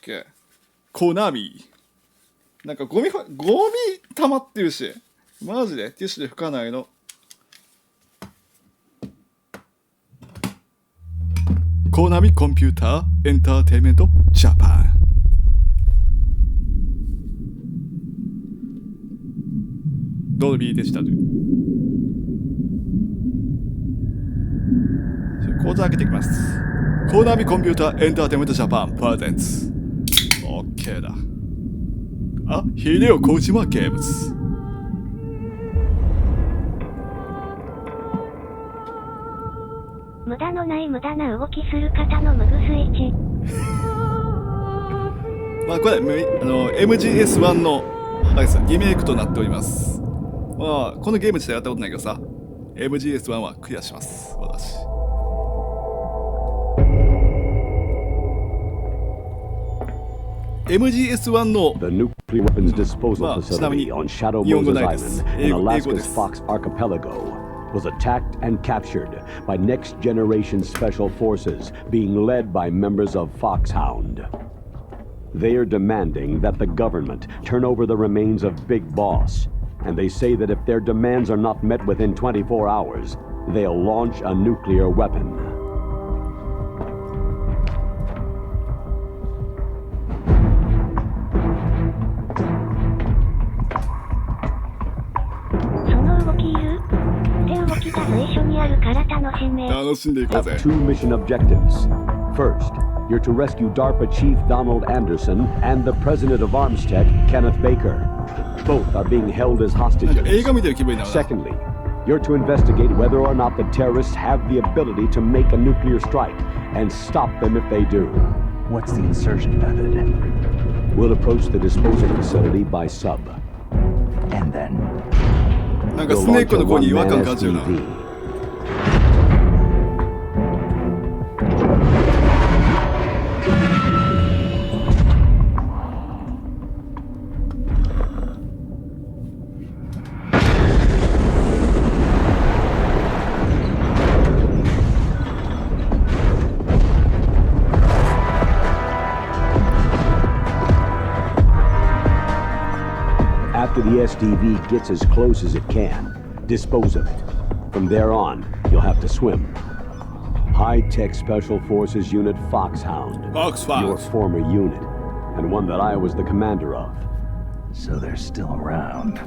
ケー。コナミ。なんかゴミ溜まってるし。マジでティッシュで拭かないの。コナミコンピューターエンターテインメントジャパン。ドルビーデジタル。講座開けていきます。コナミコンピューターエンターテインメントジャパンプレゼンツ。オッケーだ。あ、秀夫小島ゲームズ。無駄のない無駄な動きする方のムグスイッチ。まあこれMGS1 のリメイクとなっております。まあこのゲーム自体やったことないけどさ、MGS1 はクリアします、私。MGS1 の、まあ、ちなみに日本語ないです。英語です。was attacked and captured by next generation special forces being led by members of Foxhound. They are demanding that the government turn over the remains of Big Boss, and they say that if their demands are not met within 24 hours, they'll launch a nuclear weapon. Have 2 mission objectives. First, you're to rescue DARPA Chief Donald Anderson and the President of Armstech, Kenneth Baker. Both are being held as hostages. Secondly, you're to investigate whether or not the terrorists have the ability to make a nuclear strike and stop them if they do. What's the insertion method? We'll approach the disposal facility by sub. And then? なんかスネークの子に違和感感じるな。After the SDV gets as close as it can, dispose of it. From there on, you'll have to swim. High-Tech Special Forces Unit Foxhound. Your former unit, and one that I was the commander of. So they're still around.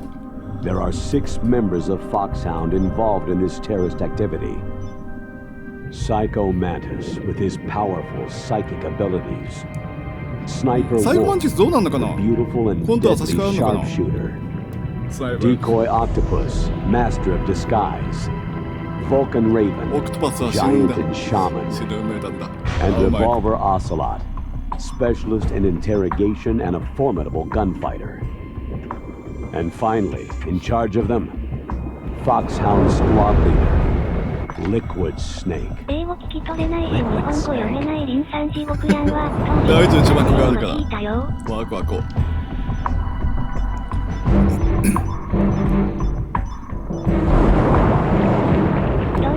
There are 6 members of Foxhound involved in this terrorist activity. Psycho Mantis, with his powerful psychic abilities. Sniper Wolf, the beautiful and deadly sharpshooter. Decoy Octopus, Master of Disguise. Vulcan Raven, Giant and Shaman. And Revolver Ocelot, Specialist in Interrogation and a formidable gunfighter. And finally, in charge of them, Foxhound Squad Leader, Liquid Snake. 英語聞き取れないし日本語読めないリンさん地獄やんは大丈夫、字幕があるから聞いたよ。ワクワク。ドン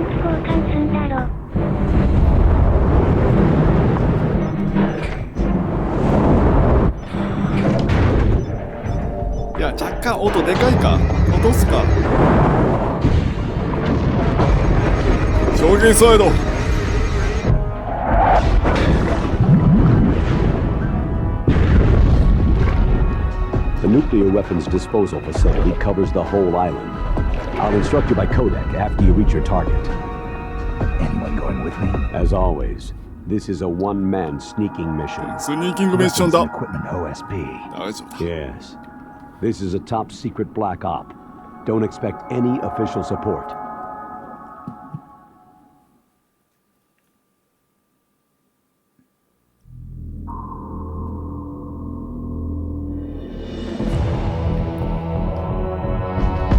ツ交換すんだろ。いや、若干音でかいか。落とすか。衝撃サイド。The nuclear weapons disposal facility covers the whole island. I'll instruct you by codec after you reach your target. Anyone going with me? As always, this is a one-man sneaking mission. スニーキングミッションだ。 Equipment OSP. 大丈夫だ。 Yes. This is a top secret black op. Don't expect any official support.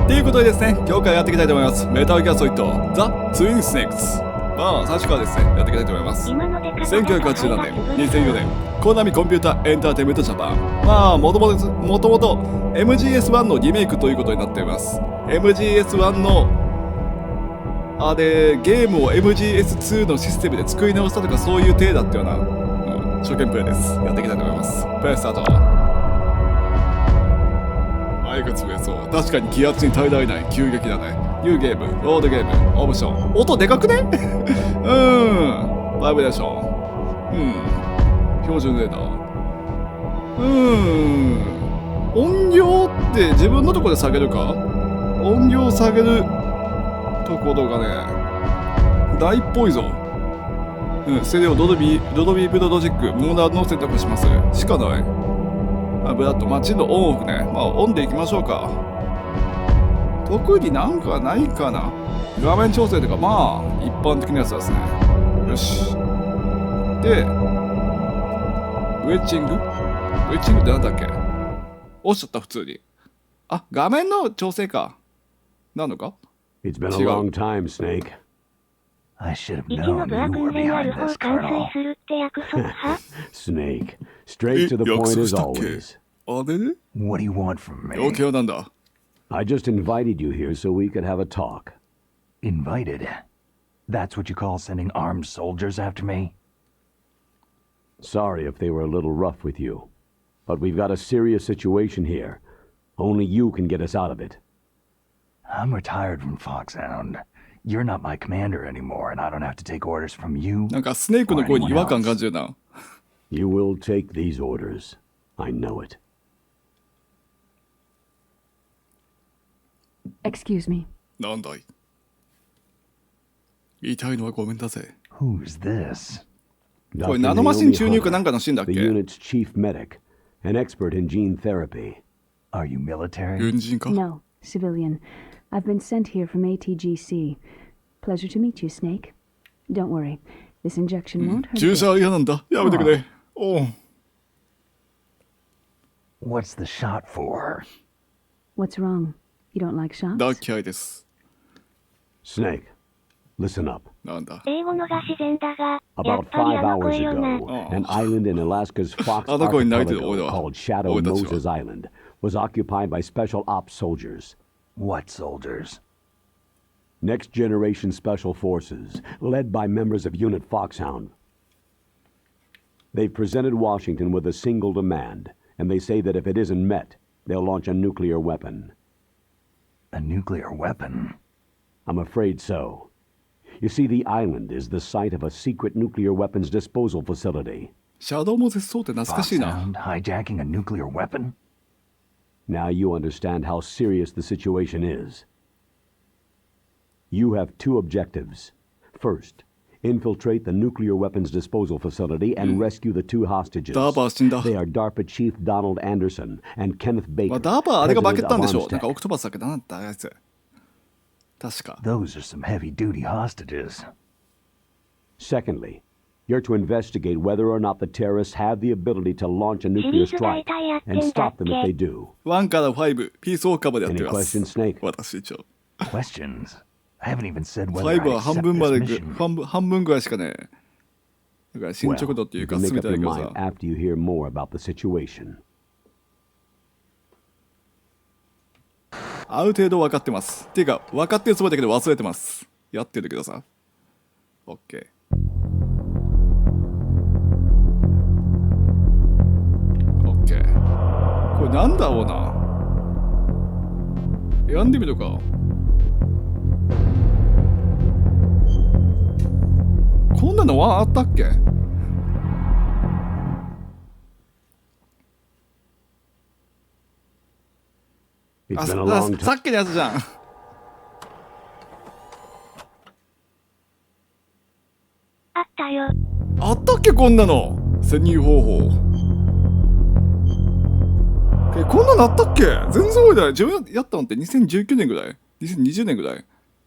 ということでですね、今日からやっていきたいと思います。メタルギアソリッドザ・ツインスネークス。まあ最初からですね、やっていきたいと思います。1987年、2004年、コナミコンピューターエンターテインメントジャパン。まあもともと MGS1 のリメイクということになっています。MGS1 のゲームを MGS2 のシステムで作り直したとかそういう体だったような、初見プレイです。やっていきたいと思います。プレイスタート。アイが潰れそう。確かに気圧に耐えられない急激だね。ニューゲーム、ロードゲーム、オプション。音でかくねバイブレーション。標準データ。音量って自分のところで下げるか？音量下げるところがね、大っぽいぞ。ステレオ、ドルビープロロジック、モーダーの選択をします。しかない。ブラッド、チンのオンオフね。オンでいきましょうか。特になんかないかな。画面調整とか、一般的なやつですね。よし。で、ウェッジングってなんだっけ？押しちゃった、普通に。画面の調整か。なのか？ It's been a long time, Snake. I should have 1の known 部は you 訓 were 練ある behind 方 this, 完遂 Colonel. するって約束は Snake, straight to the point as always. あれね？ What do you want from me? 要求はなんだ？ I just invited you here so we could have a talk. Invited? That's what you call sending armed soldiers after me? Sorry if they were a little rough with you, but we've got a serious situation here. Only you can get us out of it. I'm retired from Foxhound. You're not my commander anymore, and I don't have to take orders from you. なんかスネークの声に違和感感じるな。You will take these orders. I know it. Excuse me. なんだい？言いたいのはごめんだぜ。 Who's this? これナノマシン注入かなんかのシーンだっ the け？ unit's chief medic, an expert in gene therapy. Are you military? 軍人か？ No, civilian. I've been sent here from ATGC. Pleasure to meet you, Snake. Don't worry. This injection won't hurt 注 you. 射は嫌なんだ。やめてくれ。おう。 What's the shot for? What's wrong? You don't like shots? ダッキャイです。 Snake, listen up. なんだ？英語のが自然だが、やっ About ぱり 5 hours 声よな。 ago, an island in Alaska's Fox あの子に泣いてる archipelago 俺は。 called Shadow 俺たちは。 Moses Island was occupied by special ops soldiers. What soldiers? Next generation special forces, led by members of Unit Foxhound. They've presented Washington with a single demand, and they say that if it isn't met, they'll launch a nuclear weapon. A nuclear weapon? I'm afraid so. You see, the island is the site of a secret nuclear weapons disposal facility. シャドウも絶そうって懐かしいな。 Foxhound hijacking a nuclear weapon? Now you understand how serious the situation is. You have two objectives. First, infiltrate the nuclear weapons disposal facility and rescue the two hostages. ダーバー死んだ。 They are DARPA Chief Donald Anderson and Kenneth Baker, ダーバーあれが負け President たん of でしょ？なんか Armstead. オクトパスだっけ？なんだったやつ。確か。 Those are some heavy-duty hostages. Secondly, you're to investigate whether or not the terrorists have the ability to launch a nuclear strike and stop them if they do. 1から5、ピースウォーカーまでやって Any ます。 questions, Snake? 私一応。 Questions? I haven't even said whether 5 I は半 accept 分ま this でmission. 半分ぐらいしかね。だから進 Well, 捗度っていう you か can 進 make め up たら your いいけど mind さ。 after you hear more about the situation. ある程度分かってます。っていうか分かってるつもりだけど忘れてます。やってるけどさ。OK。OK。これなんだろうな。選んでみるか。こんなのはあったっけ？ It's あ been a long さ time. っきのやつじゃん。あったよ。あったっけこんなの。潜入方法。こんなのあったっけ？全然覚えてない。自分やったのって2019年ぐらい ?2020 年ぐらい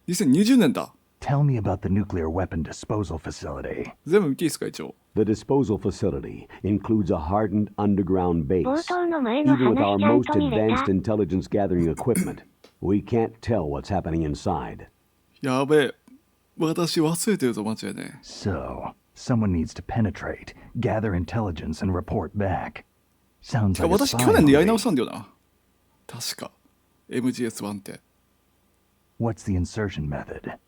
?2020 年だ。 Tell me about the nuclear weapon disposal facility. 全部見ていいですか一応。 The disposal facility includes a hardened underground base. 冒頭の前の Even with 話 our ちゃん most と見れ advanced た。 intelligence gathering equipment, we can't tell what's happening inside. やべえ。私忘れてるぞ間違いね。 So, someone needs to penetrate, gather intelligence, and report back. Sounds like a 私 spy 去年でやり movie. 直したんだよな。確か。MGS1 って。 What's the insertion method?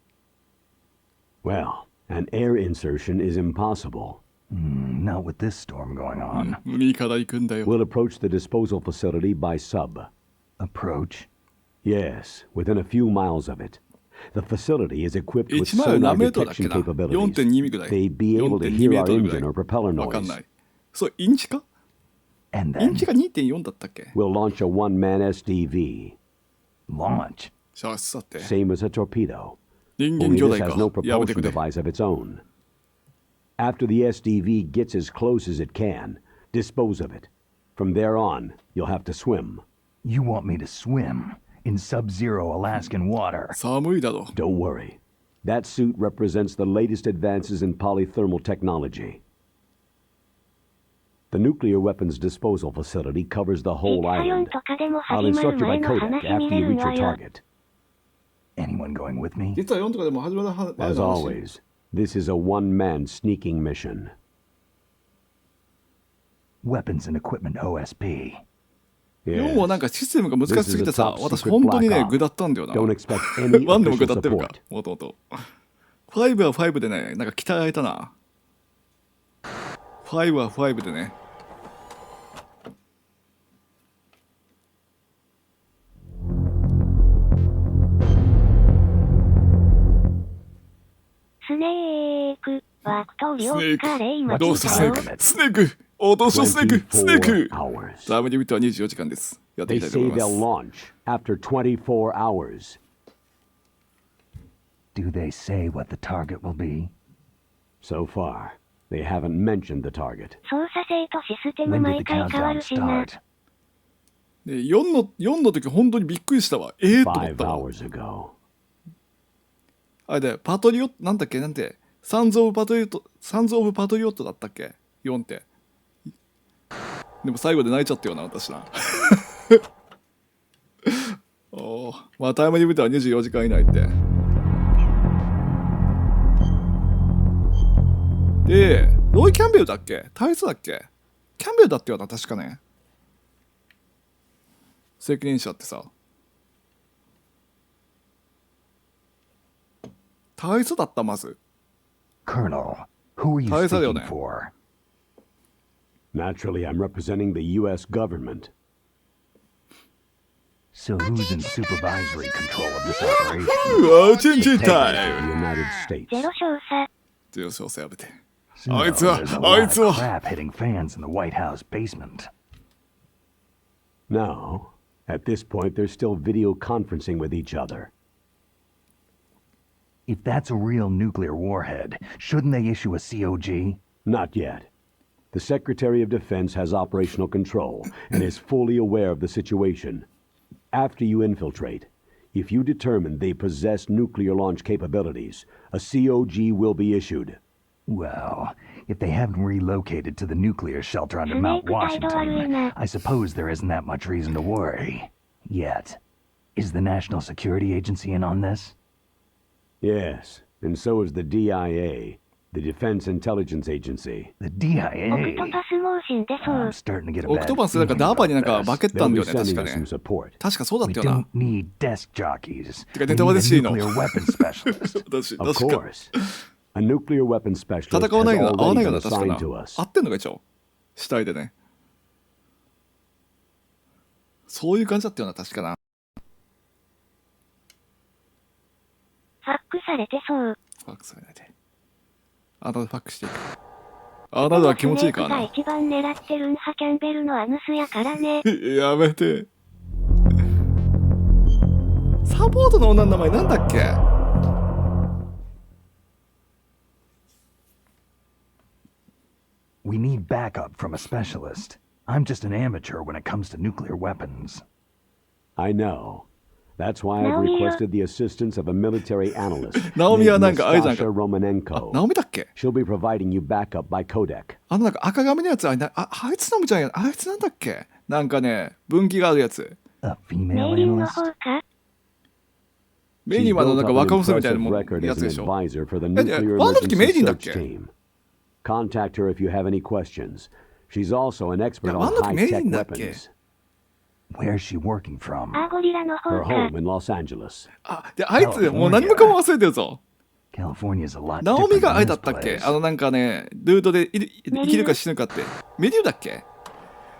Well, an air insertion is impossible. Not with this storm going on. 海から行くんだよ。 We'll approach the disposal facility by sub. Approach? Yes, within a few miles of it. The facility is equipped with 1マイル sonar 何メートルだっけ detection な capabilities. 4.2 ミリぐらい。 They'd be able to 4.2 hear メー our トルぐらい engine or propeller わかんな noise. い。そう、インチか And イン then チが 2.4 だったっけ We'll launch a one-man SDV, launch. シャースだって。 same as a torpedo. 人間 Only 魚 this 雷 has no か。やめてく propulsion れ。 device of its own. After the SDV gets as close as it can, dispose of it. From there on, you'll have to swim. You want me to swim in sub-zero Alaskan water? 寒いだろ。 Don't worry. That suit represents the latest advances in polythermal technology. The nuclear weapons disposal facility covers the whole 4 island. とかでも I'll 始ま instruct る you 前 by の codec 話 after 見 you れる reach わ your よ。 target. Anyone going with me? 実は4とかでも始まる前 As の話。 always, this is a one-man sneaking mission. Weapons and equipment OSP. 4はなんかシステムが難しすぎてさ、 This is a top 私 secret 本当にね、 black op. 具だったんだよな。 Don't expect any 1でも具 official だってるか support. もともと。5は5でね、なんか鍛えられたな。5は5でね。スネーク、ワークトリオスネーカレイク。マどうしたスネークスネークおどうしようスネークスネーク hours. ダブリビットは24時間です。やってい They きたいと思 say いま they'll す。 launch after 24 hours. Do they say what the target will be? So far, they haven't mentioned the target. 操作性とシステム When did 毎 the 回変わ countdown るしな。 start? で4の時本当にびっくりしたわ。と思っ5たわ。 hours ago. あれだよ、パトリオット、なんだっけなんて、サンズ・オブ・パトリオットだったっけ ?4 って。でも最後で泣いちゃったよな、私な。おまあタイムリミットは24時間以内って。で、ロイ・キャンベルだっけ大佐だっけキャンベルだったよな、確かね。責任者ってさ。大佐だった、まず。 Colonel, who are you 大佐だよ speaking ね。 for? Naturally, I'm representing the U.S. government. So who's in supervisory control of this operation? うわ、チェンジ The タイム United States. ゼロ少佐。強さを調べて。 So あいつは there's a あい lot つ of は crap hitting fans in the White House basement. No. At this point, they're still video conferencing with each other. If that's a real nuclear warhead, shouldn't they issue a COG? Not yet. The Secretary of Defense has operational control and is fully aware of the situation. After you infiltrate, if you determine they possess nuclear launch capabilities, a COG will be issued. Well, if they haven't relocated to the nuclear shelter under Snake Mount died Washington, already. I suppose there isn't that much reason to worry. Yet. Is the National Security Agency in on this? Yes, and so is the DIA, the Defense Intelligence Agency. The オク DIA? トパスモーシンでそう I'm。starting to get a オク bad トパスなんか feeling ダーパ about になんか this. バケった They'll んだ be よね、確 sending か us some ね。 support. 確かそうだっ We たよな don't。need desk jockeys. Te ka We neta need a wala sino. nuclear weapons specialist. 私、 Of 確か。 course. A nuclear weapons specialist 戦 has わないかな合わ already ないか been な確か assigned な to us. 合ってんのか一応死体でねそういう感じだったよな確かなファックされてそう。ファックされないであなたファックしていくあなたは気持ちいいかスネーなクが一番狙ってるんはキャンベルのアヌスやからね。やめてサポートの女の名前なんだっけ We need backup from a specialist. I'm just an amateur when it comes to nuclear weapons. I know. That's why I've Naomi, requested the assistance of a military analyst. Naomi named はなんかあれじゃんか Nastasha あ Romanenko. ナオミだっけ She'll be providing you backup by codec. あのなんか赤髪のやつあいつナオミちゃんやあいつなんだっけなんかね分岐があるやつ A メ female イリンの analyst? 方か。メイリー She's はなん built か up 若 an 娘みたいな impressive もん record や as つ an でしょ advisor for the え nuclear ワンの時メイ emergency リーだっ search け team. Contact her if you have any questions. She's also an expert いやワン on の時メイリ high-tech ーだっけ weapons. Where's she working from? アーゴリラの方 Her か。 home in Los Angeles. あであいつもう何もかも忘れてるぞ California's a lot ナオミ different があれ than だ this ったっけ place. なんかね、ルートで生きるか死ぬかって。メリューだっけ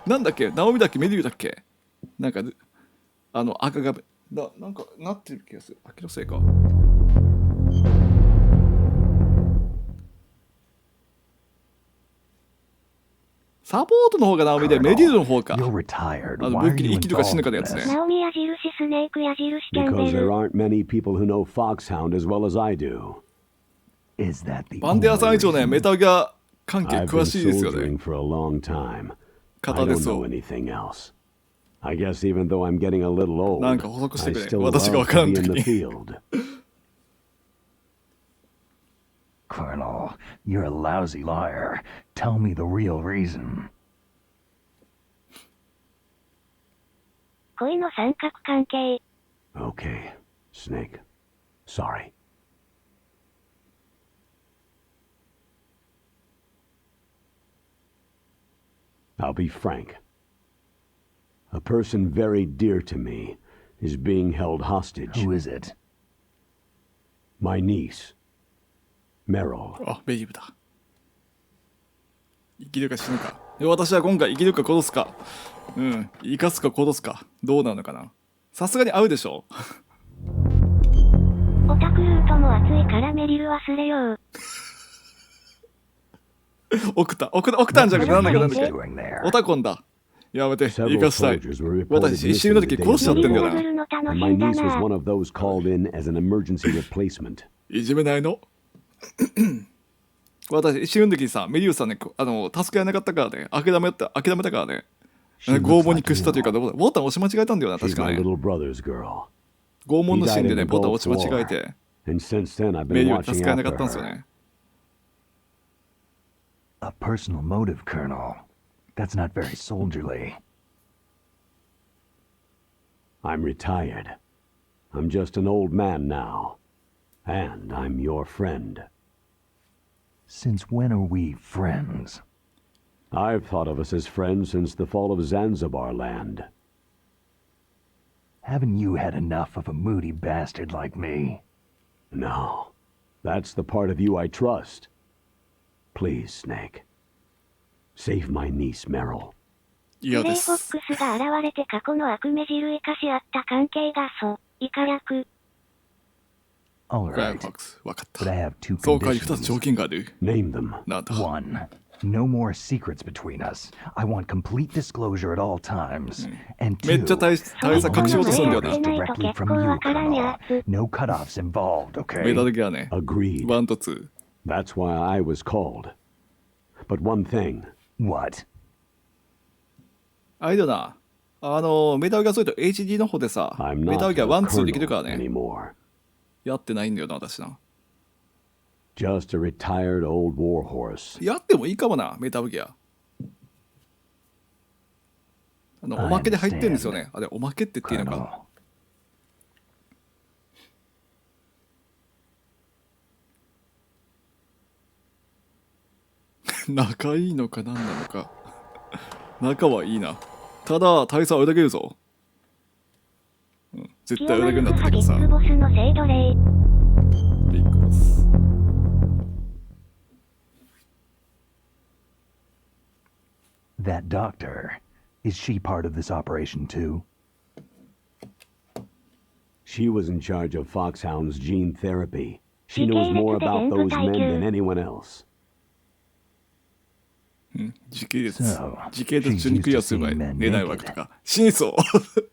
なんだっけナオミだっけメリューだっけなんか、赤が、なんか、なってる気がする。気のせいか。サポートの方がナオミで、メリューの方か。 You're retired. ぶ Why っ are きり you 生きるか死ぬ involved かのや in つね this?。ナオミ矢印スネーク矢印キャン Because ベ there ル。 aren't many people who know Foxhound as well as I do. Is that the バンデア only さん以上ね、 reason? メタルギア関係 I've 詳 been しいですよ soldiering ね。 for a long time. I 方で don't す know よ。 anything else. I guess even though I'm getting a little old, なんか補足して I くれ。 still 私が love わからん to と be き in the に。 field. Colonel, you're a lousy liar. Tell me the real reason. 恋の三角関係。 Okay, Snake. Sorry. I'll be frank. A person very dear to me is being held hostage. Who is it? My niece, Meryl. あ、ベイブだ。生きるか死ぬか。私は今回生きるか殺すか。うん。生かすか殺すか。どうなるのかな。さすがに合うでしょ。オタクルートも熱いからメリル忘れよう。奥田んじゃなくてなんだっけなんだっ What け are you doing there? オタコンだ。やめて、生 Several かしたい。 soldiers were reported 私、一瞬の missing 時 the 殺しちゃってんだよな。メリルの楽 and し my んだ niece was な。 one of those called in as an emergency replacement. いじめないの私、一瞬の時にさ、メリューさんね、助けられなかったからね、諦めたからね、拷問に屈したというか、ボタン押し間違えたんだよな、 She's 確か my ね。 little brother's girl. 拷問のシーンでね、ボタン押し間違えて、 And since then, I've メ been リュー助 watching けられなか after ったんですよ her. ね。A personal motive, Colonel. That's not very soldierly. I'm retired. I'm just an old man now. And I'm your friend. Since when are we friends? I've thought of us as friends since the fall of Zanzibar land. Haven't you had enough of a moody bastard like me? No. That's the part of you I trust. Please, Snake. Save my niece, Meryl. 嫌でグレイフォッす。クスが現れて過去の悪目汁生かし合った関係がイカ略。 All クライ right, マックス、わかっ but た。 I have two そうか、2つ条 conditions. 件がある。 Name them. なんだ。 One, no more secrets between us. I want complete disclosure at all times. And め two, っちゃ大差隠しようとするんだよな。 directly from you, Colonel. No cutoffs involved, メタ okay? ルギアね。 Agreed. 1と2。 That's why I was called. But one thing. What? あれだな。メタルギアソリッド HD の方でさ、 I'm メ not タル the ギア1、2できる colonel からね。 anymore. やってないんだよな、私な。 Just a retired old warhorse. やってもいいかもな、メタルギア。おまけで入ってるんですよね。あれ、おまけって言っていいのか。 Colonel. 仲いいのか何なのか。仲はいいな。ただ、大佐は裏切るぞ。うん、絶対裏切るんだったけどさ。ビッグボスの制度例。ビッグボス。 That doctor, is she part of this operation too? She was in charge of Foxhound's gene therapy. She knows more about those men than anyone else. 時系列 So, 時系列 she's 中に used クリア to する場合 seeing men 寝ない枠と naked. か真相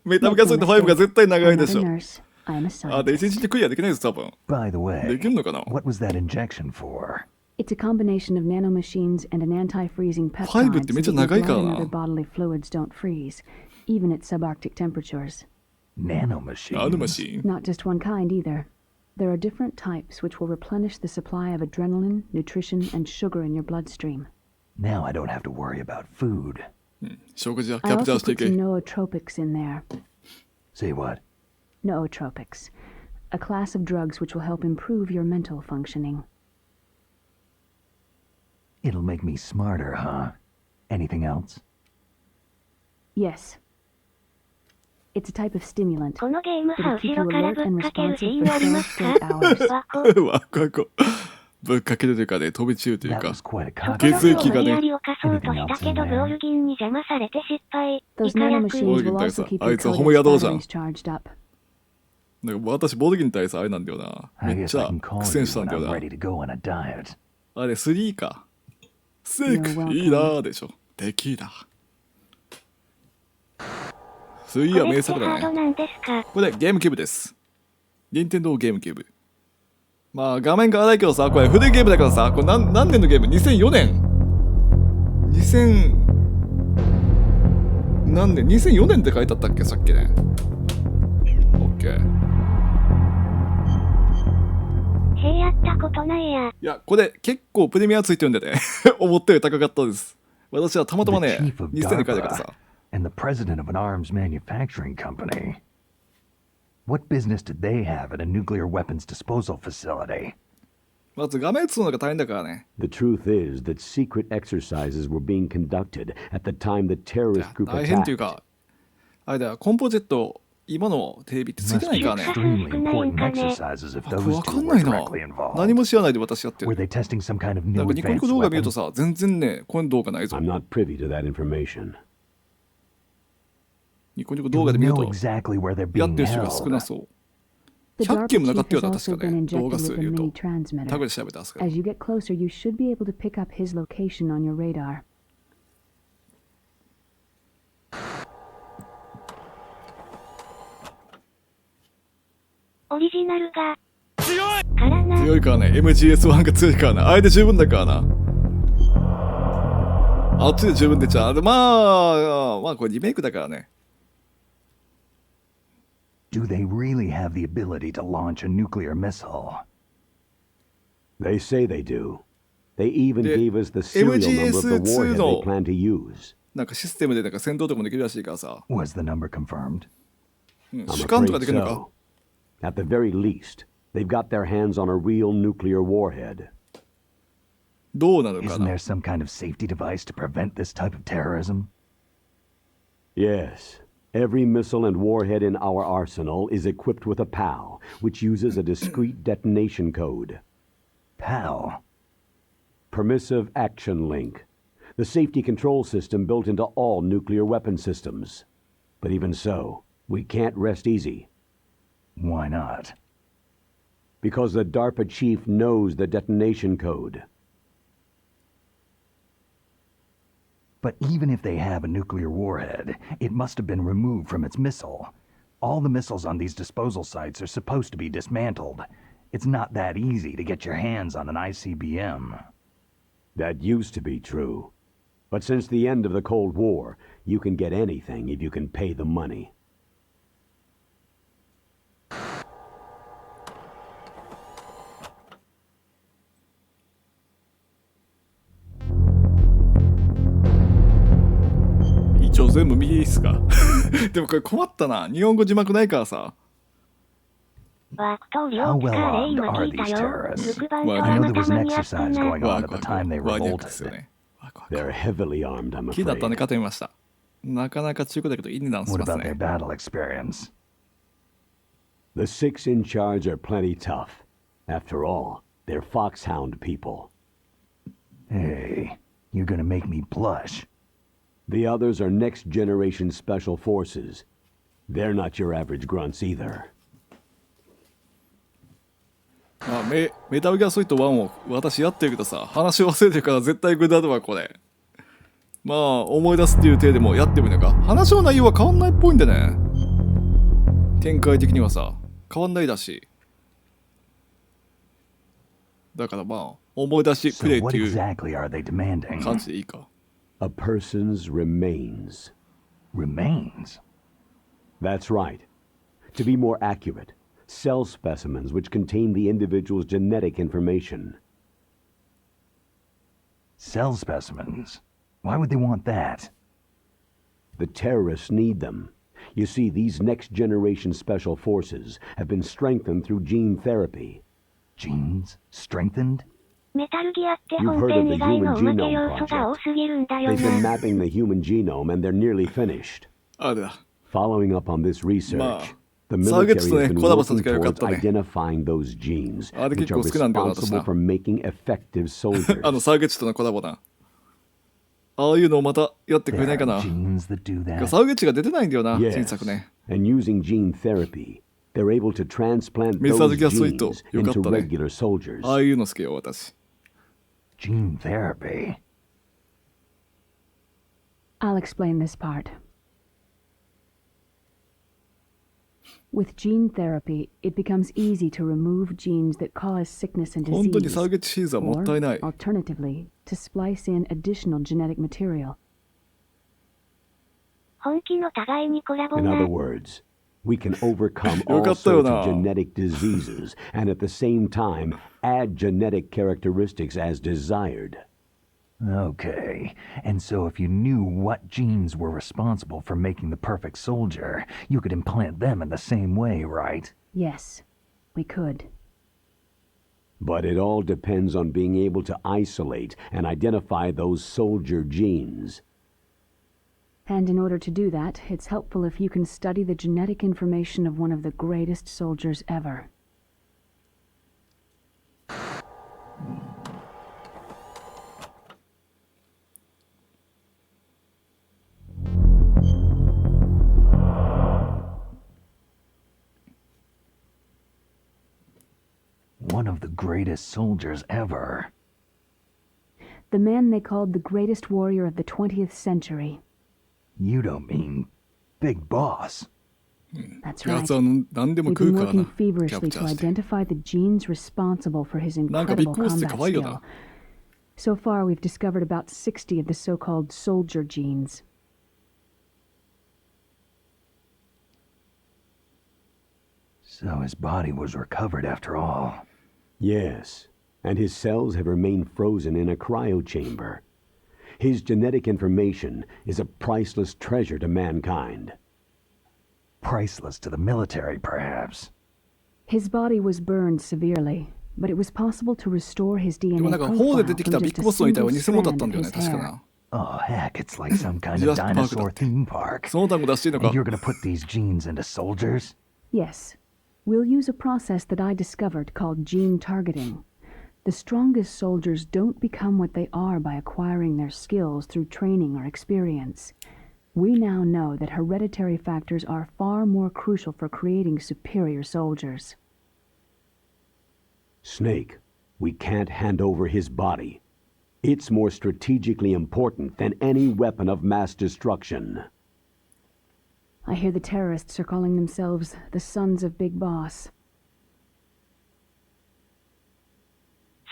メタルギアソリッド5が絶対長い I'm で not し a ょ nurse. I'm a あで scientist. 1日でクリアできないです多分 By the way, できるのかな what was that injection for? It's a combination of nanomachines and an anti-freezing peptide 5ってめっちゃ so that 長い your から blood and な other bodily fluids don't freeze, even at subarctic temperatures. Nanomachines. あのマシン Not just one kind either. There are different types which will replenish the supply of adrenaline, nutrition, and sugar in your bloodstream. Now I don't have to worry about food. 食事はキ I ャプチャ also ーしてい put け some nootropics in there. Say what? Nootropics. A class of drugs which will help improve your mental functioning. It'll make me smarter, huh? Anything else? Yes. It's a type of stimulant. このゲームは It'll keep 後 you ろから alert ぶっ and かける responsive シー for ンあります straight か hours. ワコ。わこわこ。ぶっかけるというかね、飛び散るという That か。 was quite a 外 contrast. ロケを無理やり犯そうとしたけどボール銀に邪魔されて失敗。 Those イカ役。 nanomachines will also keep your Aitsu codex homo yadouじゃん。 batteries charged up. なんか私、ボードゲームに対してあれなんだよな。 I めっ guess ち I ゃ can call 苦 you 戦した when んだよ I'm な。 ready to go on a diet. あれ、3か。スネー You're ク、 welcome. いいなーでしょ。敵だ。3は名これって作だね。ハードなんですか？これゲームキューブです。任天堂ゲームキューブ。まあ画面が荒いけどさ、これ古いゲームだからさ、これ何年のゲーム ?2004 年 ?2000 何年 ?2004 年って書いてあったっけさっきね。OK。へやったことないや。いや、これ結構プレミアついてるんでね。思ったより高かったです。私はたまたま The ね、 chief of 2000年書いたからさ。 and the president of an arms manufacturing company. What business did they have at a nuclear weapons disposal facility? まず画面打つのが大変だからね。 The truth is that secret exercises were being conducted at the time the い terrorist や group 大変っていう attacked. か、あれだよ、コンポジェット、今のテレビってついてないからね。 Extremely important exercises if あ、これ those わか two ん were ないな。 directly 何 involved. も知らないで私やってる Were。they testing some kind of な new んかニコニ advanced コ動画見ると weapon? さ、全然ね、こういう動画ないぞ I'm。not privy to that information. ニコニコ Do 動画 we で見る know と、 exactly where they're やっ being てる人が少な held? そう。 The 100 DARPA 件もなか chief ったよ has な、 also 確か been ね。動 injected 画数 with で a 言う mini と。 transmitter. タグで調べたんですけど As。you get closer, you should be able to pick up his location on your radar. オリジナルがからな。強いからね、MGS1 が強いからな。あれで十分だからな。あっちで十分でちゃう。まあこれリメイクだからね。 Do they really have the ability to launch a nuclear missile? They say they do. They even The gave us the serial number of the MGS2 warhead they の plan to use. なんかシステムでなんか戦闘とかもできるらしいからさ。 Was the number confirmed? うん、 I'm 主観とか afraid できるのか so. At the very least, they've got their hands on a real nuclear warhead. どうなのか Isn't な there some kind of safety device to prevent this type of terrorism? Yes. Every missile and warhead in our arsenal is equipped with a PAL, which uses a discrete detonation code. PAL? Permissive Action Link. The safety control system built into all nuclear weapon systems. But even so, we can't rest easy. Why not? Because the DARPA chief knows the detonation code. But even if they have a nuclear warhead, it must have been removed from its missile. All the missiles on these disposal sites are supposed to be dismantled. It's not that easy to get your hands on an ICBM. That used to be true. But since the end of the Cold War, you can get anything if you can pay the money. 一応全部見ていいっすかでもこれ困ったな。日本語字幕ないからさ。ワークと両使われ今聞いたよ。6番と I I た know ま there た was ま an にやった exercise な。 going on ワ at ク the ワク time they ワニャクですよ revolted. ね。ワクワク They're heavily armed, I'm 気になったん afraid. で買ってみました。なかなか中古だけどいい値段し What ます about their ね。 battle experience? The six in charge are plenty tough. After all, they're foxhound people. Hey, you're gonna make me blush. The others are next generation special forces. They're not your average grunts either. まあ、メタルギアソリッド1を私やってるけどさ、話忘れてるから絶対グッドだわ、これ。まあ、思い出すっていう体でもやってみるのか。話の内容は変わんないっぽいんでね。展開的にはさ、変わんないだし。だからまあ、思い出し So プレイって what いう exactly are they demanding? 感じでいいか。 A person's remains. Remains? That's right. To be more accurate, cell specimens which contain the individual's genetic information. Cell specimens? Why would they want that? The terrorists need them. You see, these next generation special forces have been strengthened through gene therapy. Genes? Strengthened? メタルギアって You've 本 heard 編 of 以 the 外の human おまけ genome 要素が多 project. すぎるんだよ They've been な。 mapping the human genome and they're nearly finished. あれだ。Following up on this research, まあ the サーゲッ military チと has ね been コラボさ working せてよかっ towards たね。 identifying those genes あれ which 結 are 構好きなんだよ私 responsible な。 for making effective soldiers. サーゲッチとのコラボな。ああいうのをまたやってくれ There ないか are な。 genes that do サ that. ーゲッチが出てないんだよな、新 Yes, 作ね。 and using gene therapy, they're able to transplant 水 those はずきはスイート。 genes よかっ into たね。 regular soldiers. ああいうの好きよ、私。Gene therapy. I'll explain this part. With gene therapy, it becomes easy to remove genes that cause sickness and 本当にサー disease, ゲッチシーズンはもったいない。 or, alternatively, to splice in additional genetic material. 本気の互いにコラボ In な other。words, we can overcome よ all かったよ sorts な。 of genetic diseases and at the same time add genetic characteristics as desired. Okay, and so if you knew what genes were responsible for making the perfect soldier, you could implant them in the same way, right? Yes, we could. But it all depends on being able to isolate and identify those soldier genes. And in order to do that, it's helpful if you can study the genetic information of one of the greatest soldiers ever. One of the greatest soldiers ever. The man they called the greatest warrior of the 20th century. You don't mean Big Boss. That's や right. つは何でも We've 食う been からな。 working キャプ feverishly チ to ャーして。 identify the genes responsible for his なんかビッ incredible グボスって combat 可愛いよ skill. な。 So far, we've discovered about 60 of the so-called soldier genes. So his body was recovered after all. Yes, and his cells have remained frozen in a cryo chamber. His genetic information is a priceless treasure to mankind. Priceless to the military, perhaps. His body was burned severely, but it was possible to restore his でも DNA なんか profile 方で from 出てきた just ビッ a グボスの遺体 single は偽物だった strand んだよ of ね、 his 確か hair. な。 Oh, heck, it's like some kind of Just Park dinosaur だって。 theme park. その単語出していいのか And you're gonna put these genes into soldiers? Yes. We'll use a process that I discovered called gene targeting. The strongest soldiers don't become what they are by acquiring their skills through training or experience. We now know that hereditary factors are far more crucial for creating superior soldiers. Snake, we can't hand over his body. It's more strategically important than any weapon of mass destruction. I hear the terrorists are calling themselves the Sons of Big Boss.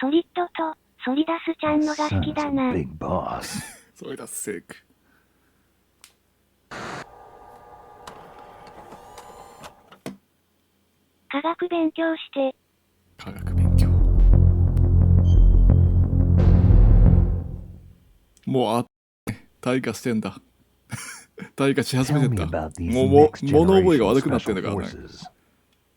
ソリッドとソリダスちゃんのが好き Sons だ of な。 Big Boss. それだ、セーク。科学勉強して。科学勉強。もう退化してんだ。退化し始め Tell てん me だ。 about these 物 next 覚えが generation 悪くなってんだ special からね。 forces.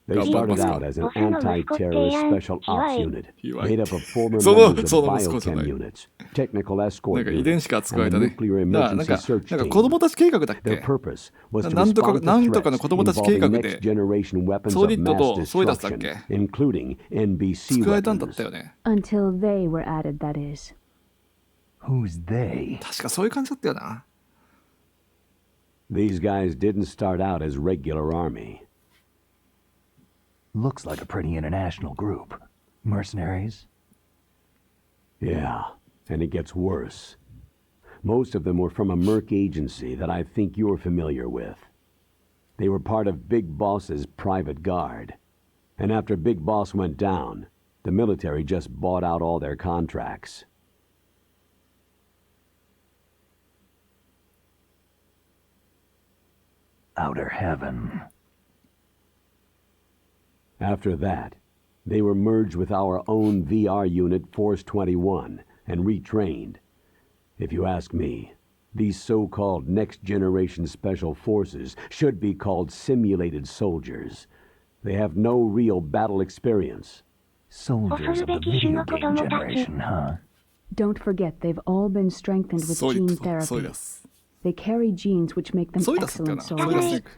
They Got started Pascal. out as an Bossの息子って anti-terrorist やん。 special ops unit He made up of former その members そ of の息子じゃな biochem い。 units, technical な escort んか遺伝 units, 子が扱わ and れ the たね。nuclear なん emergency か search なんか子 team. 供たち計画だっ Their け purpose was to なんとか respond な to んとかの threats 子供たち計 involving 画で next generation weapons ソ of リッド mass とソイダスだっ destruction, け including NBC 使えたんだっ weapons. たよね。 Until they were added, that is. Who's they? 確かそういう感じだったよな。 These guys didn't start out as regular army. Looks like a pretty international group. Mercenaries? Yeah, and it gets worse. Most of them were from a merc agency that I think you're familiar with. They were part of Big Boss's private guard. And after Big Boss went down, the military just bought out all their contracts. Outer heaven. After that, they were merged with our own VR unit Force 21 and retrained. If you ask me, these so-called next-generation special forces should be called simulated soldiers. They have no real battle experience. Soldiers of the video game generation, huh? Don't forget, they've all been strengthened with ソリ gene ッドとソイ therapy. ダス。They carry genes which make them ソイダスってよ excellent な。ソイダスネー soldiers. ク。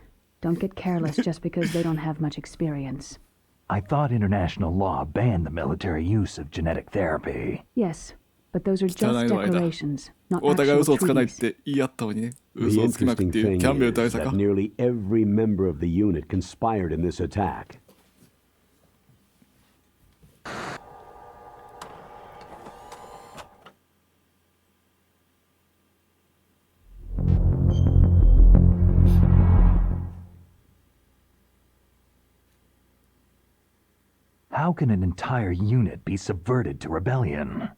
Don't get careless just because they don't have much experience. I thought international law banned the military use of genetic therapy. Yes, but those are 汚 just いの間。 declarations, not お互い actual 嘘をつかないっ treaties. て言い合ったのにね。 The 嘘をつきまくっ interesting ていう thing キャンベル大 is 佐 that か。 nearly every member of the unit conspired in this attack. How can an entire unit be subverted to rebellion?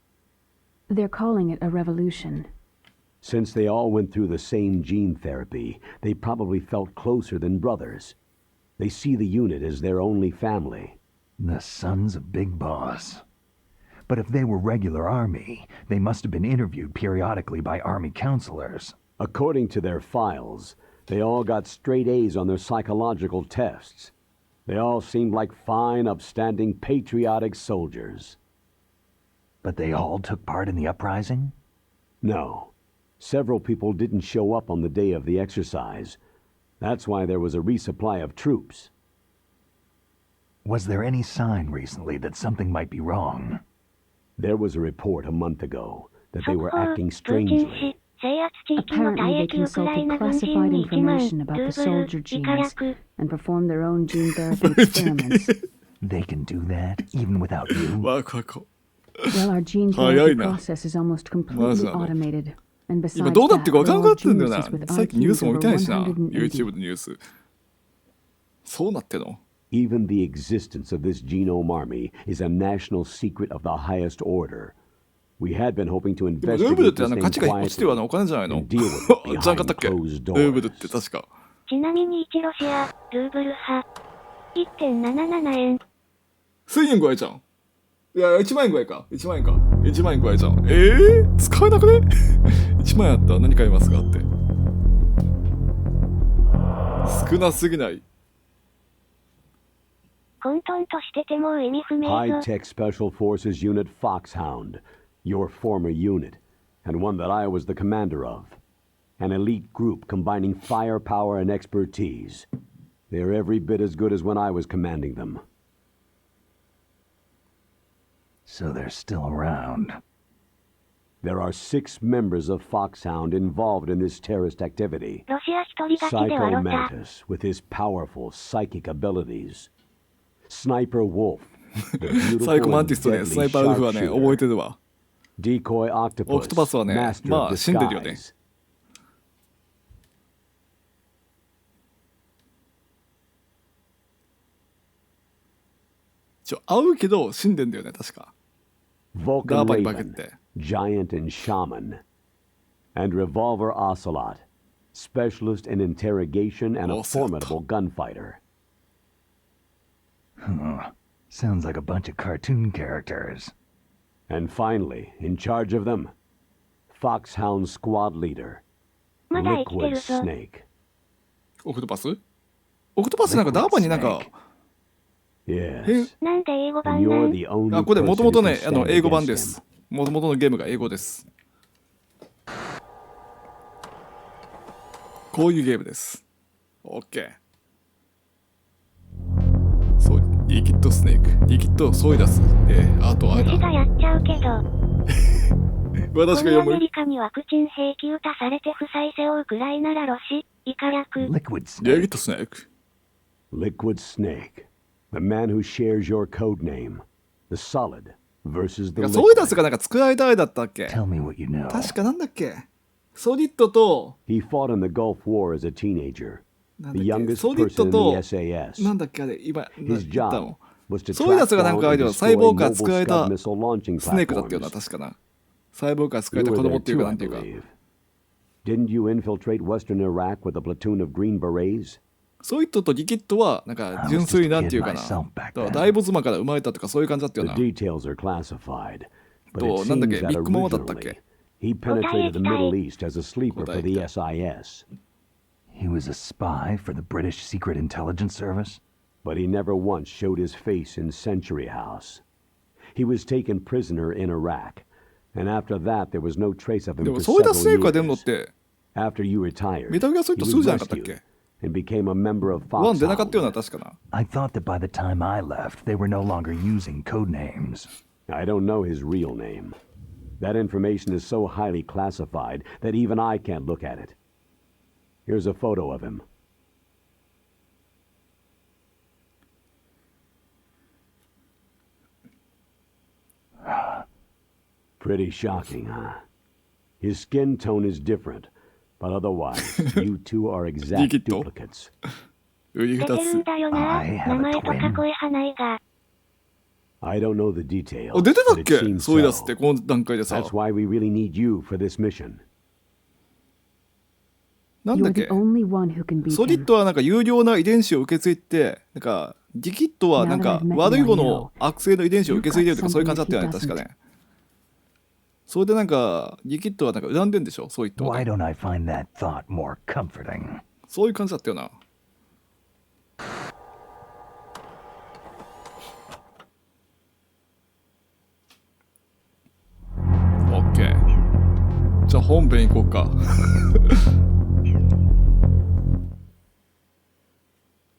They're calling it a revolution. Since they all went through the same gene therapy, they probably felt closer than brothers. They see the unit as their only family. The sons of Big Boss. But if they were regular army, they must have been interviewed periodically by army counselors. According to their files, they all got straight A's on their psychological tests. They all seemed like fine, upstanding, patriotic soldiers. But they all took part in the uprising? No. Several people didn't show up on the day of the exercise. That's why there was a resupply of troops. Was there any sign recently that something might be wrong? There was a report a month ago that they 速 were 報、 acting プーチン氏 strangely. 制圧地域の Apparently, 退 they 役ウクライ consulted ナ軍人 classified に1万 information ル about the ーブル soldier 以下 genes 略 and performed their own gene therapy experiments. They can do that even without you? ワクワク。 Well, our gene 早い therapy な。 process is almost completely マジだね。 automated. And 今 besides どうなって that, るか分 they're からんか all ってんだよな。 geniuses with 最近ニュー IQs スも見 over てないしな。 180. YouTube のニュース。そうなってんの？ Even the existence of this genome army is a national secret of the highest order. We had been hoping to でもルーブルっ investigate て this 価 thing 値が落ちてるようなお quietly 金じゃないの？ and deal with it じゃなかったっ behind け？ル closed ーブル doors. って確か。ちなみに1ロシア、ルーブル派。1.77 円。1000円ぐらいじゃん。いや、1万円ぐらいか。1万円か。1万円ぐらいじゃん。使えなくね？ 1 万円あったら何買いますかって。少なすぎない。混沌としててもう意味不明ぞ。 High-tech Special Forces Unit Foxhound, your former unit, and one that I was the commander of. An elite group combining firepower and expertise. They're every bit as good as when I was commanding them. So they're still around. There are 6 members of Foxhound involved in this terrorist activity. ロシア一人勝ちで Psycho 笑った。 Mantis, with his powerful psychic abilities. Sniper Wolf, the サイコ beautiful マン and ティストね、 deadly スナイパーウルフはね、覚え sharpshooter. てるわ。 Decoy オ Octopus, クトパスはね、 master ま of あ死んでるよね。 disguise. 会うけど死んでんだよね、確か。 Vulcan ガーバに化け Raven, て。 Giant and Shaman. And Revolver Ocelot, specialist in interrogation and a Ocelot. formidable gunfighter. Sounds like a bunch of cartoon characters. And finally, in charge of them, Foxhound Squad Leader, まだ生きて Liquid るぞ。 Snake. オクトパスなんかダーバになんか、 Yes. なんで英語 And 版な you're ん？ the only あ、これも person とも who と can ね、stand 英語版 against で him. す。もともとのゲームが英語です。こういうゲームです。OK。そう、リキッドスネーク、リキッドソイダス、あとあれだ虫。がやっちゃうけど。私が読むこのアメリカにワクチン兵器打たされて負債背負うくらいならロシ、イカ略。 Liquid リキッ Snake. ドスネーク。 Liquid Snake, the man who shares your code name, the Solid versus い the やソイダス Liquid. がなんか作られたあれだったっけ？ Tell me what you know. 確かなんだっけ？ソリッドと、 He fought in the Gulf War as a teenager, なん the だっけ？ youngest ソリッ person ド in と、 the SAS. なんだっけあれ、今、 His 言ったの job。was to ソイダ track スがなんかあ down れだ and よ、サイボ destroy ーグから mobile 作られた Scud missile launching スネークだったよな、 platforms. 確かな。サイボーグから作ら You れた were 子供 there っていうか too, な I んていうか。 believe. Didn't you infiltrate Western Iraq with a platoon of Green Berets? ソイッドとリキッドは、なんか純粋になんていうかな。だから大ボ妻から生まれたとかそういう感じだったよ The な。 details are classified, but と、 it なんだっ seems け、 that ビッグママだったっ originally け？ he penetrated the Middle East as a sleeper for the SIS, He was a spy for the British Secret Intelligence Service? but he never once showed his face in Century House. He was taken prisoner in Iraq, and after that there was no trace of him でも for ソイダススネー several クが出るのっ years. て、After you retired, メタルギアソリッド he 2 was じゃなかったっ rescued け？ and became a member of 1 出なかったような Foxhound. 確かな。 I thought that by the time I left, they were no longer using code names. I don't know his real name. That information is so highly classified that even I can't look at it. Here's a photo of him. Pretty shocking, huh? His skin tone is different, but otherwise, you two are exact Digito. duplicates. 売り2出てるつん。だよな。 I have a 名前とか声はないが。I don't know the details, あ、出てたっ but it け？ seems そういうやつっ so. てこの段階でさ。 That's why we really need you for this mission. なんだ You're っ the け？ only one who can beat ソリッ him. ドはなんか有料な遺伝子を受け継いで、なんかディキッドはなんか悪い方の悪性の遺伝子を受け継いでるとかそういう感じだったよね、確かね。それでなんかディキッドはなんか恨んでんでしょ、ソリッドは Why ね。 don't I find that thought more comforting? そういう感じだったよな。オッケー。じゃあ本編行こうか。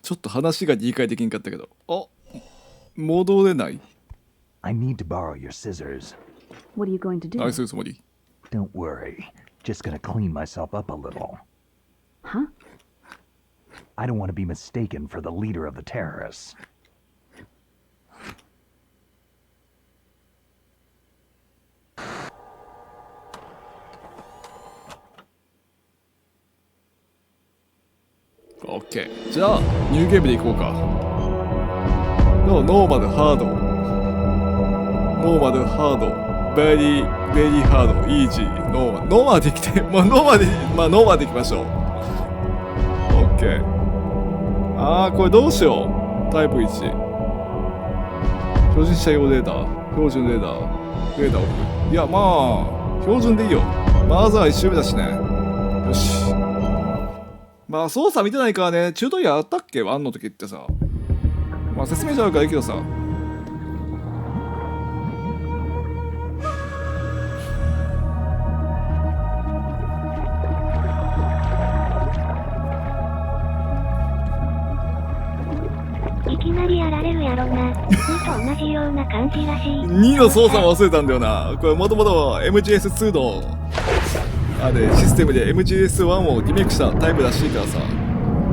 ちょっと話が理解できんかったけど。あ、戻れない。 I need to borrow your scissors. What are you going to do? 何するつもり？ Don't worry. Just gonna clean myself up a little. Huh? I don't want to be mistaken for the leader of the terrorists. オッケー。じゃあニューゲームでいこうか。ノーマルハード、ノーマルハード、ベリーベリーハード、イージー、ノーマルできて、まあノーマルでいきましょう。オッケー。あーこれどうしよう。タイプ1、標準車用レーダー、標準レーダー、レーダーオフ。いやまあ標準でいいよ。まずは1周目だしね。よし。まあ操作見てないからね、チュートリアルあったっけ？ワンの時ってさ。まあ説明じゃあるからいいけどさ。いきなりやられるやろな。2と同じような感じらしい。 2の操作も忘れたんだよな。これもともと MGS2 のあれシステムで MGS1 をリメイクしたタイプらしいからさ。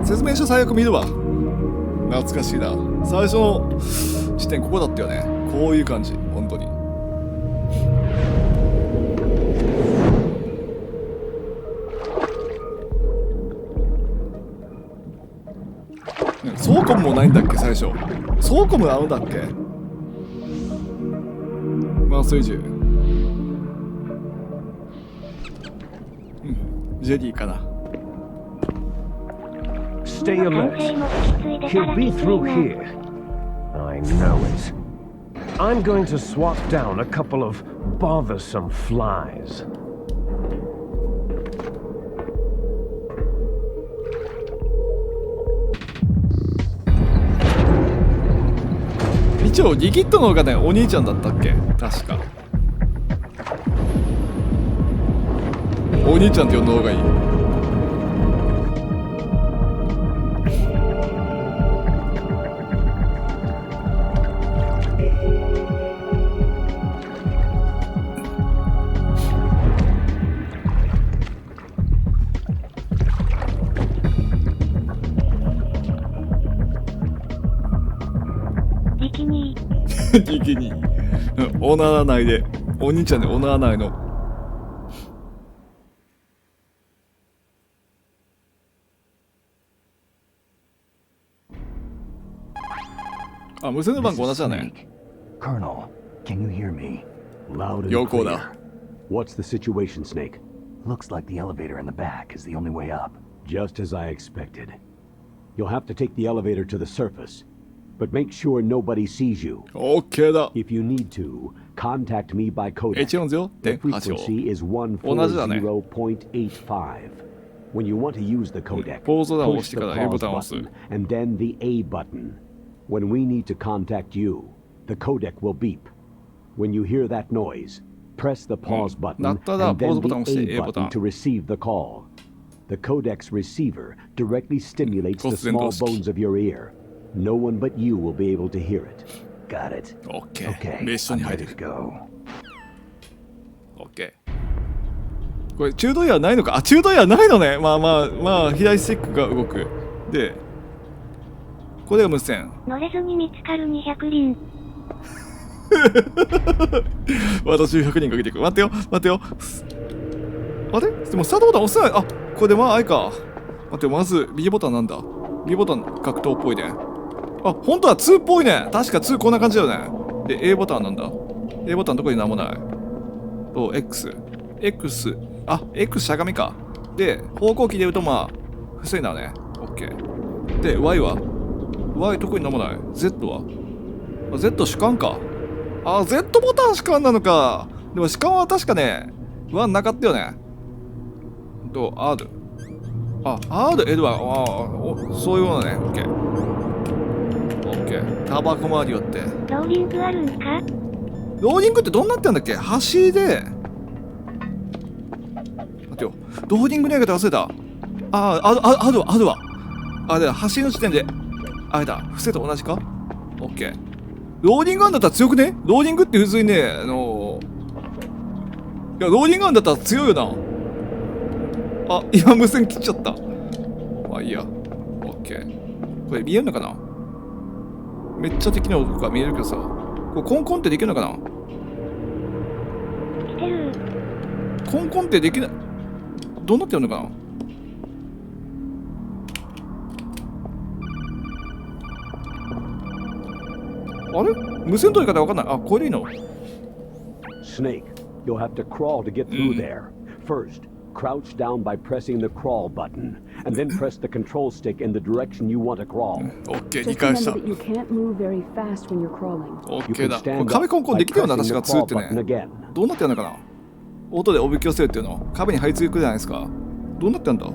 説明書最悪見るわ。懐かしいな。最初の視点ここだったよね。こういう感じ、本当に。ソーコムもないんだっけ最初。ソーコムあるんだっけ？まあそれじゅう。ジェリーかな。 Stay 完 alert. 成も引き継いでた He'll ら be きつい through な。 here. I know it. I'm going to swat down a couple of bothersome flies. 一応リキッドの方がねお兄ちゃんだったっけ確か。お兄ちゃんって呼んだ方がいい。力に力におならないで。お兄ちゃんでおならないの。あ、無線の番号同じだね。 Colonel, can you hear me? Loud and 陽光 clear. だ。 What's the situation, Snake? Looks like the elevator in the back is the only way up. Just as I expected. You'll have to take the elevator to the surface, but make sure nobody sees you. オッケーだ。 If you need to, contact me by codec. The 140.85 frequency is 140.85. When you want to use the codec, ポーズボタンを押 push して the から A ボ pause タンを押す。 button and then the A button. When we need to contact you, the codec will beep. When you hear that noise, press the pause button 鳴ったら and ポーズ then ボタンを押して the A A ボタ button ン。 to receive the call. The codec's receiver directly stimulates the small bones of your ear. No one but you will be able to hear it. Got it. OK Okay, メッションに I'm 入れ ready る to go. OK これ中途イヤーないのか。あ、中途イヤーないのね。まあ左スティックが動く。でこれが無線。乗れずに見つかる200輪。私100人かけていく。待ってよ。あれでもスタートボタン押せない。あ、これであれか。待ってよ、まず B ボタンなんだ。 B ボタン格闘っぽいね。あ、本当は2っぽいね。確か2こんな感じだよね。で A ボタンなんだ。 A ボタンどこになんもない。と X あ、X しゃがみか。で方向キーで言うと防いだね。 OK で Y は Y どこになんもない。 Z はZ 主観か。あ、Z ボタン主観なのか。でも主観は確かね1なかったよね。と R L はそういうものね。 OK タバコ回りよって。ローリングあるんか。ローリングってどんなってんだっけ。橋で待てよ、ローリングのやり方忘れた。あるわ。あれだ、橋の時点であれだ、伏せと同じか。 OK ローリングガンだったら強くね。ローリングって普通にね、いやローリングガンだったら強いよな。あ、今無線切っちゃった。まあいいや。 OK これ見えるのかな。めっちゃ敵の音が見えるけどさ、これコンコンってできるのかな。来てる。コンコンってできない。どうなってるのかな。あれ無線取り方わかんない。あ、これでいいの。 Snake, you'll have to crawl to get through there. First, crouch down by pressing the crawl button, and then press the control stick in the direction you want to crawl. OK 理 Just 解し remember た。 that you can't move very fast when you're crawling. You OK can だ。これ stand 壁 up コンコン by できるような pressing 確 the か2 crawl って button ね。 again. どうなってんのかな。音でおびき寄せるっていうの。壁に張り付くじゃないですか。どうなってんだ。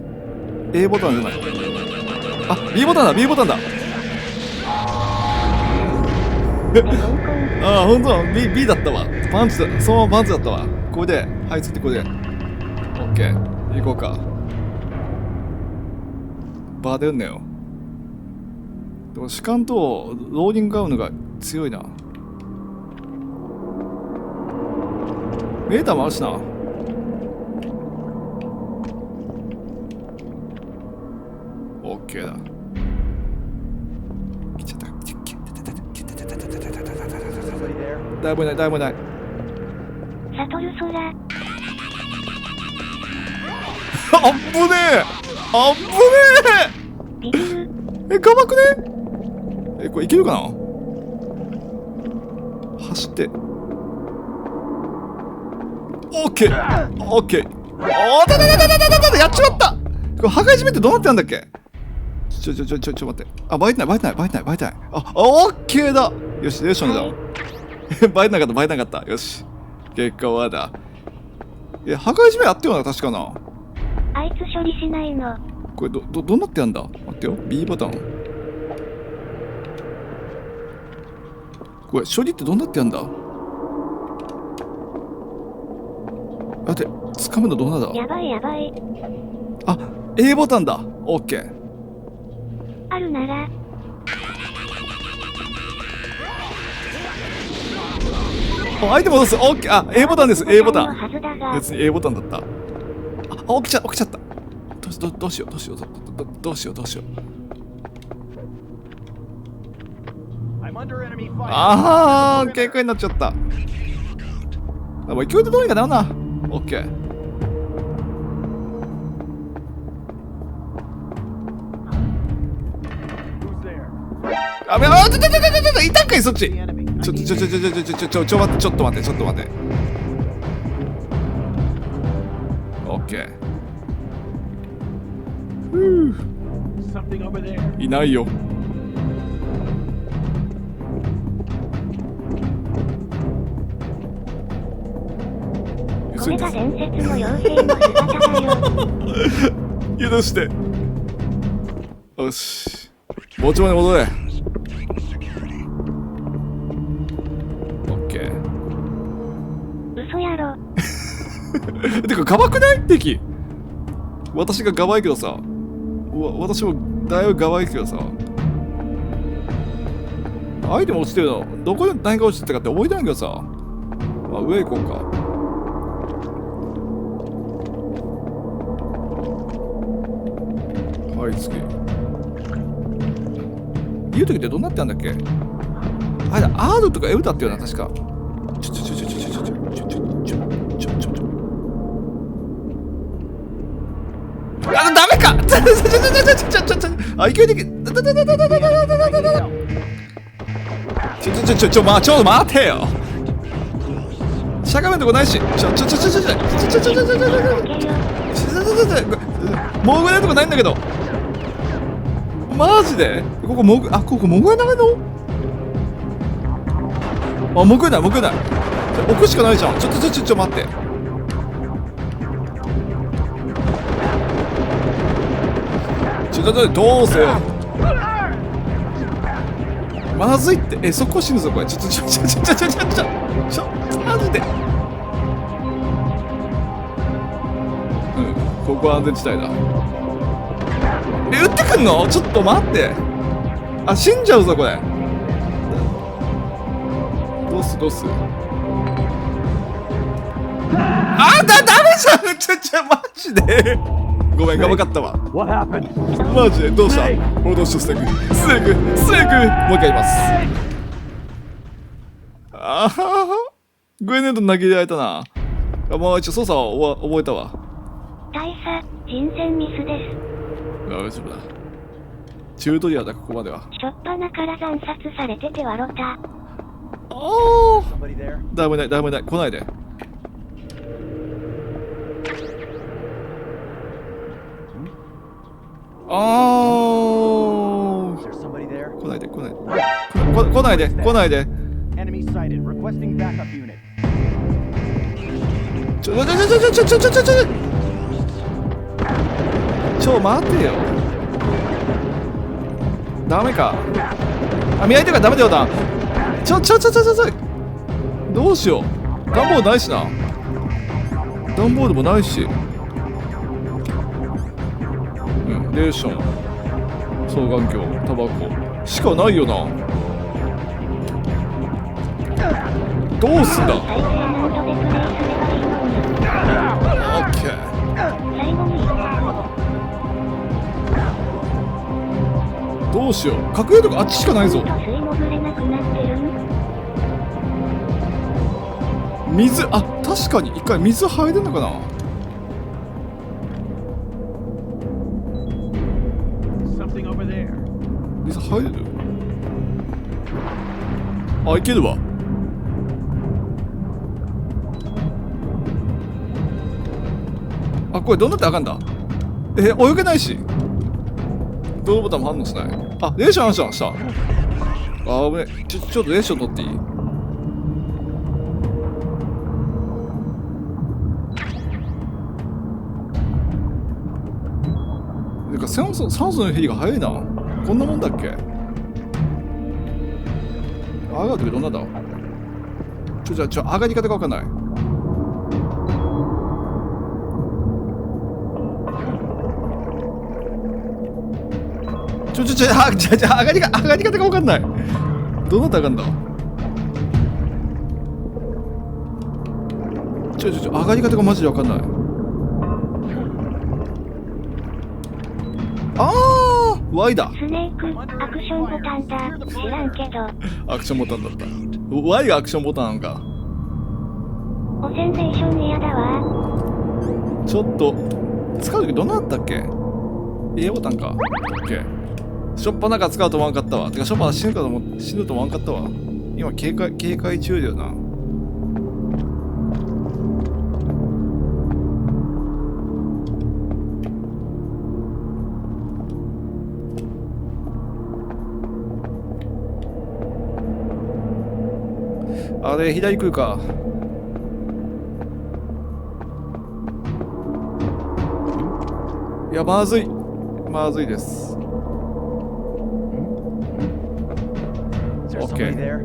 A ボタンじゃない。あ、B ボタンだ。 B ボタンだ。ああ、ほんと B だったわ。パンチだ。そのままパンチだったわ。これではいつってこれで OK 行こうか。バー出んなよ。でも主観とローリングが合うのが強いな。メーターもあるしな。OK だ。来ちゃった。だいぶいない。サトルソラ。あっぶねビビる。え。ガバくね。これいけるかな。走って。オッケー。おーだやっちまった。これ破壊締めってどうなってなんだっけ。ちょ待って。あ、バイてない。あ、オッケーだ。よし、レーションだ。バイてなかった。よし。結果はだ。破壊締めあったよな、確かな。あいつ処理しないの。これどうなってやんだ。待ってよ。B ボタン。これ処理ってどうなってやんだ。待って、掴むのどうなんだ。やばい。あ、A ボタンだ。OK。あるなら。相手戻す。OK。あ、A ボタンです。A ボタン。はずだが。別に A ボタンだった。あ、起きちゃった。どうしよう。ああ、警戒になっちゃった。あ、もう勢いでどうにかなるな。OK。あ、いたんかいそっち。ちょっと待って。OK。いないよ。これが伝説の妖精の姿だよ。許して。よし。持ち場に戻れ。OK。嘘やろ。てか、かばくない敵。私がガバいけどさ、私もだいぶガバいけどさ、アイテム落ちてるの、どこで何が落ちてたかって覚えてないけどさ、まあ、上行こうか。はい、次。言うときってどうなってたんだっけ？あれ、R とか L だったよな、確か。あ、ダメか！あ、勢いでき。ちょっと待てよ。しゃがめんとこないし。もぐれるとこないんだけど。マジで？ここもぐれないの？あ、もぐれない。置くしかないじゃん。ちょ待って。どうせよ。まずいって。そこ死ぬぞこれ。マジで。ここは安全地帯だ。撃ってくんの？ちょっと待って。あ、死んじゃうぞこれ。どうすあ、ダメじゃん。マジで。ごめん、がばかったわ。マジで、どうした？俺どうしたスネーク。もう一回言います。あはグレネード投げられたな。もう一応操作は覚えたわ。大佐、人選ミスです。大丈夫だ。チュートリアルだ、ここまでは。しょっぱなから惨殺されてて笑った。おー、だめない、来ないで。来ないで。ちょ待てよ。ダメか。あ、見合いてからダメだよな。どうしよう。段ボールないしな。段ボールもないし。レーション、双眼鏡、タバコしかないよな。どうすんだ。オッケー。どうしよう。隠れるとこあっちしかないぞ。水、あ、確かに一回水入れんのかな。水入れる？あ、いけるわ。あ、これどうなってあかんだ。泳げないし。どのボタンも反応しない。あ、レーションした。あ、危ね。ちょっとレーション取っていい？なんか酸素の減りが早いな。こんなもんだっけ？上がるときどんなんだ？上がり方がわかんない。上がり方がわかんない。どうなったらあかんだ？上がり方がマジでわかんない。Y だ。スネーク、アクションボタンだ。知らんけど。アクションボタンだった。Y がアクションボタンなんか。汚染レーション嫌だわ。ちょっと使うときどんなだったっけ？ A ボタンか。オッケー。しょっぱなから使うと思わんかったわ。てかしょっぱな死ぬと思わんかったわ。今警戒中だよな。あれ、左来るか。いや、まずいです。オッケー。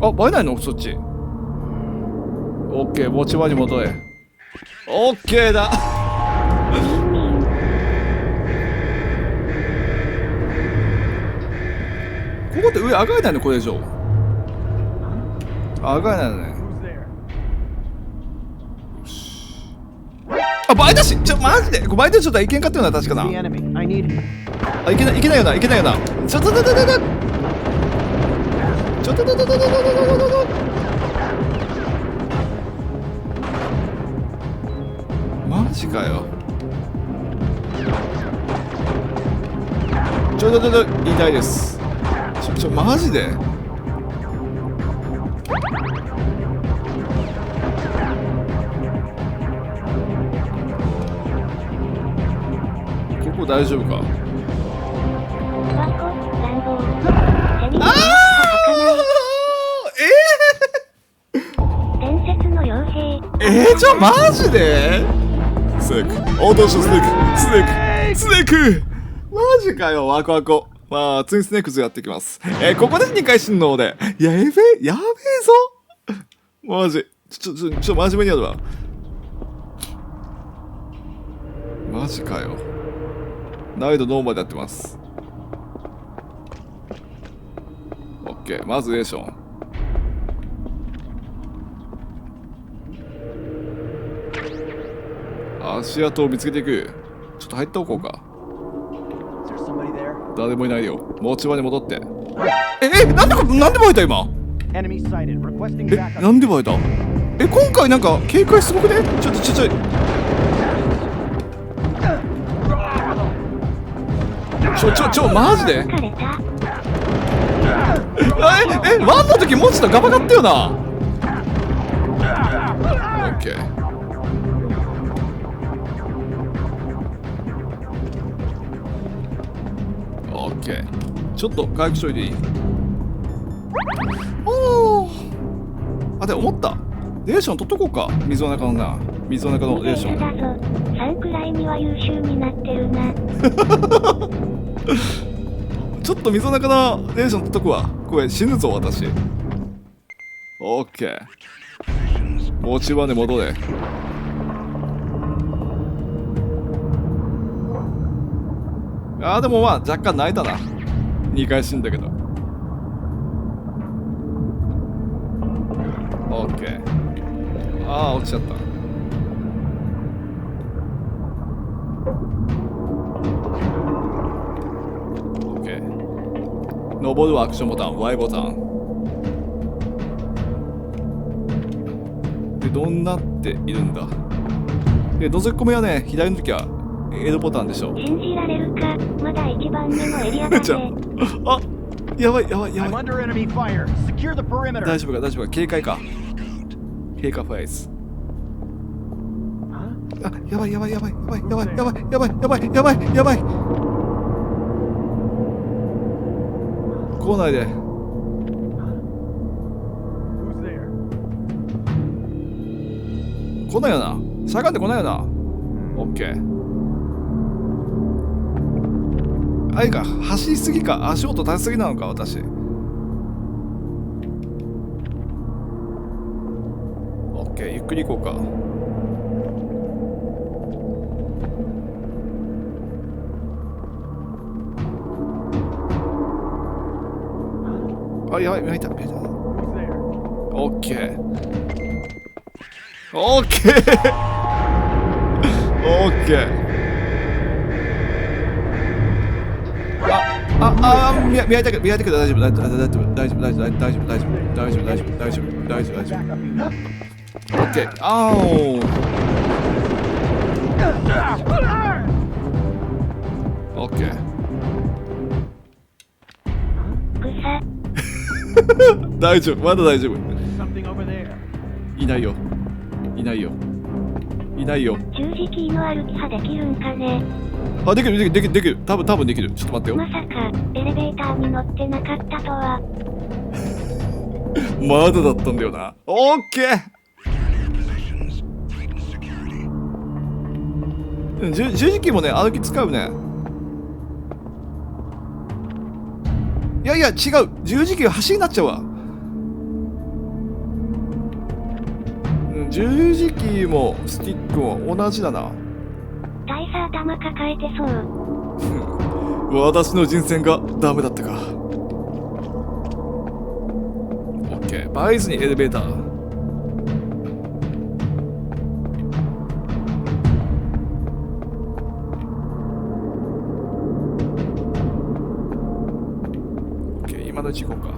あ、バレないのそっち。オッケー、持ち場に戻れ。オッケーだ。ここって上上がれないのこれ以上。上がれないのね。あ、バイトし、マジでバイトしちょっといけんかったよな、確かな。あ、いけないよな、いけないよな。ちょっとマジかよ。痛いです。マジで。ここ大丈夫か。伝説の妖精。マジでスネーク、オートショスネークマジかよ、ワクワク。まあ、ツインスネークスやっていきます。ここで2回死ぬので、やべえぞマジ。真面目にやるわ。マジかよ。難易度ノーマルでやってます。オッケー、まずレーション。足跡を見つけていく。ちょっと入っておこうか。誰もいないよ。持ち場に戻って。なんでバレた今。なんでバレた。今回なんか警戒すごくね。ちょマジで。ワンの時もうちょっとガバかったよな。オッケー。オッケー。ちょっと回復しといていい？で思った。レーション取っとこうか。水の中のレーション。3くらいには優秀になってるな。ちょっと水の中のレーション取っとくわ。これ死ぬぞ私。オッケー。持ち場に戻れ。でもまあ若干泣いたな。2回死んだけど。オッケー。落ちちゃった。オッケー。登るはアクションボタン、Y ボタン。で、どうなっているんだ。で、覗き込みはね、左の時はL ボタンでしょ。信じられるか、まだ1番目のエリアだぜ。やばい。大丈夫か、警戒か。経過フェイズ。やばい。来ないで。来ないよな。しゃがんで来ないよな。オッケー。あれか、走りすぎか、足音立ちすぎなのか、私。オッケー、ゆっくり行こうか。やばい、見えた。オッケー。オッケー。見えたけど大丈夫。オッケー。オッケー。大丈夫、まだ大丈夫。いないよ。十字キーの歩き派できるんかね。できる。多分できる。ちょっと待ってよ。まさかエレベーターに乗ってなかったとは。まだだったんだよな。オッケー。十字キーもね、歩き使うね。いや違う。十字キーは走りになっちゃうわ。十十字キーもスティックも同じだな。大佐頭抱えてそう。私の人選がダメだったか。OK、バイズにエレベーター。今のうち行こうか。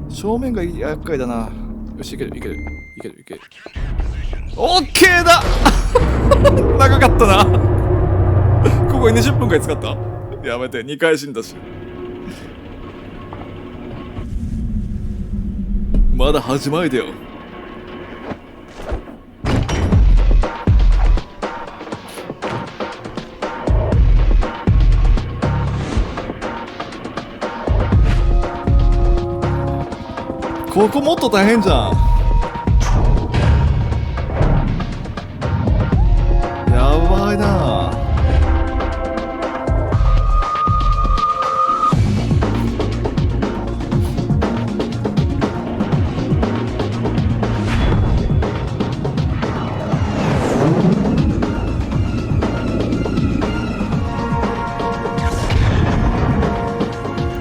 正面が厄介だな。よし、いけるいけるいけるいける。オッケーだ長かったなここ20分くらい使った。やめて、2回死んだし。まだ始まりだよ。ここもっと大変じゃん。やばいな。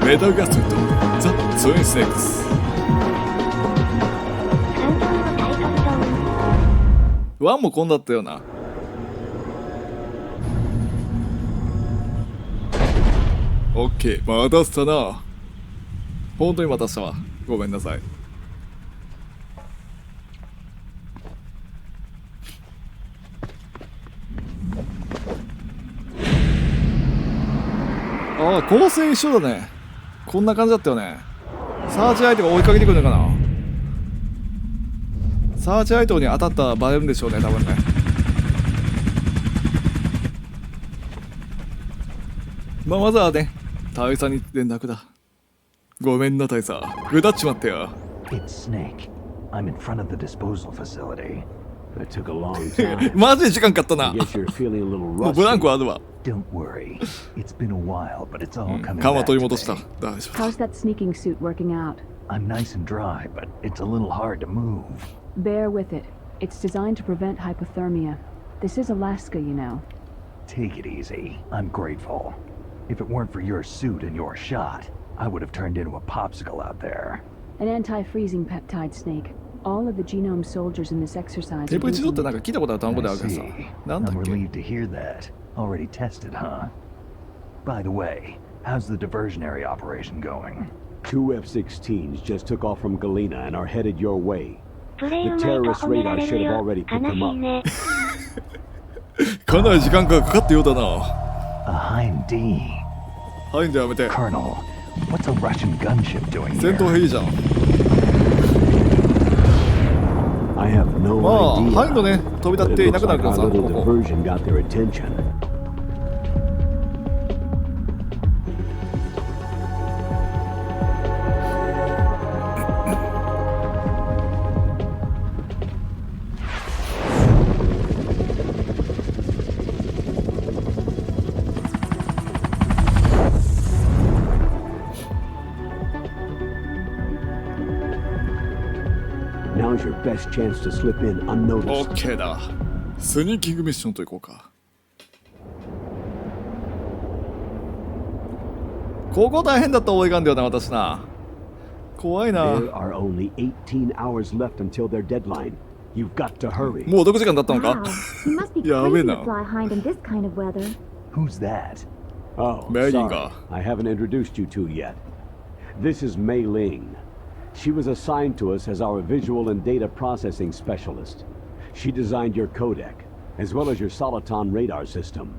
メタルガストリートザ・ツインスネークス。ワンもこんだったよな。オッケー、待たせたな。本当に待たせたわ。ごめんなさい。ああ、構成一緒だね。こんな感じだったよね。サーチライトが追いかけてくるのかな。サーチライトに当たったらバレるんでしょうね、多分ね。まあ、まずはね、大佐に連絡だ。ごめんな、大佐。ぐだっちまったよ。It's Snake. I'm in front of the disposal facility. That took a long time. マジで時間かかったな。 I guess you're feeling a little もうブラン rusty. クあるわ。Don't worry. It's been a while, but it's all coming カマ back 取り戻した。 today. 大丈夫だ。 How's that sneaking suit working out? I'm nice and dry, but it's a little hard to move. Bear with it. It's designed to prevent hypothermia. This is Alaska, you know. Take it easy. I'm grateful. If it weren't for your suit and your shot, I would have turned into a popsicle out there. An anti-freezing peptide, Snake. All of the genome soldiers in this exercise テ are プチドって using なんか聞いたことある単語であ I るからさ。 see. なんだ I'm っけ。 relieved to hear that. Already tested, huh? By the way, how's the diversionary operation going? 2 F-16s just took off from Galena and are headed your way. プレイ The うまいと terrorist 褒めら radar れ should る have よ。 already picked 悲 them しい up. ね。かなり時間がかかったようだな。 A Hind D. はいんでやめて。 Colonel, what's a Russian gunship doing 戦 here? 闘ヘリじゃん。 I have no まあ、 idea. ハインドね、飛び But 立っ it ていな looks くなる like から our さ、 little ここ。 diversion got their attention. Now's your best chance to slip in オ unnoticed. ッケーだ。スニーキングミッションといこうか。ここ大変だった覚えがあんだよな、私な。怖いな。 There are only 18 hours left until their deadline. You've got to hurry. もう6時間経ったの Wow, か。 you must be やべえ crazy な。 to fly hind in this kind of weather. Who's that? Oh, Megan. sorry. I haven't introduced you to yet. This is Mei Ling. She was assigned to us as our visual and data processing specialist. She designed your codec, as well as your Soliton radar system.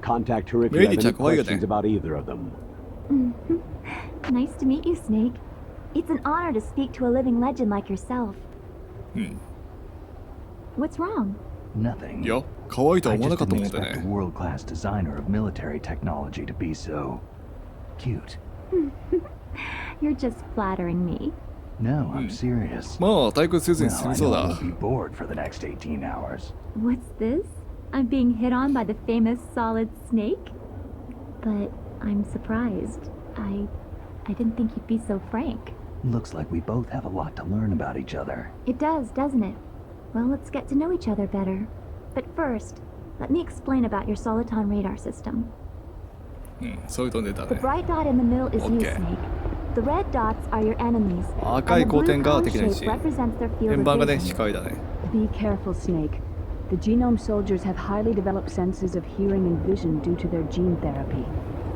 Contact her if you have Megan, any check, why you questions there? about either of them. Nice to meet you, Snake. It's an honor to speak to a living legend like yourself. What's wrong? Nothing. いや、可愛いとは I 思わな just かった didn't もんで expect a ね。 world-class designer of military technology to be so cute. You're just flattering me. No, I'm serious. まあ、退屈せずに Well, 済 I みそう know I だ won't。be bored for the next 18 hours. What's this? I'm being hit on by the famous Solid Snake? But I'm surprised. I didn't think you'd be so frank. Looks like we both have a lot to learn about each other. It does, doesn't it? Well, let's get to know each other better. But first, let me explain about your soliton radar system. そういうと出た The ね。 bright dot in the middle is you, Okay. Snake. The red dots are your enemies. 赤い and the 光 blue 点が cone 敵の位 shape 置。 represents their field 円盤が of ね vision. 光だね。 Be careful, Snake. The genome soldiers have highly developed senses of hearing and vision due to their gene therapy.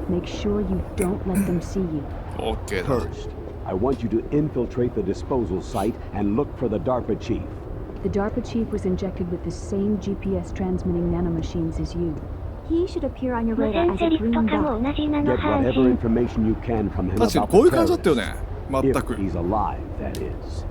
Make sure you don't let them see you. OK だ。 First, I want you to infiltrate the disposal site and look for the DARPA chief. The DARPA chief was injected with the same GPS transmitting nanomachines as you. He should appear on your 無 radar 線 as セ a リフ green とかも dot. 同じな Get の半 whatever 身 information you can from him 確かに about こうい the う感じだったよ terrorists. ね。全 If く。 he's alive, that is.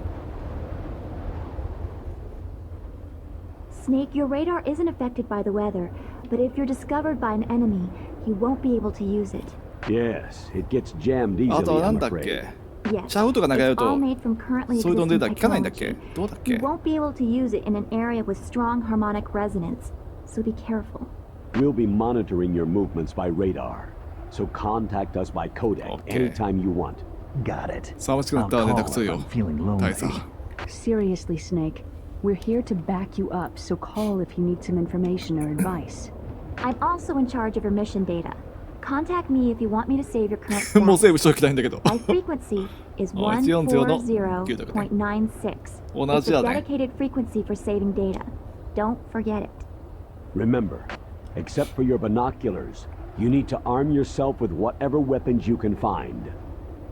Snake, your radar isn't affected by the weather, but if you're discovered by an enemy, you won't be able to use it. Yes, it gets jammed あとは easily, なん I'm だっ afraid. け Yes, チャフとか流れる it's all と made from currently そういうの existing データ聞かないんだっけ technology. どうだっ You け won't be able to use it in an area with strong harmonic resonance, so be careful. We'll be monitoring your movements by radar, so contact us by codec Okay. anytime you want. Got it. 寒しくな I'll ったら連 call 絡する if よ I'm feeling lonely. 大佐 Seriously, Snake. We're here to back you up, so call if you need some information or advice. I'm also in charge of your mission data. Contact me if you want me to save your current もうセー status. ブしておきたいんだけど My frequency is 同 140.96. It's じ a だね dedicated frequency for saving data. Don't forget it. Remember, except for your binoculars, you need to arm yourself with whatever weapons you can find.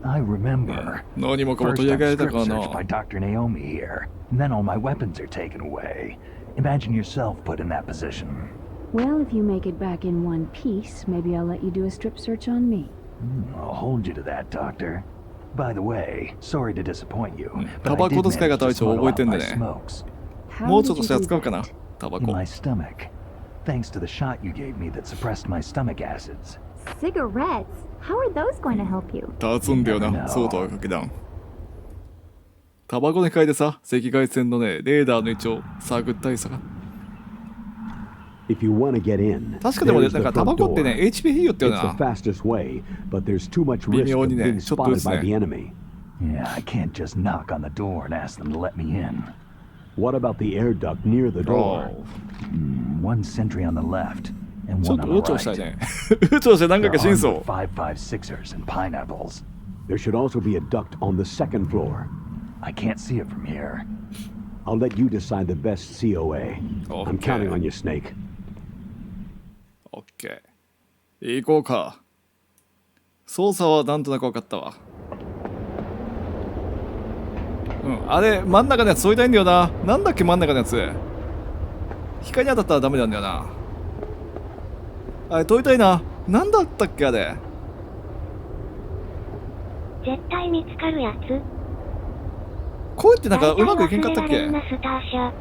I remember. 何もかも First, 取り上 I'm げられた strip か searched な by Dr. Naomi here. And then all my weapons are taken away. Imagine yourself put in that position. Well, if you make it back in one piece, maybe I'll let you do a strip search on me. I'll hold you to that, Doctor. By the way, sorry to disappoint you, タ but バ I コ did の使い manage 方は to 一応 smuggle 覚えて out んで my ね smokes も How うちょっ did と you したら do 使うか that? なタバ in コ my stomach. Thanks to the shot you gave me that suppressed my stomach acids. Cigarettes? How are those going to help you? 立つんだよなそうとはかけだんタバコの光でさ赤外線のねレーダーの位置を探ったりさ If you want to get in, 確かでもね there's なん the かタバ front コって door. ね HP 費用ってよ It's the な fastest way, but there's too much risk of 微妙にね、 being ちょっとず spotted つ by ね。 the enemy. Yeah, I can't just knock on the door and ask them to let me in. What about the air duct near the お door? ー One sentry on the left, and ちょっ one と on う the ちょしたい right. ねうちょして何回 They're か真 armed 相 with 5.56ers and pineapples. There should also be a duct on the second floor. I can't see it from here. I'll let you decide the best COA. I'm Okay. counting on you, Snake. オッケー行こうか操作はなんとなく分かったわあれ真ん中のやつ取りたいんだよななんだっけ真ん中のやつ光に当たったらダメなんだよなあれ取りたいななんだったっけあれ絶対見つかるやつ。こうやってなんかうまくいけんかったっけ大体忘れられんなスターシャ。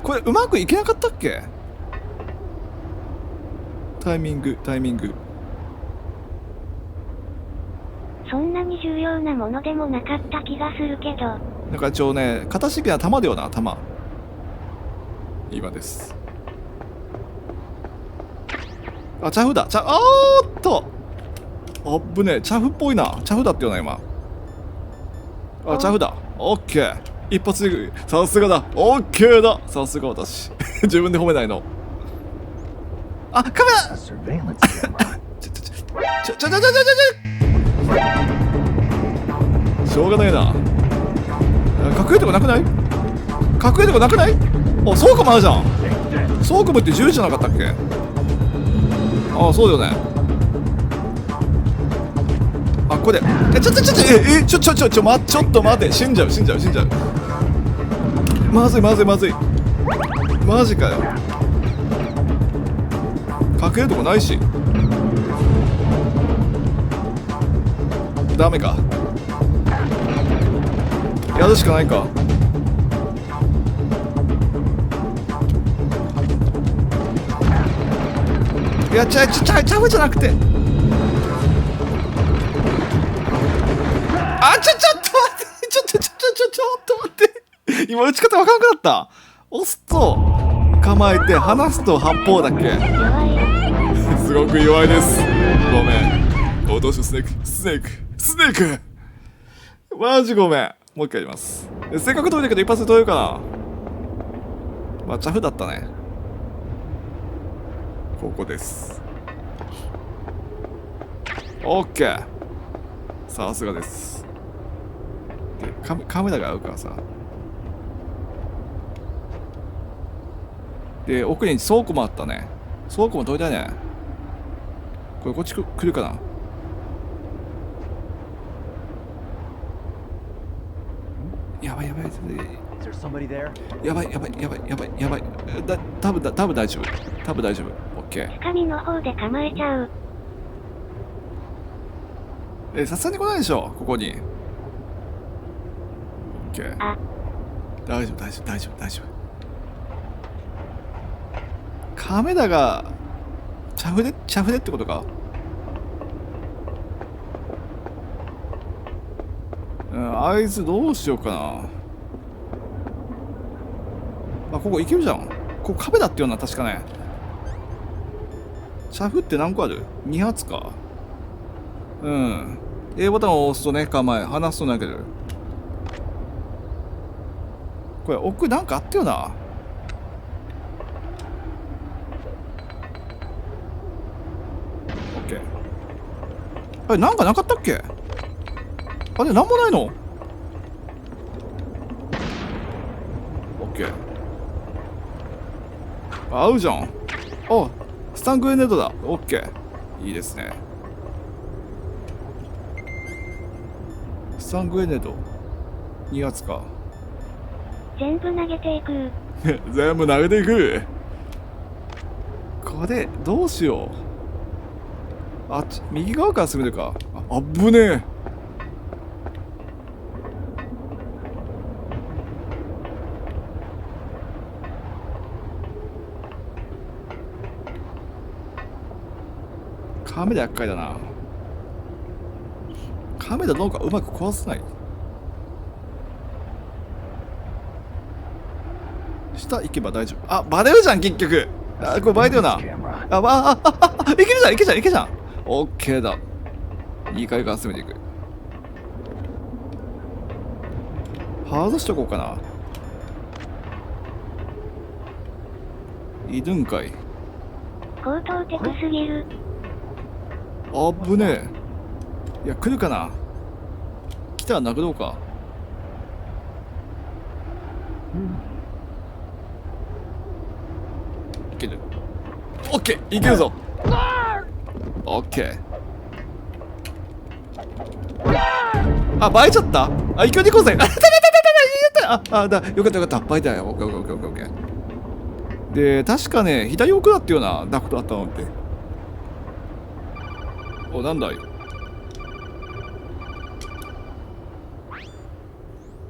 これうまくいけなかったっけタイミングそんなに重要なものでもなかった気がするけど。なんか一応ね形的な玉だよな玉今ですあチャフだあーっとあっぶねチャフっぽいなチャフだってよな今あチャフだオッケー一発でさすがだオッケーださすが私自分で褒めないのあカメ A surveillance camera. ちょしょうがないな隠れるとこなくないあそうかもあるじゃんそうかもって10じゃなかったっけあそうだよねあこれちょっと待って死んじゃうまずいマジかよ隠れるとこないしダメかやるしかないかいやチャフじゃなくてあちょっと待って今打ち方わかんなくなった押すと構えて離すと発砲だっけ弱い。すごく弱いですごめん落としスネークマジごめん。もう一回やります。せっかく解いたけど一発で解えるかな。まあ、チャフだったね。ここです。オッケー。さすがです。で、カメラが合うからさ。で、奥に倉庫もあったね。倉庫も解いたいね。これこっち来るかな。やばいやばい。やばいやばいやばいやばいやばい。多分大丈夫。多分大丈夫。オッケー。つかみの方で構えちゃう。さすがに来ないでしょ、ここに。オッケー。あ、大丈夫。カメラがチャフでってことか。あいつどうしようかな。あ、ここ行けるじゃん。ここカメラってような、確かね。チャフって何個ある ?2 発か。うん。A ボタンを押すとね、構え、離すと投げる。これ、奥なんかあったよな。オッケー。あれ、なんかなかったっけ？あれ、なんもないの？オッケー。合うじゃん。お、スタングレネードだ。オッケー。いいですね。スタングレネード。2発か。全部投げていく。全部投げていく。これ、どうしよう。あっち、右側から攻めるか。あぶねえ。カメラ厄介だな。カメラどうかうまく壊せない。下行けば大丈夫。あ、バレるじゃん結局。あ、これバレるよな。いけるじゃん。オッケーだ。2階から攻めていく。外しとこうかな。いるんかい。高等テクすぎる。あぶねえ。いや、来るかな。来たら殴ろうか。いける。オッケー、いけるぞ。オッケー。あ、バレちゃった。あ、勢いでいこうぜ。よかった。バレたよ。オッケー。で、確かね、左奥だってようなダクトあったのって。お、なんだい。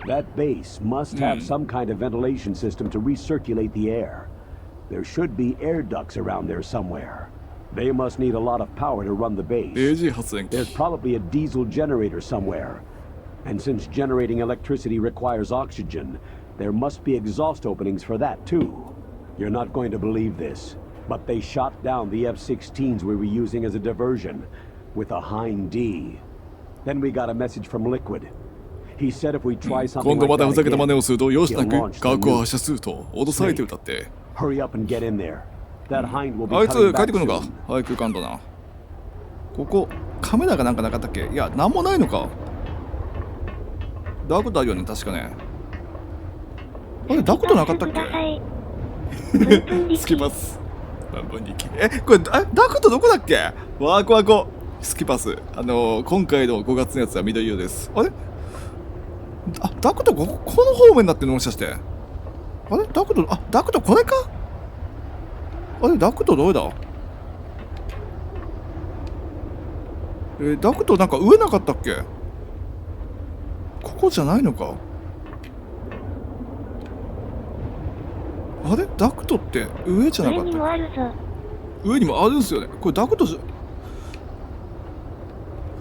That base must have some kind of ventilation system to recirculate the air. There should be air ducts around there somewhere. They must need a lot of power to run the base. AG 発電機。 There's probably a diesel generator somewhere. And since generating electricity requires oxygen, there must be exhaust openings for that too. You're not going to believe this, but they shot down the F-16s we were using as a diversion with a Hind D. Then we got a message from Liquid. He said if we try something 今度ま like た that ふざけた真似 again, をすると容赦な he'll く launch 化 the 学を nuke. 発射すると脅されて歌って。 Hurry up and get in there. That Hind will be あいつ coming 帰って back くるのか。 soon. 早く行かんとな。ここカメラがなんかなかったっけ。いや、なんもないのか。ダクトあるよね、確かね。あれ、ダクトなかったっけ。スキパス。何分力。これダクトどこだっけ。ワーコスキパス。今回の5月のやつは緑色です。あれ、ダクトこの方面になってるのもしかして。あれ、ダクトこれか。あれ、ダクトどれだ。ダクトなんか上なかったっけ。ここじゃないのか。あれ、ダクトって上じゃなかった。上にもあるぞ。上にもあるんすよね。これダクトじゃ。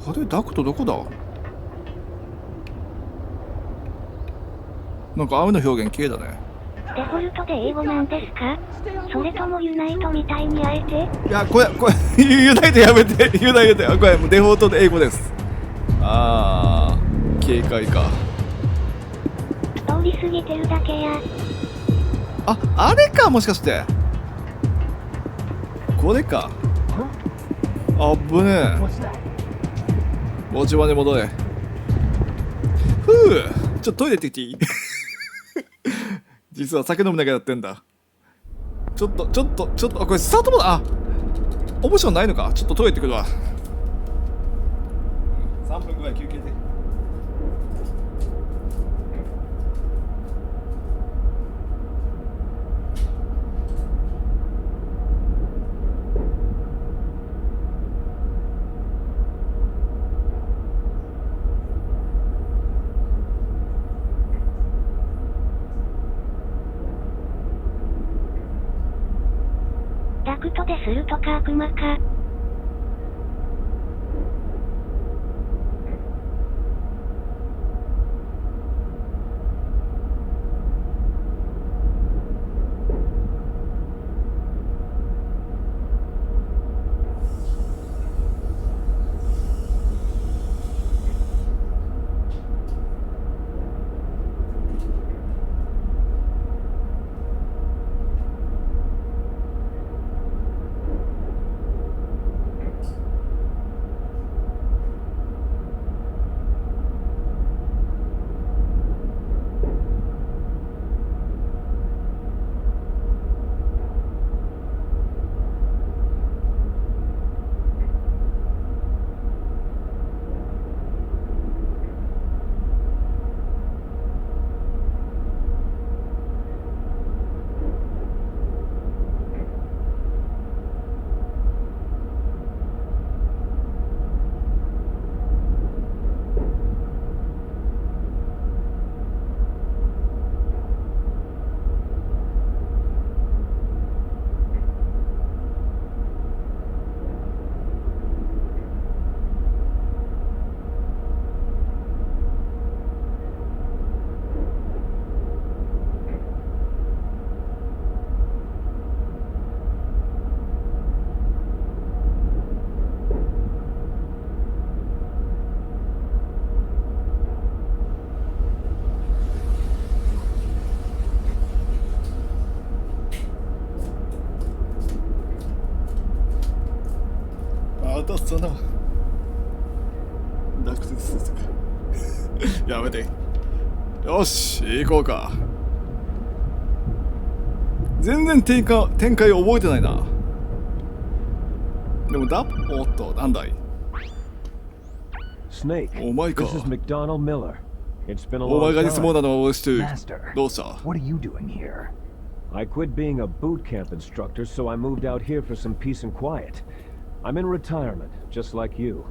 あれ、ダクトどこだ。なんか青の表現綺麗だね。デフォルトで英語なんですか？それともユナイトみたいにあえて？いや、これユナイトやめて。これもうデフォルトで英語です。警戒か。通り過ぎてるだけや。あ、あれか、もしかしてこれか。あぶねえ。持ち場に戻れ。ふう、ちょっとトイレ行ってきていい？実は酒飲むだけやってんだ。ちょっと、あ、これスタートボタン、あ、オプションないのか。ちょっとトイレ行ってくるわ。3分ぐらい休憩で。ダクトでするとか悪魔か。またその落雪するか。やめて。よし、行こうか。全然展開覚えてないな。でもおっと、なんだい。 Snake, お前か。 this is McDonald Miller. It's been a お前 long が偽物 time. なのは俺知ってる。 Master, どうした？ what are you doing here? I quit being a boot camp instructor, so I moved out here for some peace and quiet. I'm in retirement, just like you.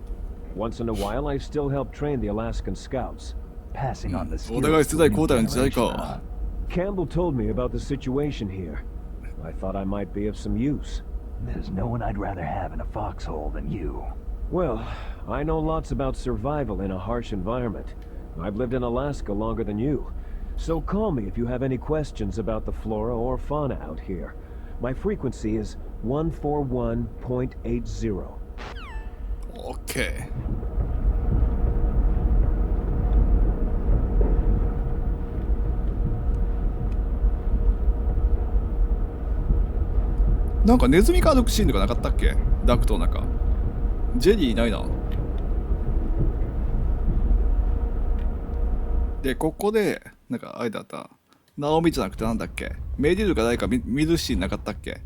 Once in a while, I still help train the Alaskan Scouts. Passing on the お互い skills 世 to 代 a new 交代の時代 generation, か。 Campbell told me about the situation here. I thought I might be of some use. There's no one I'd rather have in a foxhole than you. Well, I know lots about survival in a harsh environment. I've lived in Alaska longer than you. So call me if you have any questions about the flora or fauna out here. My frequency is 141.80. オッケー。なんかネズミが歩くシーンとかなかったっけ？ダクトの中。ジェリーいないな。で、ここで、なんかあれだった。ナオミじゃなくてなんだっけ？メディルか誰か見るシーンなかったっけ？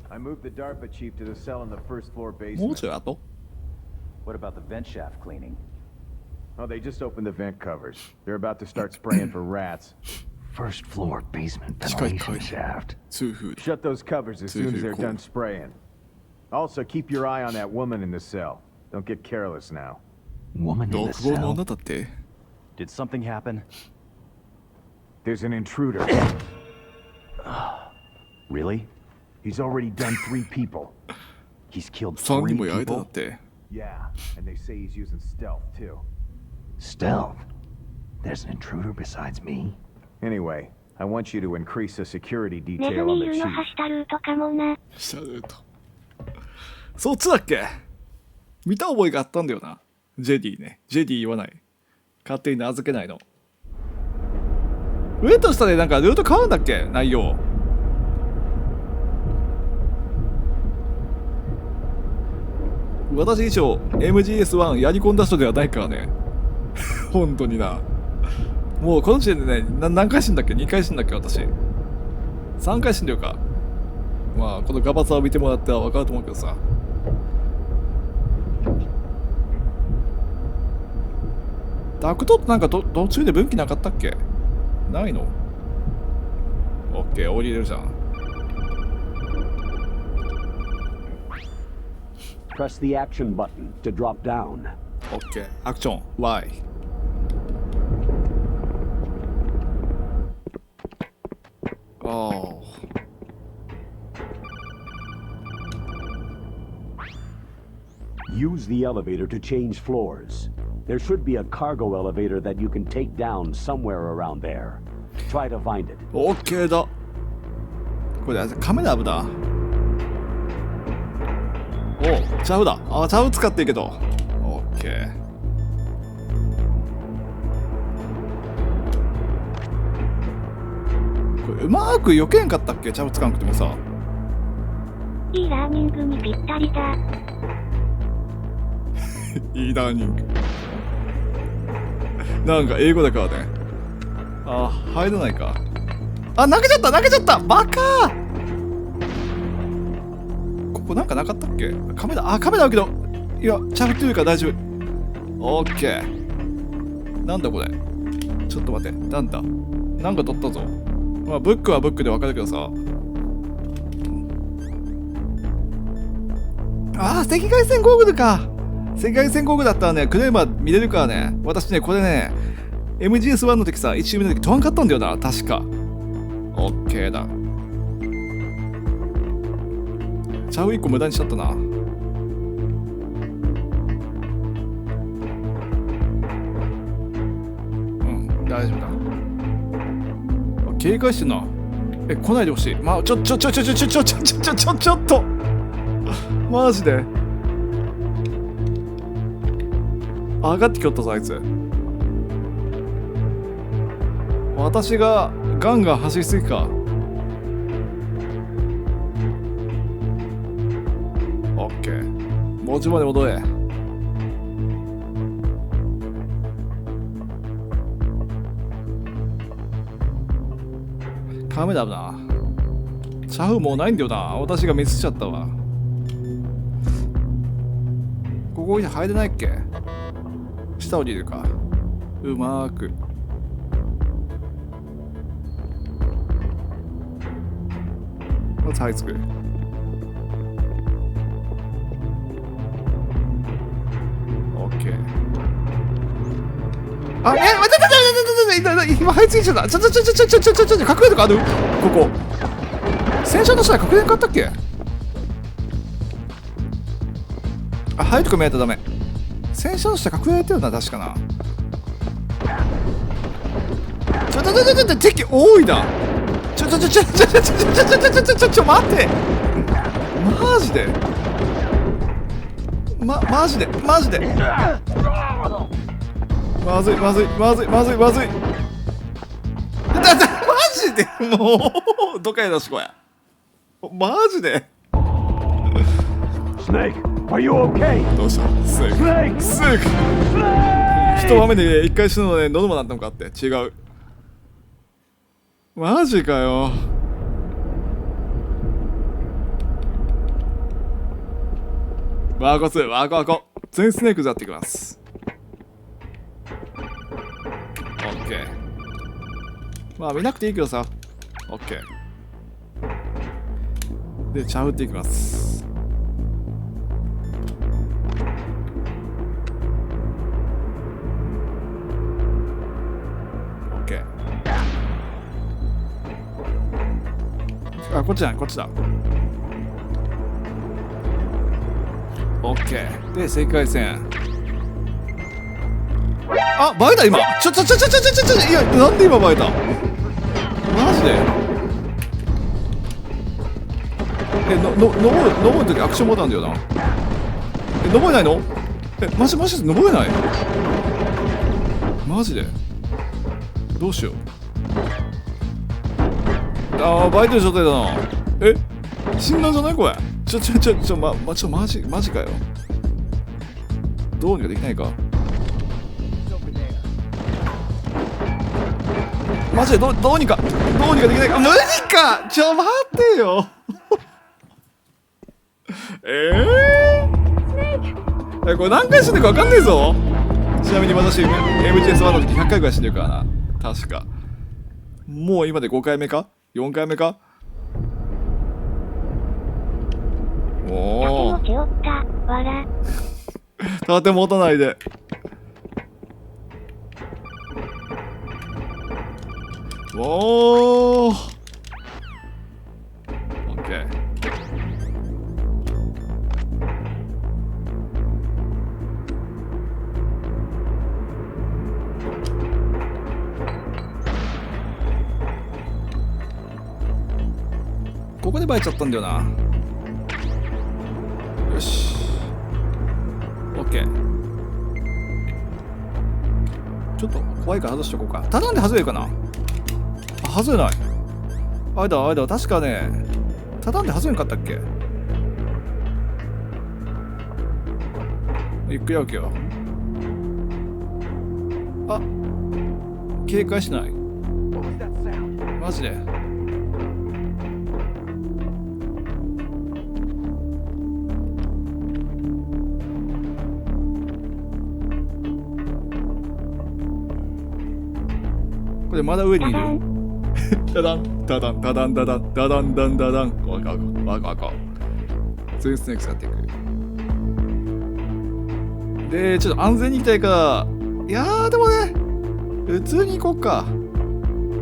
I moved the DARPA chief to the cell in the first floor もう basement. ちょい後？ What about the vent shaft cleaning? Oh, they just opened the vent covers. They're about to start spraying for rats. First floor basement 近い ventilation shaft. 痛風。 Shut those covers as soon as they're done spraying. Also, keep your eye on that woman in the cell. Don't get careless now. Woman in the 独房の cell. 女だって。 Did something happen? There's an intruder. Really? He's already done 3 people. He's killed 3 3人もやられただっ people? て。 Yeah, and they say he's using stealth too. Stealth. There's an intruder besides me. Anyway, I want you to increase the security ネズ detail ミ on い the るの chief. はしたルートかもな。シャルート。そっちだっけ？見た覚えがあったんだよな。ジェディね。ジェディ言わない。勝手に名付けないの。上と下でなんかルート変わるんだっけ、内容。私以上 MGS1 やり込んだ人ではないからね。本当にな。もうこの時点でね、何回死んだっけ？ 2 回死んだっけ私。3回死んでるか。まあこのガバツを見てもらったら分かると思うけどさ。ダクトってなんか途中で分岐なかったっけ？ないの？オッケー、降りれるじゃん。Press the action button to drop down. オッケー、アクション Y。Oh. Use the elevator to change floors. There should be a cargo elevator that you can take down somewhere around there. Try to find it. OK だ。これカメラ危だ。お、チャウだ。あ、チャウ使っていいけど。OK。これうまく避けんかったっけ？チャウ使わなくてもさ。いいラーニングにぴったりだ。いいラーニング。なんか英語だからね。あ、入らないか。あ、投げちゃったバカー。ここなんかなかったっけ？カメラだけど。いや、チャブってるから大丈夫。オッケー。なんだこれ。ちょっと待って。なんだ。なんか取ったぞ。まあ、ブックはブックでわかるけどさ。あー、赤外線ゴーグルか。赤外線ゴーグルだったらね、クレーマー見れるからね。私ね、これね、MGS1 の時さ、1周目の時、取らんかったんだよな、確か。オッケーだ。チャウ1個無駄にしちゃったな。うん、大丈夫だ。警戒してんな。来ないでほしい。まあ、ちょっとマジで上がってきよったぞ、あいつ。私がガンガン走りすぎか。オッケー。持ち場で戻れ。カメラだな。シャフもうないんだよな。私がミスしちゃったわ。ここに入れないっけ？下降りるか。うまーく。まず這いつく。オッケー。あ、待って今這いつきちゃった。隠れるとこある？ここ。戦車の下で隠れなかったっけ？あ、入るとこ見ないとダメ。戦車の下隠れられてるな、確かな。敵多いな。待って。マジでまずい。マジでもうどっかやだしこや。マジで。Snake, are you okay? どうしたスネーク。一場目で一回死ぬので喉もなったのかって違う。マジかよ。ワーコツインスネークズやっていきます。オッケー。まあ見なくていいけどさ。オッケー。で、チャフっていきます。オッケー。あ、こっちだ。オッケー。で、赤外線。あ、バレた今。いや、なんで今バレた？マジで？登るときアクションボタンだよな。登れないの？マジで登れない？マジでどうしよう。ああ、バイトの状態だな。え、死んだんじゃないこれ。マジかよ。どうにかできないか。マジでどうにかできないか。無理か。待ってよ。これ何回死んでるか分かんねえぞ。ちなみに私 MGS1 の時100回ぐらい死んでるからな。確かもう今で5回目か4回目か。おお盾持たないで。おおオッケー。ここでバイちゃったんだよな。よし。オッケー。ちょっと怖いから外しとこうか。ただんで外れるかな。あ、外れない。あれだ、確かね、ただんで外れんかったっけ。ゆっくりやるけよ。あ、警戒しない。マジで。これまだ上にいる。ダダン。わか。ツインスネークスやっていく。で、ちょっと安全に行きたいから、いやーでもね、普通に行こうか。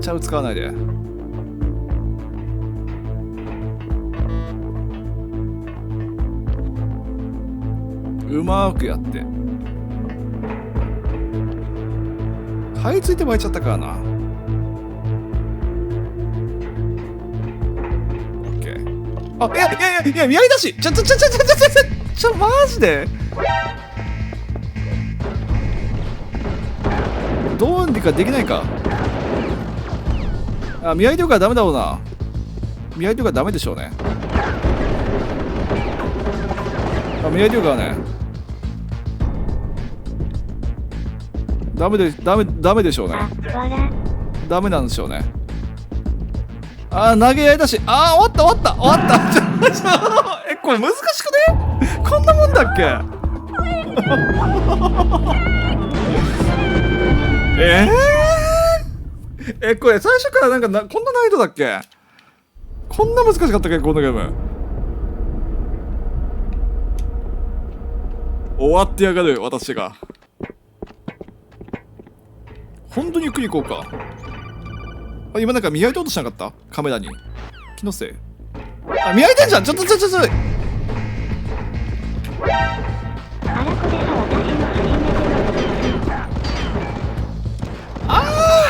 チャウ使わないで。うまくやって。這いついて巻いちゃったからな。あ、いや、宮城だし、マジでどうにかできないか。あ、宮城とかダメだろうな。宮城とかダメでしょうね。あ、宮城とかはね、ダメでしょうね。ダメなんでしょうね。あー、投げ合いだし、あー、終わったこれ難しくね。こんなもんだっけ。これ最初からこんな難易度だっけ。こんな難しかったっけこのゲーム。終わってやがる私が。本当にゆっくり行こうか。あ、今磨いて落としなかった？カメラに。気のせい。あ、磨いてんじゃん。ちょっと。あ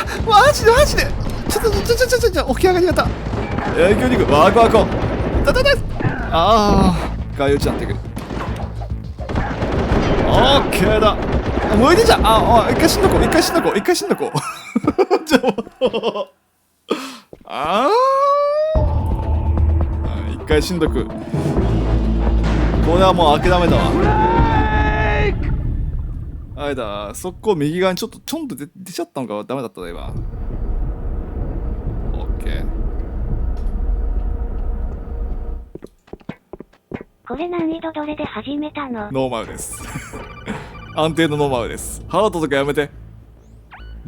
ー、マジで。ちょ起き上がり方。勢いに行く。ワーコ。あー、外打ちなってくる。オッケーだ。向いてんじゃん。あ、一回死んどこう。一回しんどく。これはもう諦めたわ。あれだ、速攻右側にちょんと出ちゃったのかダメだったね今。オッケー。これ難易度どれで始めたの？ノーマルです。安定のノーマルです。ハートとかやめて。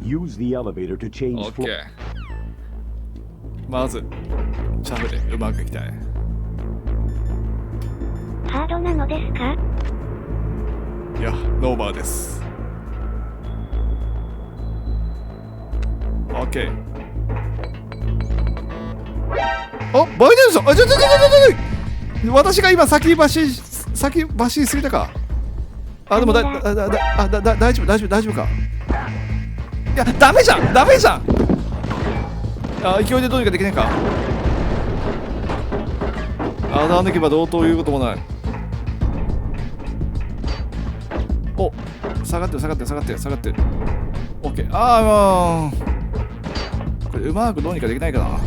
Use the elevator to change floor. オッケー。まずチャフでうまくいきたい。ハードなのですか？いや、ノーマルです。オッケー。あ、バイデンさん、私が今先走りすぎたか。あ、でも大丈夫か。いや、ダメじゃん。あ、勢いでどうにかできないか。あ、当たらなければどうということもない。お、下がってる。オッケー。ああ、もう。これうまくどうにかできないかな。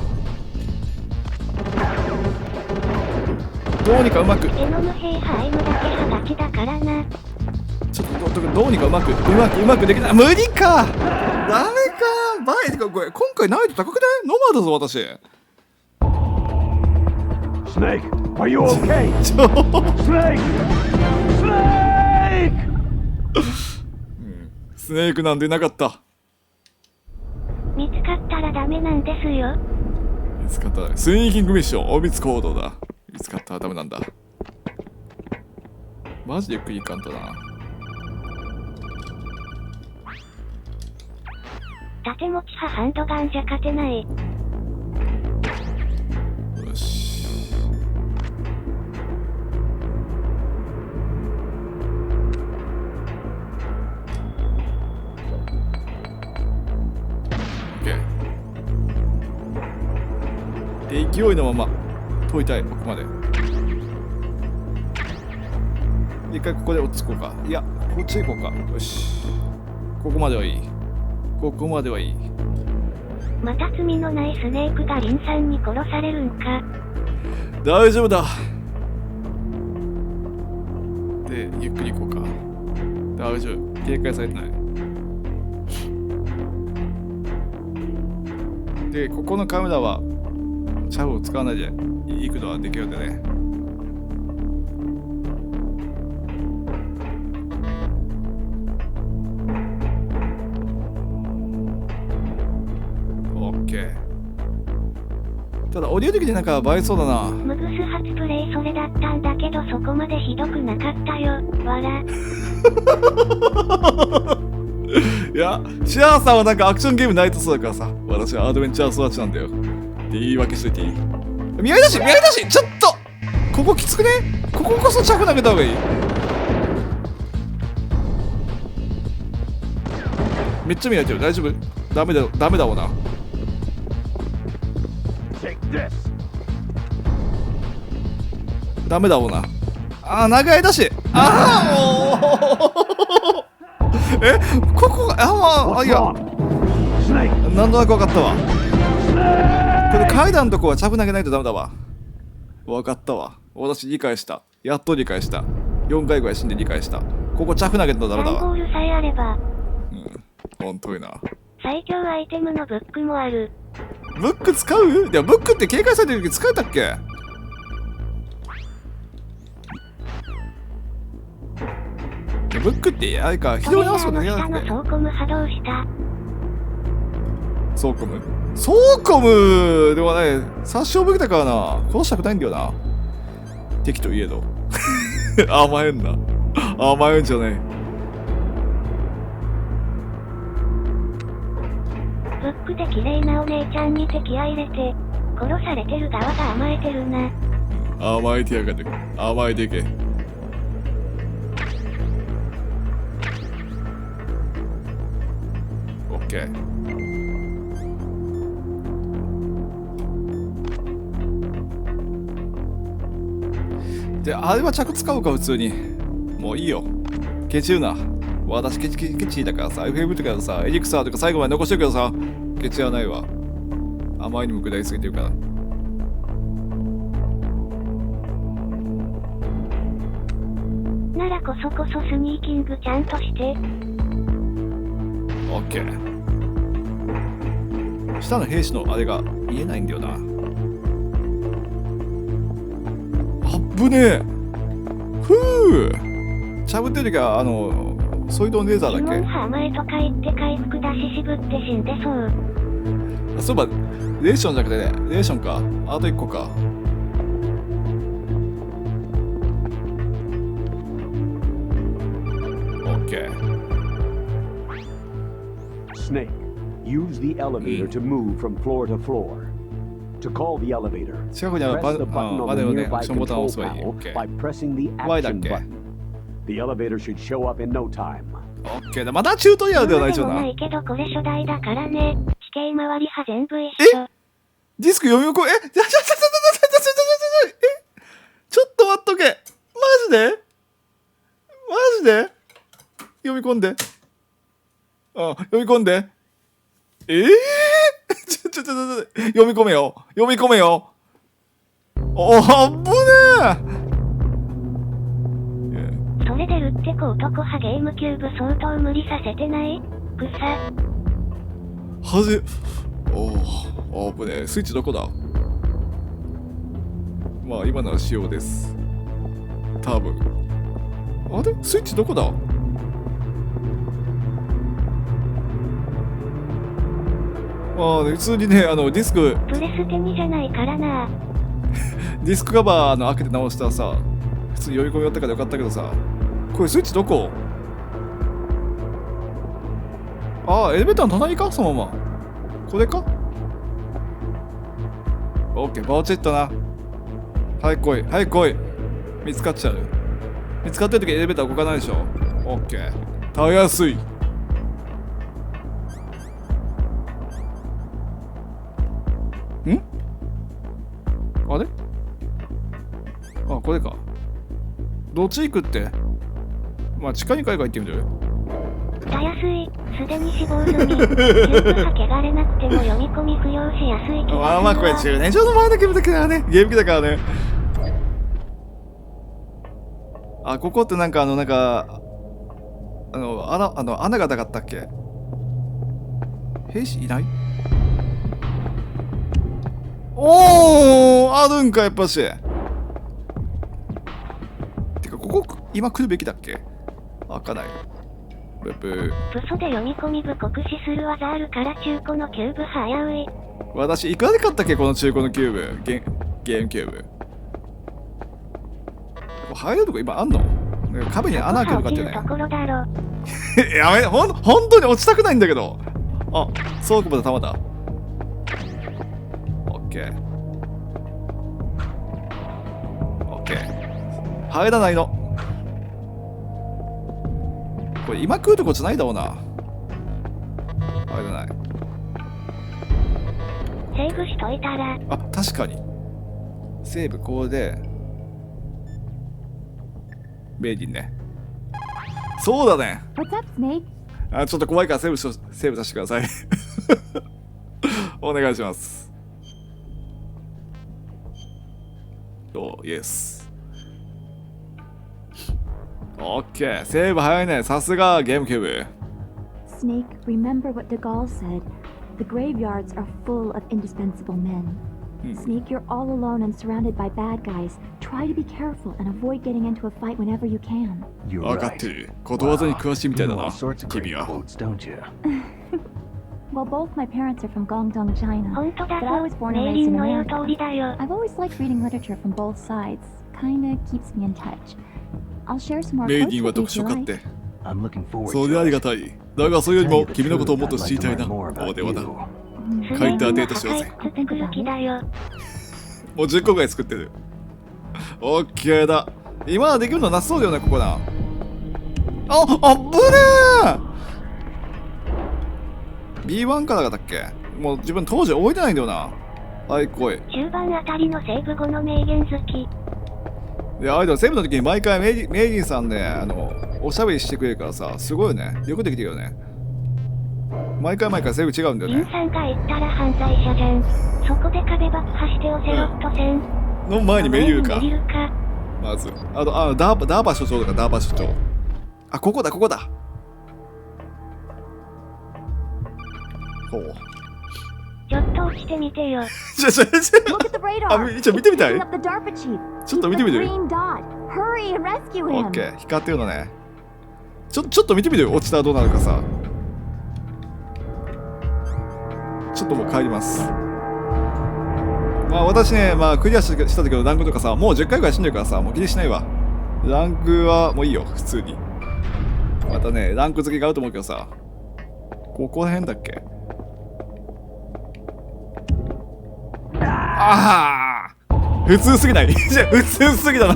どうにかうまく。ゲノム兵ハイムだけはガチだからな。ちょっとどうにかうまくできない。無理か。ダメか。バイこれ今回難易度高くない？ノマだぞ私。Snake, are you okay? Snake! Snake! スネークなんでなかった。見つかったらダメなんですよ。見つかったらスニーキングミッション隠密行動だ。見つかったらダメなんだ。マジでゆっくりいかんとな。盾持ち派ハンドガンじゃ勝てない。よし。で勢いのまま解いたい。ここまで一回ここで落ち着こうか。いやこっち行こうか。よし、ここまではいい。ここまではいい。また罪のないスネークがリンさんに殺されるんか。大丈夫だ。でゆっくり行こうか。大丈夫、警戒されてない。でここのカメラはチャフを使わないで行くのはできるんでね。オッケー。ただ降りる時になんか映えそうだな。ムグス初プレイそれだったんだけどそこまでひどくなかったよ。わら。いやシアーさんはなんかアクションゲームないとそうだからさ、私はアドベンチャー育ちなんだよって言い訳しといていい？見合いだしちょっとここきつくね？こここそチャフ投げた方がいい。めっちゃ見られてる。大丈夫？ダメだもんな。ダメだもんな。あー長いだし。ああもうえここいやなんとなく分かったわ。これ階段のとこはチャフ投げないとダメだわ。分かったわ。私理解した。やっと理解した。4回ぐらい死んで理解した。ここチャフ投げるとダメだわ。ゴールさえあれば。ほんといな。最強アイテムのブックもある。ブック使う？いやブックって警戒されてる時使えたっけ？ブックってあれか、ひどい直すことできなくて。ソーコム波動した。ソーコムでもね、殺傷武器だからな。殺したくないんだよな。敵といえど。甘えんな。甘えんじゃねブックで綺麗なお姉ちゃんに敵あ入れて、殺されてる側が甘えてるな。甘えてやがて。甘えていけ。オッケー。で、あれは着使うか普通に。もういいよ。ケチうな。私ケチだからさ、FM とかさ、エリクサーとか最後まで残してるけどさ、ケチはないわ。あまりにも下りすぎてるから。ならこそスニーキングちゃんとして。オッケー。下の兵士のあれが見えないんだよな。あっぶねえ。ふぅ。ちゃぶってるか、ソイドンレーザーだっけ？甘えとか言って回復出し渋って死んでそう。あ、そういえば、レーションじゃなくてね、レーションか。あと1個か。オッケー。Snake, use the elevator to move from floor to floor. To call the elevator, 近くにある press the button on the nearby control panel by pressing the action button. The elevator should show up in no time. オッケーだ。まだチュートリアルではないじゃな。ないけどこれ初代だからね。地形周り派全部一緒。ディスク読み起こちょっと待っとけ。マジで読み込んで。読み込んで。ちょ、読み込めよ。読み込めよ。あぶねえ。それでるってこ男派ゲームキューブ相当無理させてない？あぶね。スイッチどこだ？まあ今なら仕様です。多分。あれ？スイッチどこだ？普通にね、ディスクプレステ2じゃないからな。ディスクカバー開けて直したらさ、普通に読み込み寄ったからよかったけどさ、これスイッチどこ？エレベーターの隣か？そのままこれか？オッケー、バオチェットな。はい来い、はい来い。見つかっちゃう。見つかってる時エレベーター動かないでしょ。オッケー、たやすい。あれ？これか。どっち行くって？まあ地下2階から行ってみる。たやすい。すでに死亡済み。キューブは汚れなくても読み込み不要しやすい気がするわ。まあこれ10年以上の前のゲームだからね。ゲーム機だからね。ここってなんか穴がなかったっけ？兵士いない？あるんか、やっぱし。てか、ここ、今来るべきだっけ？開かない。ブソで読み込み部酷使する技あるから中古のキューブ早うい。私、いくらで買ったっけ？この中古のキューブ。ゲームキューブ。入れるとこ今あんの？壁に穴開けるとかってね。やめ、本当に落ちたくないんだけど。倉庫まで玉だ。オッケー。入らないの。これ今食うとこじゃないだろうな。入らない。セーブしといたら。確かに。セーブこうで。名人ね。そうだね。What's up, Snake? ちょっと怖いからセーブさせてください。お願いします。イエス。オッケー。セーブ早いね。さすがゲームキューブ。Snake, remember what de Gaulle said. The graveyards are full of indispensable men. Snake, you're all alone and surrounded by bad guys. Try to be careful and avoid getting into a fight whenever you can. 分かってる。ことわざに詳しいみたいだな。君は。Well, both my parents are from Guangdong, China. 本当だ But I was ぞ。 born and 名 raised 人 in の言う America. 通りだよ。I've always liked reading literature from both sides. Kinda keeps me in touch. I'll share some more 名 quotes 人は with you 読 if 書 you 家っ like. て。 I'm looking forward それ to あり it. がたい。だがそれよりも君のことをもっと知りたいな。おではだ。書いたデータしようぜ。作ってくる気だよ。もう10個ぐらい作ってる。オッケーだ。今はできるのなさそうだよね、ここな。ぶねー !B1 からだっけ？もう自分当時覚えてないんだよな。はい、来い。中盤あたりのセーブ後の名言好き。いや、セーブの時に毎回名人さんね、おしゃべりしてくれるからさ、すごいよね。よくできてるよね。毎回セーブ違うんだよね。リンさんが言ったら犯罪者じゃん。そこで壁爆破してオセロット戦。の前にメリルか。メリルか。まず。ダーバ所長とかダーバ所長。ここだ。ほう。ちょっと落ちてみてよ。ちょ、見てみたい？ちょっと見てみる？オッケー、光ってるのね。ちょっと見てみる？落ちたらどうなるかさ。ちょっともう帰ります。私ね、クリアした時のランクとかさ、もう10回ぐらい死んでるからさ、もう気にしないわ。ランクはもういいよ、普通に。またね、ランク付けがあると思うけどさ。ここら辺だっけ？普通すぎない？普通すぎだな。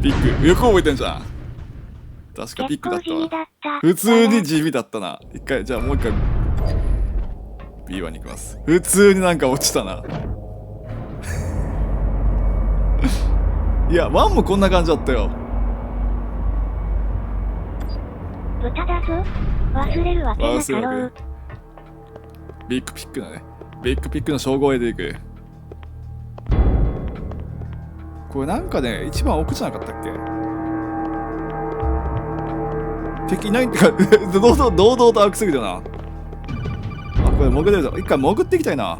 ピック、よく覚えてんじゃん。確かピックだったわ。普通に地味だったな。一回、じゃあもう一回 B1 に行きます。普通になんか落ちたな。いや、1もこんな感じだったよ。豚だぞ。忘れるわけなかろう。ビッグピックだね。ビッグピックの称号へでいく。これなんかね、一番奥じゃなかったっけ？敵いないってか、堂々と悪すぎるな。あ、これ潜れるぞ。一回潜っていきたいな。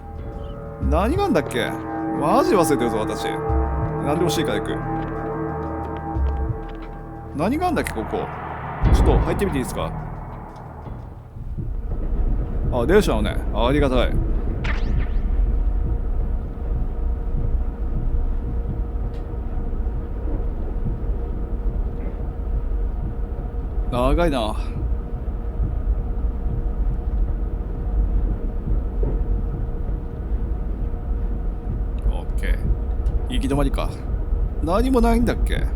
何があんだっけ？マジ忘れてるぞ、私。何でもしいから行く。何があんだっけ、ここ。ちょっと入ってみていいですか？あ、電車のね。ありがたい。長いな。オッケー。行き止まりか。何もないんだっけ？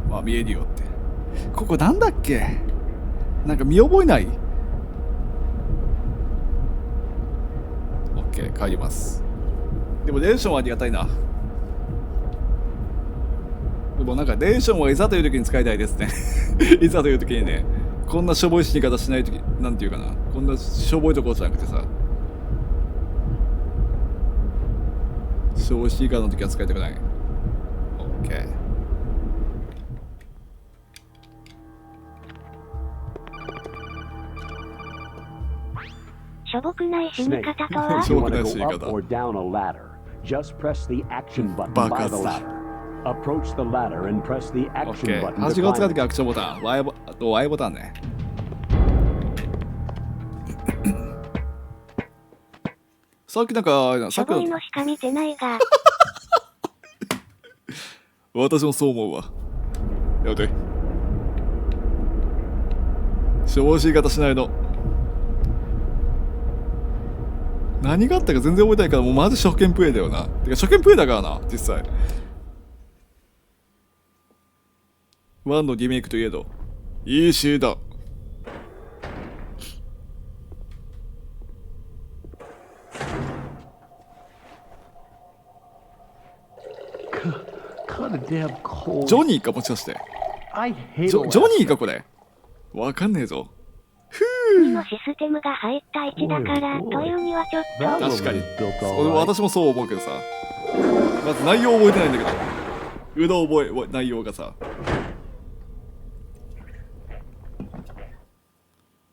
まあ見えるよって。ここなんだっけ？なんか見覚えない？オッケー、帰ります。でも電車はありがたいな。でもなんか電車はいざという時に使いたいですね。いざという時にね、こんなしょぼい死に方しない時、なんていうかな、こんなしょぼいところじゃなくてさ、しょぼい死に方の時は使いたくない。オッケー。しょぼくない死に方とは？ If you want to go up or down a ladder, just press the action button by the ladder.Approach the ladder and press the action button. 端が使うときアクションボタン、Y ボタンね。さっきなんか、しょぼいのしか見てないが。私もそう思うわ。やめて。しょぼいしい方しないの。何があったか全然覚えてないから、もうマジ初見プレイだよな。てか初見プレイだからな、実際。1のリメイクといえど、いいシーだ。ジョニーかもしかして。ジョニーかこれ。わかんねえぞ。2のシステムが入った位置だからというにはちょっと。確かに。私もそう思うけどさ。まず内容覚えてないんだけど。内容がさ。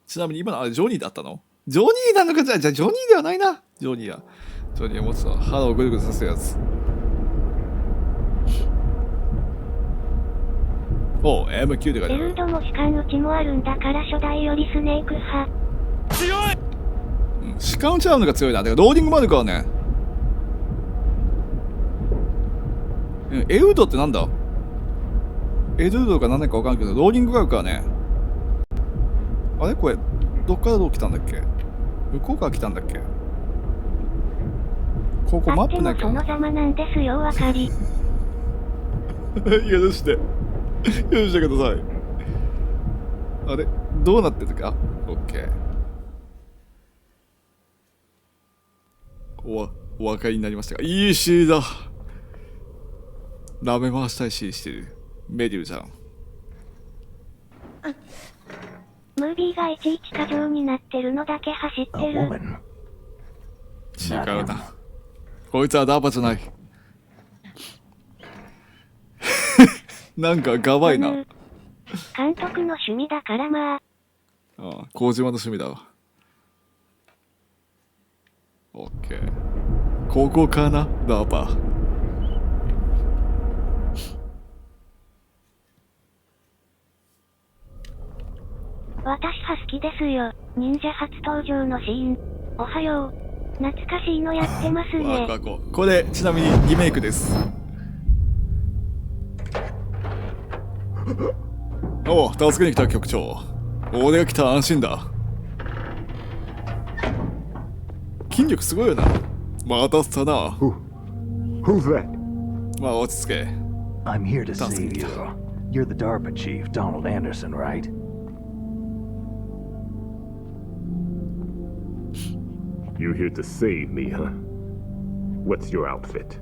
ちなみに今のあれジョニーだったの？ジョニーなのか？じゃあジョニーではないな。ジョニーはもうちょっと肌をぐるぐるさせるやつ。おう、M9 で書いてある。エルードも士官打ちもあるんだから初代よりスネーク派。強い！うん、士官打ちあるのが強いな。だからローディングもあるからね。エルードってなんだ？エルードか何年か分からんけど、ローディングがあるからね。あれこれ、どっからどう来たんだっけ？向こうから来たんだっけ？ここマップないかな？そのざまなんですよ、わかり。許して。許してください。あれどうなってるか？オッケー。お分かりになりましたか？いいシーだ。ラメ回したいシーしてる。メデューじゃん。ムービーがいちいち過剰になってるのだけ走ってる。違うな。こいつはダーパじゃない。なんかガバいな。監督の趣味だからまあ。ああ、麹島の趣味だわ。オッケー。ここかな、ダーパ。私は好きですよ。忍者初登場のシーン。おはよう。懐かしいのやってますね。これちなみにリメイクです。おう、助けに来た局長。俺が来たら安心だ。筋力すごいよな。待たせたな。Who's that? まあ落ち着け。I'm here to save you. You're the DARPA chief, Donald Anderson, right? You here to save me, huh? What's your outfit?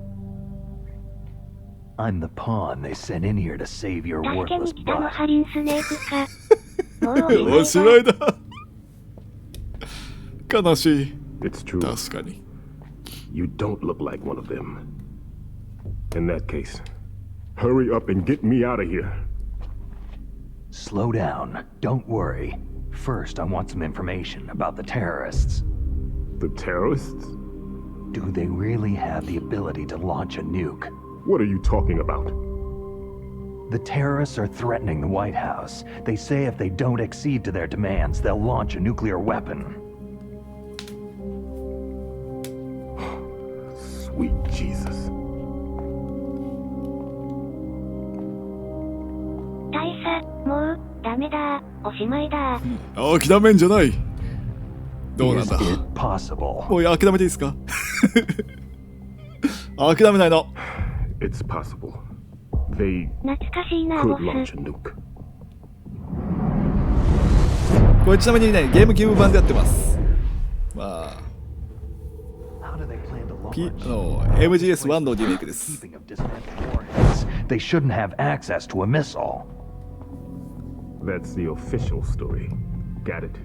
I'm the pawn they sent in here to save your 助け worthless に来たの butt. ハリンスネークか。もうおおしまいだ。悲しい。 It's true. 確かに。 You don't look like one of them. In that case, hurry up and get me out of here. Slow down. Don't worry. First, I want some information about the terrorists. The terrorists? Do they really have the ability to launch a nuke? What are you talking about? The terrorists are threatening the White House. They say if they don't accede to their demands, they'll launch a nuclear weapon. Sweet Jesus. 大佐、もう、ダメだ。おしまいだ。諦めんじゃない。どうなん Is だ。 it possible? もう諦めていいですか？諦めないの。 It's possible. They 懐かしいな、ボ could launch ス。 a nuke. これちなみにね、ゲームキューブ版でやってます。まあ、How do they plan to MGS1 のリメイクです。 Speaking of dismantled warheads, they shouldn't have access to a missile. That's the official story. Got it.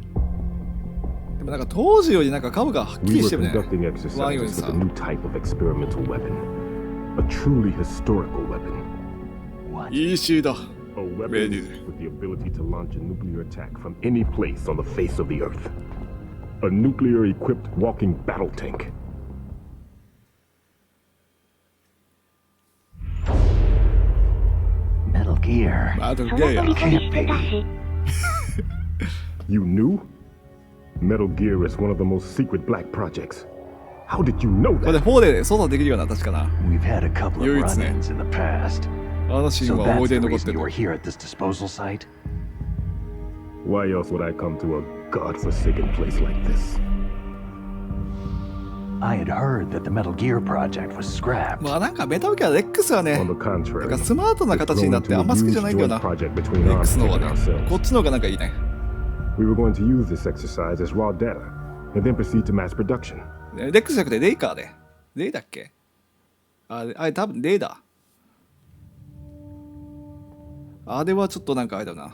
でもなんか当時よりなんか株がはっき We り were してるね。 conducting ワンより exercises さ with a。new type of experimental weapon. A truly historical weapon. What? EC だ。 A weapon Ready. with the ability to launch a nuclear attack from any place on the face of the Earth. A nuclear-equipped walking battle tank. Metal Gear. あとそのゲーや。取り込みしてたし。 You knew? Metal Gear is one of the most secret black projects. How did you know これ that? 4で操作できるような確かな。 We've had a couple of 唯一ね。 run-ins in the past. あのシー So ンは思い that's 出 the に残って reason る you。were here at this disposal site? Why else would I come to a godforsaken place like this? I had heard that the Metal Gear project was scrapped. まあなんかメタルギア X はね、 On the なん contrary, かスマートな it's 形に grown なって into あ a んま好き huge じゃないけど joint な。 project between X の Armstrong 方が and ね。こっ ourselves. ちの方がなんかいいね。 We were going to use this exercise as raw data, and then proceed to mass production. レックスじゃなくてレイカーで。レイだっけ？あれ多分レイだ。あれはちょっとなんかあれだな。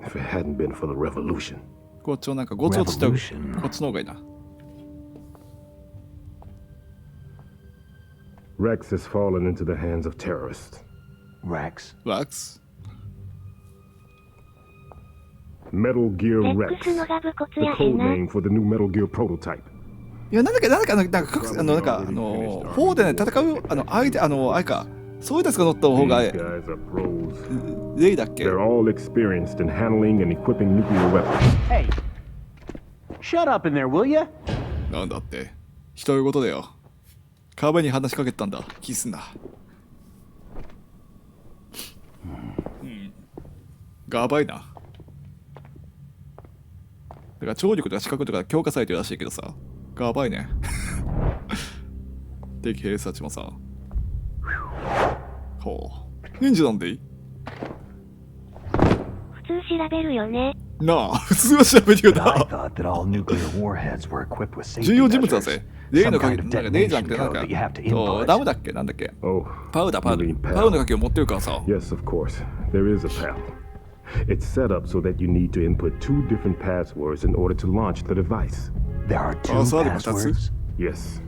If it hadn't been for the revolution. こっちをなんかゴツゴツしたこ Revolution. っちの方がいいな。 Rex has fallen into the hands of terrorists. Rex. ワックス。 Metal Gear レッ Rex, クスのが武骨 the やし code な。 name for the new Metal Gear prototype. いやなんだっけ4でね戦う相手あれかそういうやつが乗った方 These が guys are pros. レイだっけ？ They're all experienced in handling and equipping nuclear weapons. Hey, shut up in there, will ya? なんだって人いうことだよ。壁に話しかけたんだ。キスんだ。がばいな。だから聴力とか視覚とか強化されてるらしいけどさ、がばいね。敵兵たちもさ。ほう。忍者なんでいい？普通調べるよね。なあ、普通は調べるよ I な。 thought that all nuclear warheads were equipped with 重 safety 要人物だ measures. ぜ。例 Some の鍵、 kind なん of かレイじゃな detonation くてなん code か that you have to そう input. ダムだっけなんだっけ Oh, パウダー、パウダ you mean ー。 PAL. パウの鍵を持ってるからさ。 Yes, of course. There is a PAL. It's set up so that you need to input 2 different passwords in order to launch the device. There are 2 あ、そうだ、2つ。 passwords. Yes.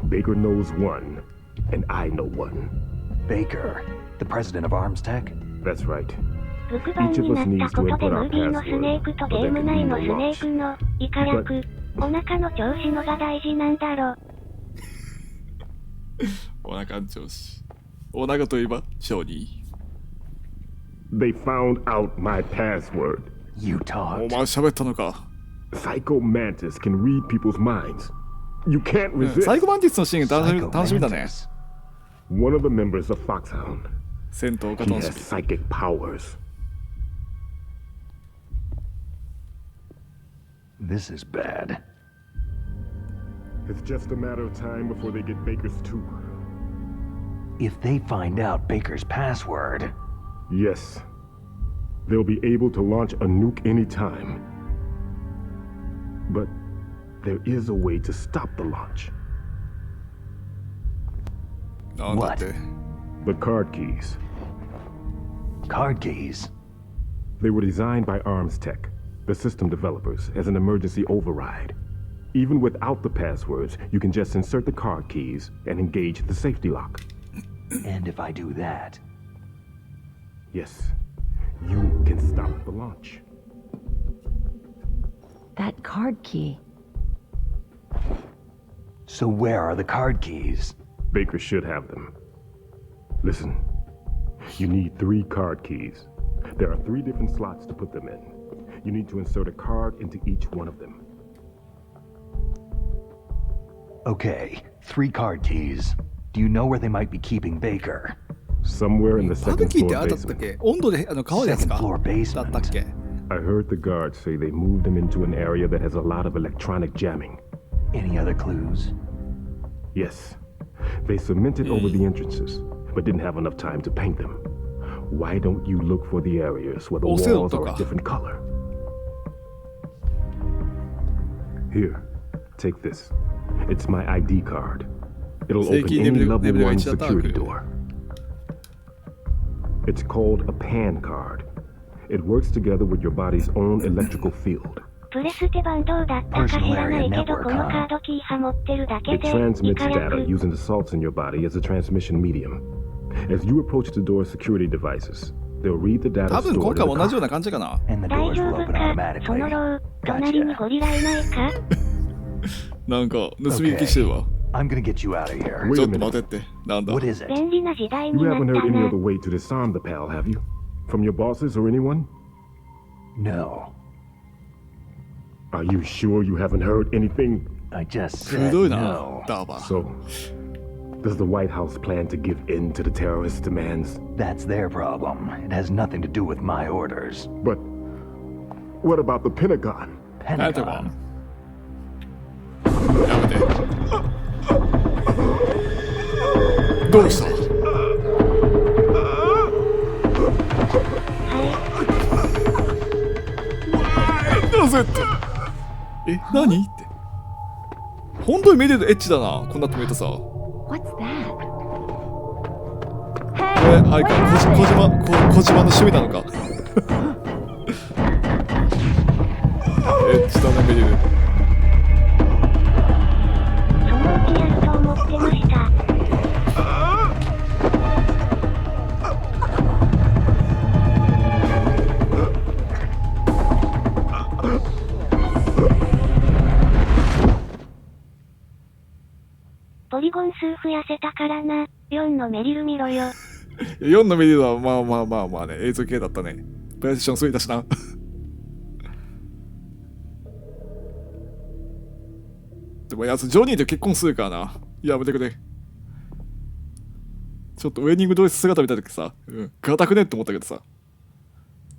Baker knows one, and I know one. Baker, the president of Arms Tech? That's right. 副番になったことでムービーのスネークとゲーム内のスネークのイカ略、お腹の調子のが大事なんだろ。お腹の調子。お腹といえば、小児。 They found out my password. You お talked. 前喋ったのか。 Psycho Mantis can read people's minds. You can't うん resist. サイコマンティスのシーンが Psycho 楽しみだね。 Mantis. One of the members of Foxhound. 戦闘か He 楽し has み。 psychic powers. This is bad. It's just a matter of time before they get Baker's too. If they find out Baker's password, Yes. They'll be able to launch a nuke anytime. But there is a way to stop the launch. なんだって。The card keys. Card keys? They were designed by Arms Tech, the system developers, as an emergency override. Even without the passwords, you can just insert the card keys and engage the safety lock. And if I do that? Yes, you can stop the launch. That card key. So where are the card keys? Baker should have them. Listen, you need 3 card keys. There are 3 different slots to put them in. You need to insert a card into each one of them. Okay, 3 card keys. Do you know where they might be keeping Baker? Somewhere in the バード second キーって floor あれだったっ basement. け？温度で変わるやつ Second か floor だったっ basement. け？ I heard the guards say they moved them into an area that has a lot of electronic jamming. Any other clues? Yes. They cemented over the entrances, but didn't have enough time to paint them. Why don't you look for the areas where the walls are a different color? Here, take this. It's my ID card. It'll open any level 1 security door. It's called a PAN card. It works together with your body's own electrical field. プレステ番号だったか知らないけどこのカードキーハモってるだけ It で transmits イカ data 役 using the salts in your body as a transmission medium. As you approach the door's security devices, they'll read the data 多分今 stored 回 in も the 同じよう card. な感じかな。 And the 大 doors 丈 will 夫 open かそ automatically. のロー隣に Gotcha. ゴリラいないかなんか盗み聞きしてるわ。 I'm gonna get you out of here. Wait ちょ a っと待 minute. てって。なんだ？ What is it? 便利な時代 You になっ haven't た heard any な other way to disarm the PAL, have you? From your bosses or anyone? No. Are you sure you haven't heard anything? I just く said どいな no.、ダーバー。 So, does the White House plan to give in to the terrorists' demands? That's their problem. It has nothing to do with my orders. But what about the Pentagon? ペンタゴ Pentagon. ン。やめて。どうした？なぜって。え、何って。本当に見てるエッチだな。こんなって見るとさ。What's that? これ、あれか、小島の趣味なのか。エッチだな、見てる。そのうちやると思ってました。ポリゴン数増やせたからな。4のメリル見ろよ。4のメディアはまあね、映像系だったね。プレイステーション3だしな。でもやつ、ジョニーと結婚するからな。やめてくれ。ちょっとウェディングドレス姿見たときさ、ガタくねって思ったけどさ。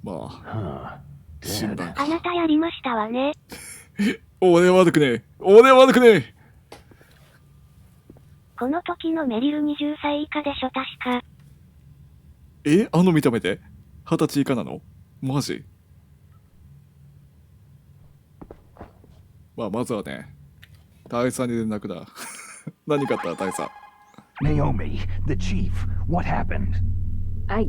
まあ、診断。あなたやりましたわね。俺は悪くねえ。俺は悪くねえ。この時のメリル20歳以下でしょ、確か。あの見た目で20歳以下なの？マジ？まあ、まずはね、大佐に連絡だ。何かあったら大佐。Naomi, the chief, what happened? I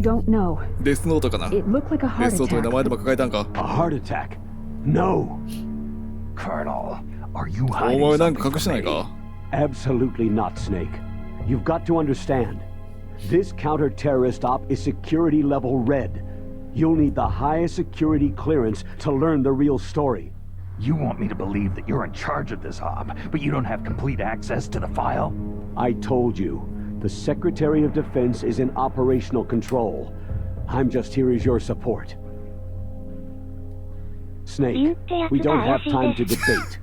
don't know. デスノートかな？ It looked like a デ heart スノートに名 attack. 前でも抱えたんか？ A heart attack? No. Colonel, are you お hiding 前なん something か隠して from ない me? か？ Absolutely not, Snake. You've got to understand. This counter-terrorist op is security level red. You'll need the highest security clearance to learn the real story. You want me to believe that you're in charge of this op, but you don't have complete access to the file? I told you. The Secretary of Defense is in operational control. I'm just here as your support. Snake, we don't have time to debate.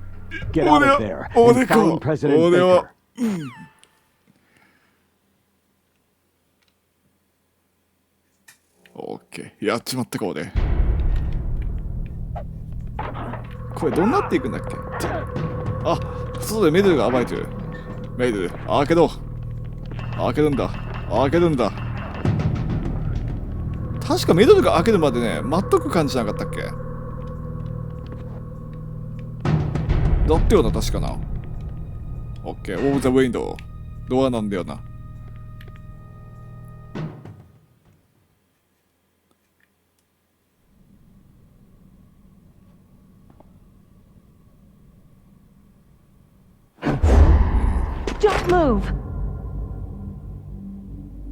Get out of there and find President Baker. オッケー、やっちまったか俺。これどうなっていくんだっけ？あ、外でメドゥが暴いてる。メドゥ、開けるんだ。確かメドゥが開けるまでね、待っとく感じなかったっけ？だってよな、確かな。オッケー、オーブザウィンドウ。ドアなんだよな。move!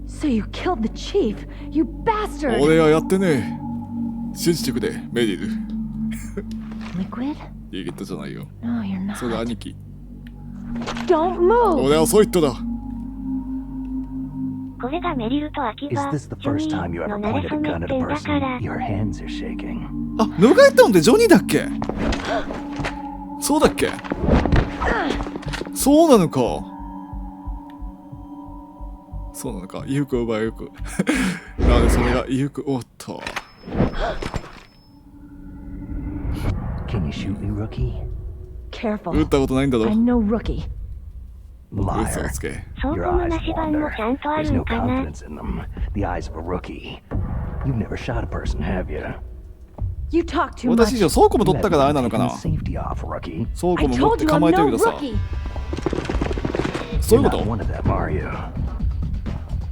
So you killed the chief, you bastard! 俺はやってねえ。信じてくれ、メリル。Liquid? イギットじゃないよ。 No, you're not. それ兄貴。 Don't move! 俺はソイットだ。これがメリルとアキ Is バ、 this the ジョ first ニ time you ー ever の慣れ pointed 初 a め gun っ at て a んだから person? Your hands are shaking. あ、脱がれたのってジョニーだっけ？そうだっけ？そうなのか。そうなのか。衣服を奪いよく。なんでそれが衣服、おっと。Can you shoot me, rookie? Careful. 撃ったことないんだろ。 I'm no rookie. 嘘を Liar. つけ。倉庫 Your の eyes なし版も wander. ちゃんとあ There's る no んかな。 confidence in them. The eyes of a rookie. You've never shot a person, have you? You talk too 私 much. 以上倉庫も You 取ったからあれなの haven't かな。 taken safety off, rookie. 倉 I 庫も持っ told て you 構 I'm えてる no けどさ。 rookie. そういう You're こ not と？ one of them, are you?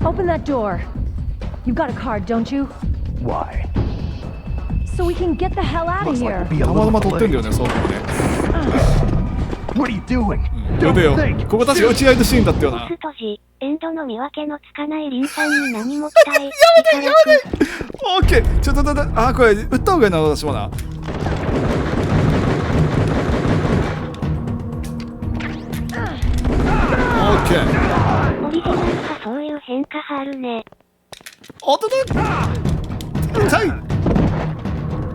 Open that door. You've got a card, don't you? Why? So we can get the hell out of Looks like here. to be a たまた little ま取ってんだよ delayed. ね、倉庫もね。 What are you doing? や Don't べよ。 think. ここ確か打ち合いのシーンだったよな。ボス閉じ、エンドの見分けのつかないリンさんに何も期待。やめてオッケー。ちょっとあ、これ打った方がいいな、私もな。オッケー。オリジナルかそういう変化派あるね。おっとっと痛い。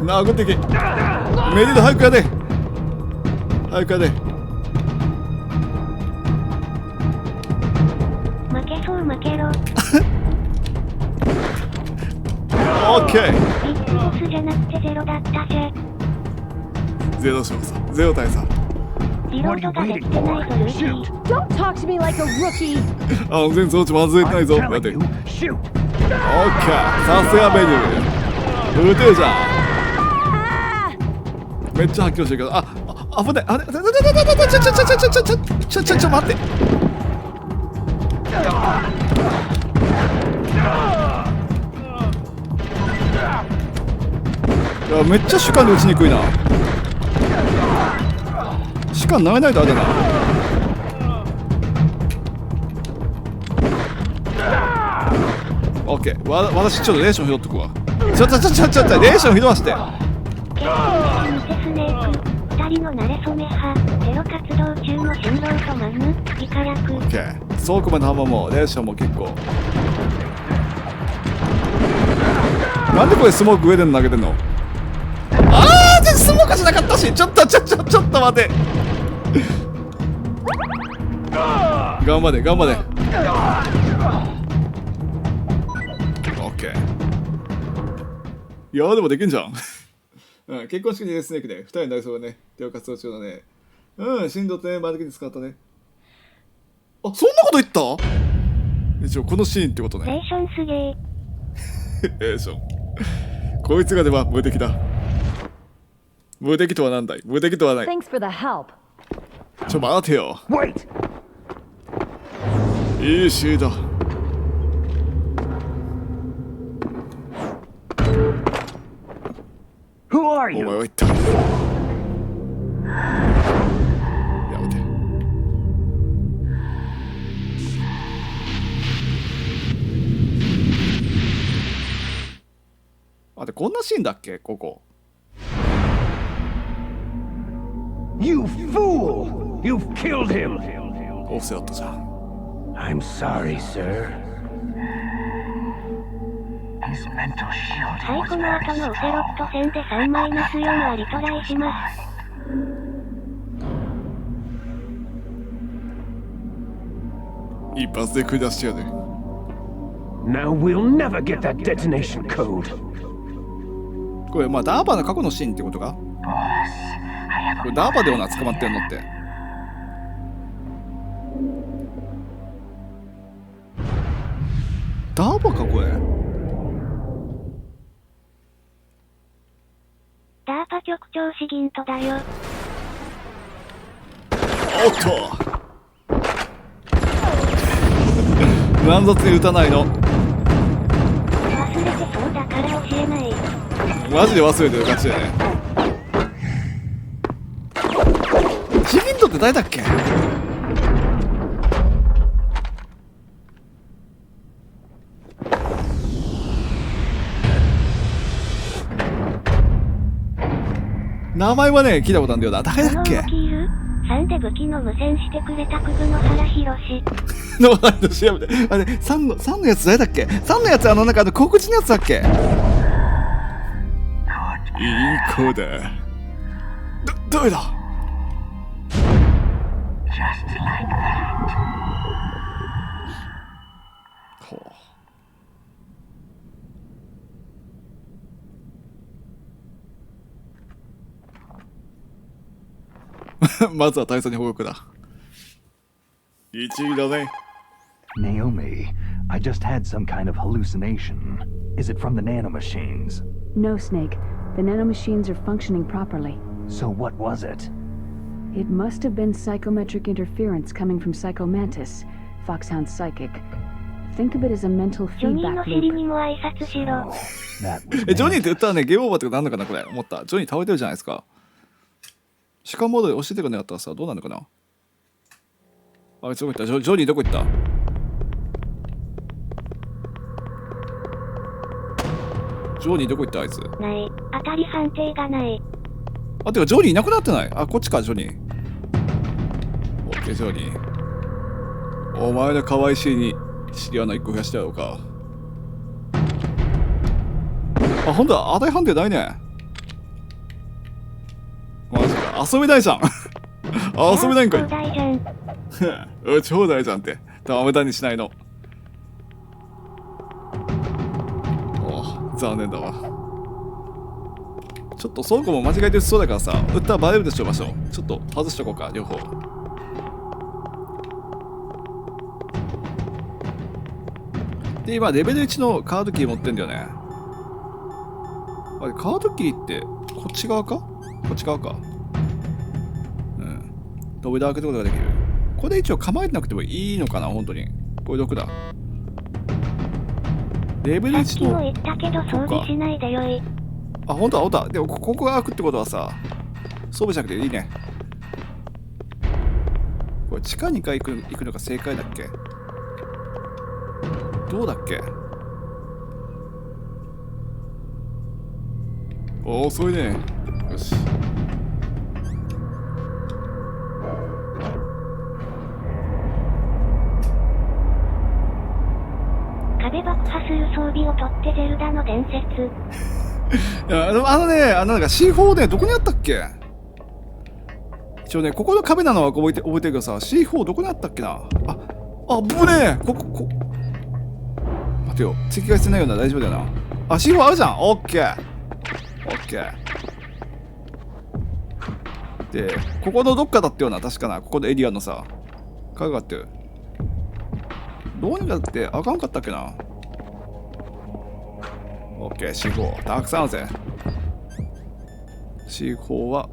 殴ってけ。メリル早くやで。早くやで。負けそう負けろ。オッケー。ビッグボスじゃなくてゼロだったぜ。ゼロ勝差。ゼロ対3。リロードができてないぞルーキー。 Don't talk to me like a rookie. 安全装置も外れてないぞ。 I'm だって。 telling オッ you, ケ shoot. ー。さすがメリル。撃てるじゃん。めっちゃ発狂してるけど、危ない。あれ、ちょ、待って。いや、めっちゃ主観で撃ちにくいな。主観投げないとあれだな。オッケー。私ちょっとレーション拾っとくわ。ちょ、レーション拾わして。決定的にスネーク。二人の慣れ初め派。テロ活動中の新郎とマム。理科役。オッケー。倉庫まで幅もレーションも結構。なんでこれスモーク上で投げてんの？スモークじゃなかったし、ちょっと待て。頑張れ。オッケー。いやでもできんじゃん。うん、結婚式でスネークで2人になりそうだね。手を活動中だね。うん、振動ってね、前的に使ったね。あ、そんなこと言った？一応このシーンってことね。レーションすげー。レーション。こいつがでは無敵だ。無敵とはなんだい？無敵とはない。 Thanks for the help. ちょ待てよ。 Wait. いいシーンだ。Who are お前 you? は一体。やめて。あ、でこんなシーンだっけここ。You fool! You've killed him! オフセだったじゃん。 I'm sorry, sir. はい、この後のオセロット戦で3-4はリトライします。一発で繰り出してやる。 Now we'll never get that detonation code. これまあダーバの過去のシーンってことか？これダーバではな捕まってんのって。ダーバかこれ。ダーパ局長シギントだよ。おっと。乱雑に撃たないの。忘れてそうだから教えない。マジで忘れてるガチだね。シギントって誰だっけ？名前はね、聞いたことあるんだよな。誰だっけ3で武器の無線してくれた久保の原博士。の調べて。あれ、3のやつ誰だっけ ?3 のやつなんか告知のやつだっけ。いい子だ。誰だ。ほう。まずは大佐に報告だ。1位だね。Naomi, I just had some kind of hallucination. Is it from the nanomachines? No, Snake. The nanomachines are functioning properly. So what was it? It must have been psychometric interference coming from Psycho Mantis, Foxhound's psychic. Think of it as a mental ジョニーの feedback 尻 loop. にも挨拶しろ。 That was ジョニーって言ったらね、ゲームオーバーってなんのかなこれ。思った。ジョニー倒れてるじゃないですか。シカモードで教えてくれなかったらさ、どうなるのかな。あれ、どこ行ったジョニーどこ行った。ジョニーどこ行ったあいつ。ない。当たり判定がない。あ、てかジョニーいなくなってない。あ、こっちか、ジョニー。オッケー、ジョニー。お前の可愛いしにシリアの1個増やしてやろうか。あ、ほんとだ、当たり判定ないね。マジか、遊びないじゃん。遊びないんかい。ちょうだいじゃん。ちょうだいじゃんって。無駄にしないの。お残念だわ。ちょっと倉庫も間違えてそうだからさ、売ったらバレるでしょ場所。ちょっと外しとこうか、両方。で、今レベル1のカードキー持ってんだよね。あれ、カードキーってこっち側か？こっち側か。うん。扉開けることができる。これで一応構えてなくてもいいのかな、本当に。これどこだ？レベル1の。さっきも言ったけど装備しないでよい。あ、本当だ、本当だ。でもここが開くってことはさ、装備しなくていいね。これ地下2階行くのが正解だっけ？どうだっけ？おー、遅いね。よし。壁爆破する装備を取ってゼルダの伝説。いや、なんか C4 ね、どこにあったっけ？一応ね、ここの壁なのは覚えてるけどさ、C4 どこにあったっけな。あ、ぶねえ、待てよ、追加してないよな、大丈夫だよな。あ、C4 あるじゃん。オッケー。で、ここのどっかだったよな、確かな。ここのエリアのさ、影があってる。どうにかってあかんかったっけな。オッケー、C4 たくさんあるぜ。C4 は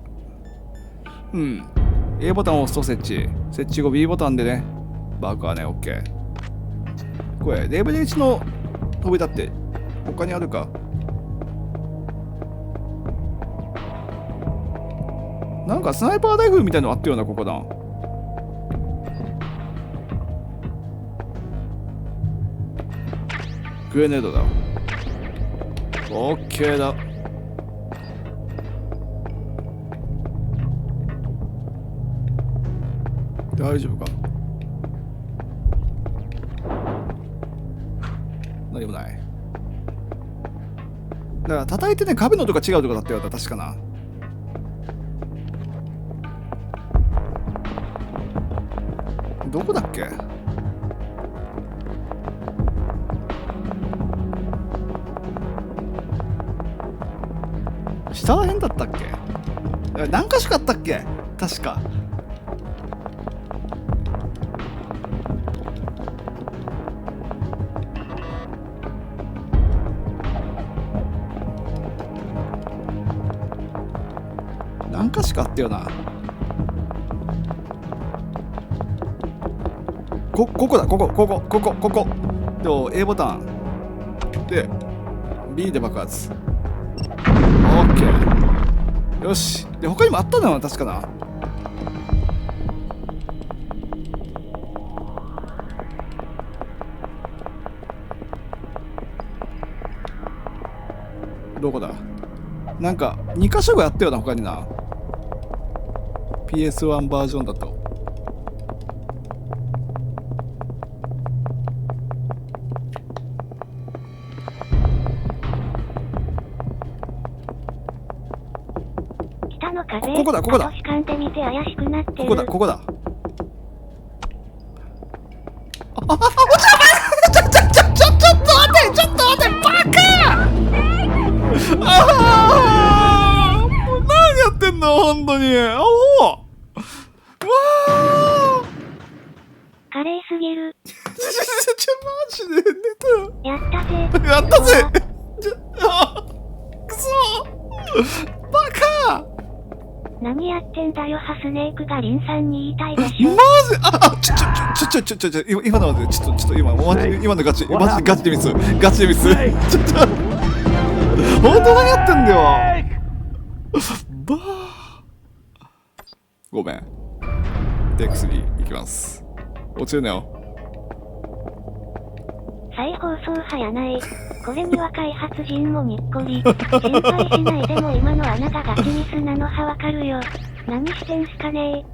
A ボタンを押すと設置後 B ボタンでね、爆破ね。オッケー。これレベル1の扉って他にあるか。なんかスナイパーライフルみたいなのあったような。ここだ。グレネードだ。オッケーだ。大丈夫か。何もない。だから叩いてね、壁のとか違うとこだったようだ、確かな。どこだっけ？下らへんだったっけ？何か所かあったっけ？確か。何か所かあったよな。ここだ、ここ。で、A ボタン。で、B で爆発。オッケー。よし。で、他にもあったんだな、確かな。どこだ？なんか、2箇所がやったよな、他にな。PS1 バージョンだと。北の壁、ここだここだ。主観で見て怪しくなってる。ここだここだ。ちょっと待ってバカ。何やってんの本当に。おお。わあ。華麗すぎる。マジで寝た。やったぜ。やったぜ。くそ。バカ。何やってんだよ、ハスネークがリンさんに言いたいでしょ。マジ今のはちょっと今のガチでミス。ちょっと本当何やってんだよ。バー。ごめん。テイク3いきます。落ちるなよ。再放送派やない。これには開発陣もにっこり。心配しないでも今のあなたがガチミスなのはわかるよ。何してんすかね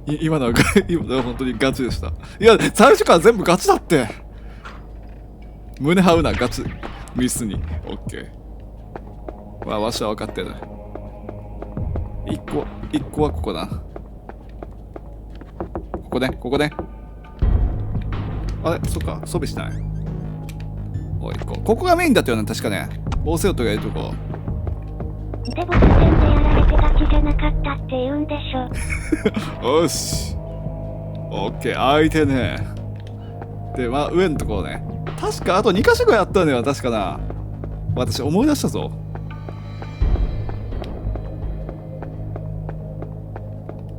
ー。今のは本当にガチでした。いや、最初から全部ガチだって。胸張うな、ガチ。ミスに。オッケー。まあ、わしは分かってる。一個はここだ。ここね。あれ、そっか、装備しない。おい、ここがメインだったよね、確かね。オセオットがいるとこ。で、ボス戦でやられてガチじゃなかったって言うんでしょ。よし。オッケー、相手ね。で、まあ、上のところね。確かあと2箇所ぐらいあったんだよ、確かな。私、思い出したぞ。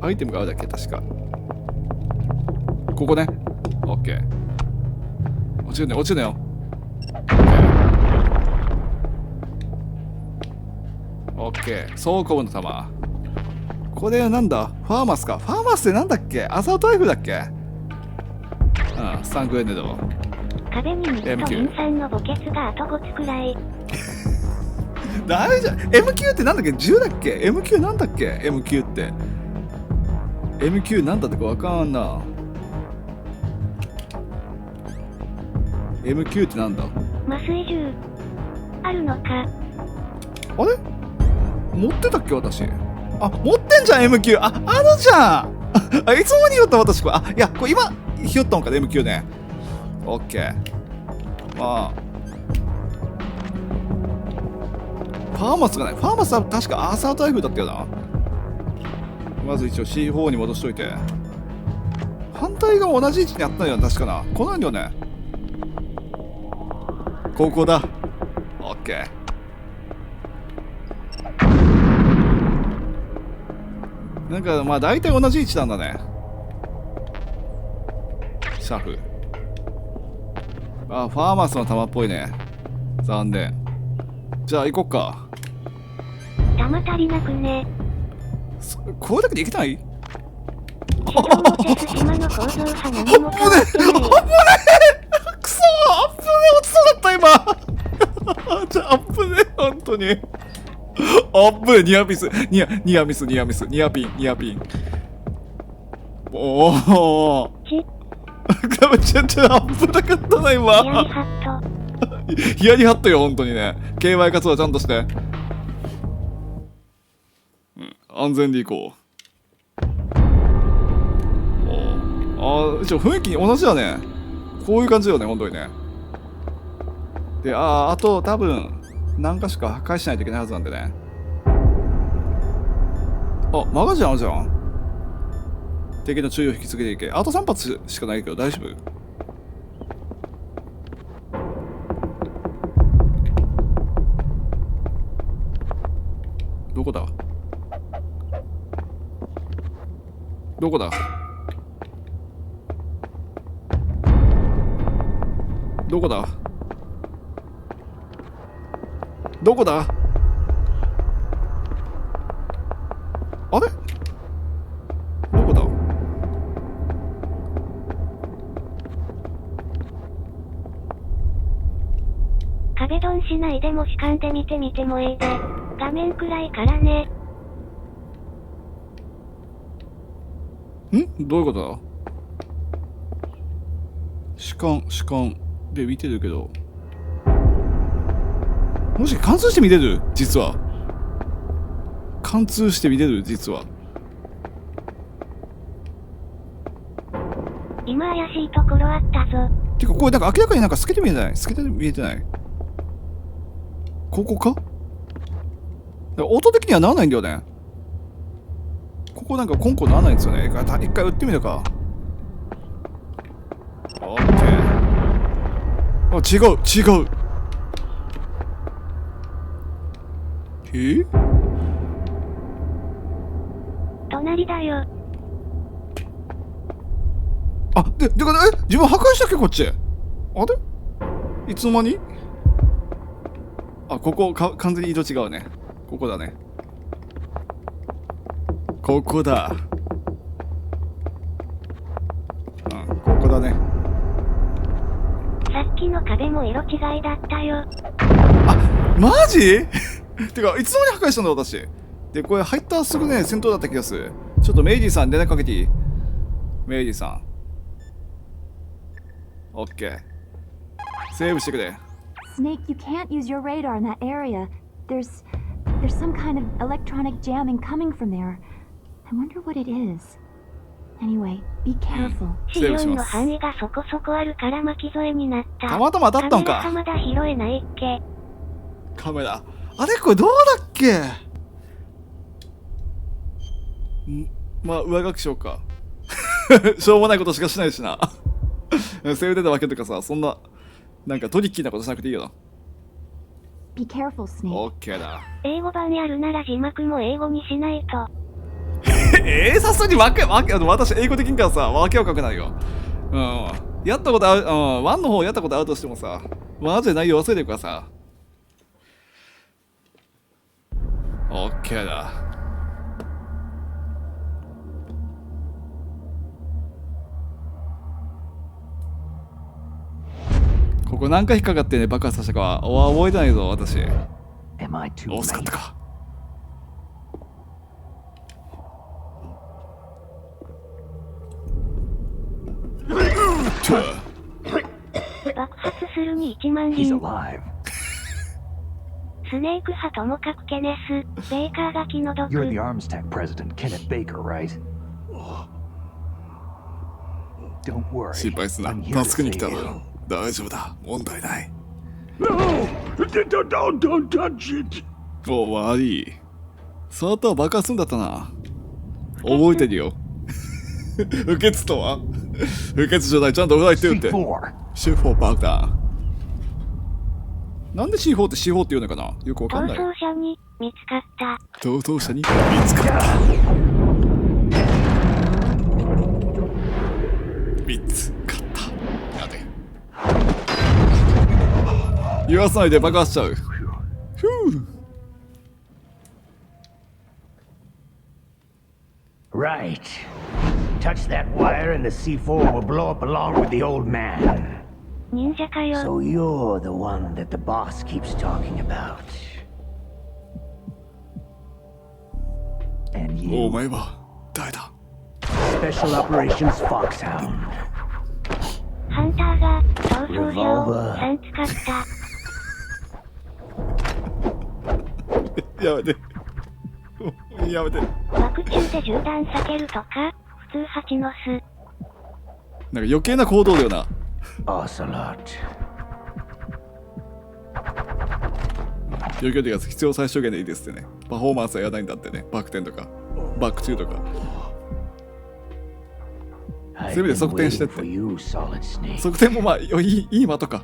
アイテムがあるだっけ、確か。ここね。オッケー。落ちるねよ。オッケー。総コブの弾。これなんだファーマスか。ファーマスってなんだっけ。アサルトライフルだっけ。スタングレネード。壁に見るとリンさんの墓穴があと5つくらい。大丈夫。MQ ってなんだっけ。銃だっけ。MQ なんだっけ。MQ って MQ なんだってかわかんな。MQ ってなんだ。麻酔銃あるのか。あれ持ってたっけ私。あ、持ってんじゃん MQ。あるじゃん。あ、いつもに言った私これ。あ、いや、これ今ひよったのかね MQ ね。オッケー。まあファーマスがない。ファーマスは確かアーサータイフだったよな。まず一応 C4 に戻しといて。反対側同じ位置にあったよな、確かな。このよね。ここだ。オッケー。なんかまあ大体同じ位置なんだね。シャフ。あ、ファーマスの弾っぽいね。残念。じゃあ行こっか。弾足りなくね。これだけでいけない？手動のチェス島の構造派何も変わってない。くそー、アップね、落ちそうだった今。じゃあアップね、本当に。アップね、ニアミス、ニアピン。おお。ちょアップなかったな今。ヒヤリハットよ本当にね。KY 活動ちゃんとして。安全でいこう。一応雰囲気同じだね。こういう感じだよね本当にね。で、あと多分何か所か破壊しないといけないはずなんでね。あ、マガジンあるじゃん。敵の注意を引きつけていけ。あと3発しかないけど大丈夫？どこだ？どこだ？どこだ？どこだ？あれ？どこだ？壁ドンしないでも主観で見てみてもええで。画面暗いからね。どういうことだ？主観で見てるけど、もし貫通して見れる？実は貫通して見れる？実は今怪しいところあったぞ。てかこれなんか明らかになんか透けて見えてない？透けて見えてない？ここか？音的にはならないんだよね。ここなんかコンコンならないんですよね。一回打ってみるか。オッケー。あ、違う。隣だよ。あ、でか自分破壊したっけこっち。あれ？いつの間に？あ、ここ完全に色違うね。ここだね。ここだ。うん、ここだね。さっきの壁も色違いだったよ。あ、マジ？てか、いつの間に破壊したんだ私。で、これ入ったらすぐね、戦闘だった気がする。ちょっとメイディさん連絡かけていい？メイディさん。オッケー。セーブしてくれ。Snake, you can't use your radar in that area. There's some kind of electronic jamming coming from there. I wonder what it is. Anyway, be careful. 資料の範囲がそこそこあるから巻き添えになった。たまたま当たったんか。カメラまだ拾えないっけ。カメラ。あれこれどうだっけ？まあ上書きしようか。しょうもないことしかしないしな。セーブ出たわけとかさ、そんななんかトリッキーなことしなくていいよな。Be careful, Snake. オッケーだ。英語版やるなら字幕も英語にしないと。さすがに私英語できんからさ、わけわかんないよ。うん。やったことある、ワンの方やったことあるとしてもさ、マジで内容忘れてるからさ。オッケーだ。ここ何回引っかかってね、爆発させたかは覚えてないぞ、私。多かったか。爆発するに1万人。スネーク派ともかくケネス、ベーカーが気の毒。You're the ArmsTech president, Kenneth Baker, right? Don't worry. 心配すな。助けに来たら大丈夫だ。問題ない。No! Don't touch it! お、悪い。その後は爆発するんだったな。覚えてるよ。不潔とは不潔じゃない、ちゃんと裏言ってるって。C4 爆弾。なんで C4 って C4 って言うのかな、よくわかんない。逃走者に見つかった。逃走者に見つかった。見つかった。やで。言わさないで爆発しちゃう。ふぅ。Right. Touch that wire and the C4 will blow up along with the old man. 忍者かよ。So you're the one that the boss keeps talking about. And お you, 前は誰だ？ Special Operations Foxhound. ハンターが逃走者を3使った。やめて。やめて。爆中で銃弾避けるとか、普通蜂の巣。なんか余計な行動だよな。Ocelot. 余計というか必要最小限でいいですってね。パフォーマンスはやらないんだってね。バク転とか、バック中とか。せめて側転してって。側転もまあいい間とか。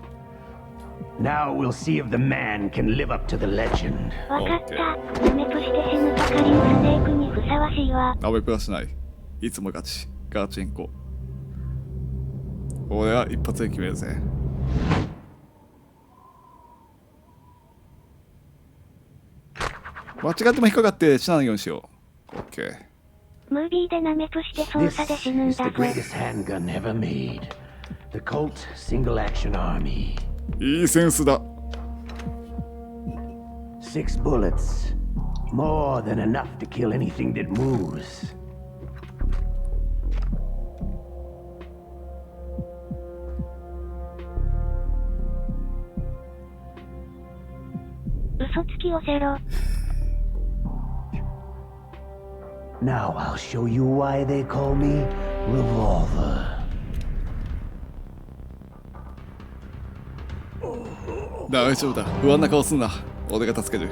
Now we'll see if the man can live up to the legend. わかった。ナメプして死ぬとかリンスネークにふさわしいわ。ナメプはしない。いつもガチ。ガチンコ。俺は一発で決めるぜ。間違っても引っかかって死なないようにしよう。オッケー。ムービーでナメプして操作で死ぬん This だ is ぞ。 the greatest handgun ever made. The Colt Single Action Army. いいセンスだ。 6 bullets. More than enough to kill anything that moves. 嘘つきをせろ。Now I'll show you why they call me Revolver. 大丈夫だ。不安な顔すんな。俺が助ける。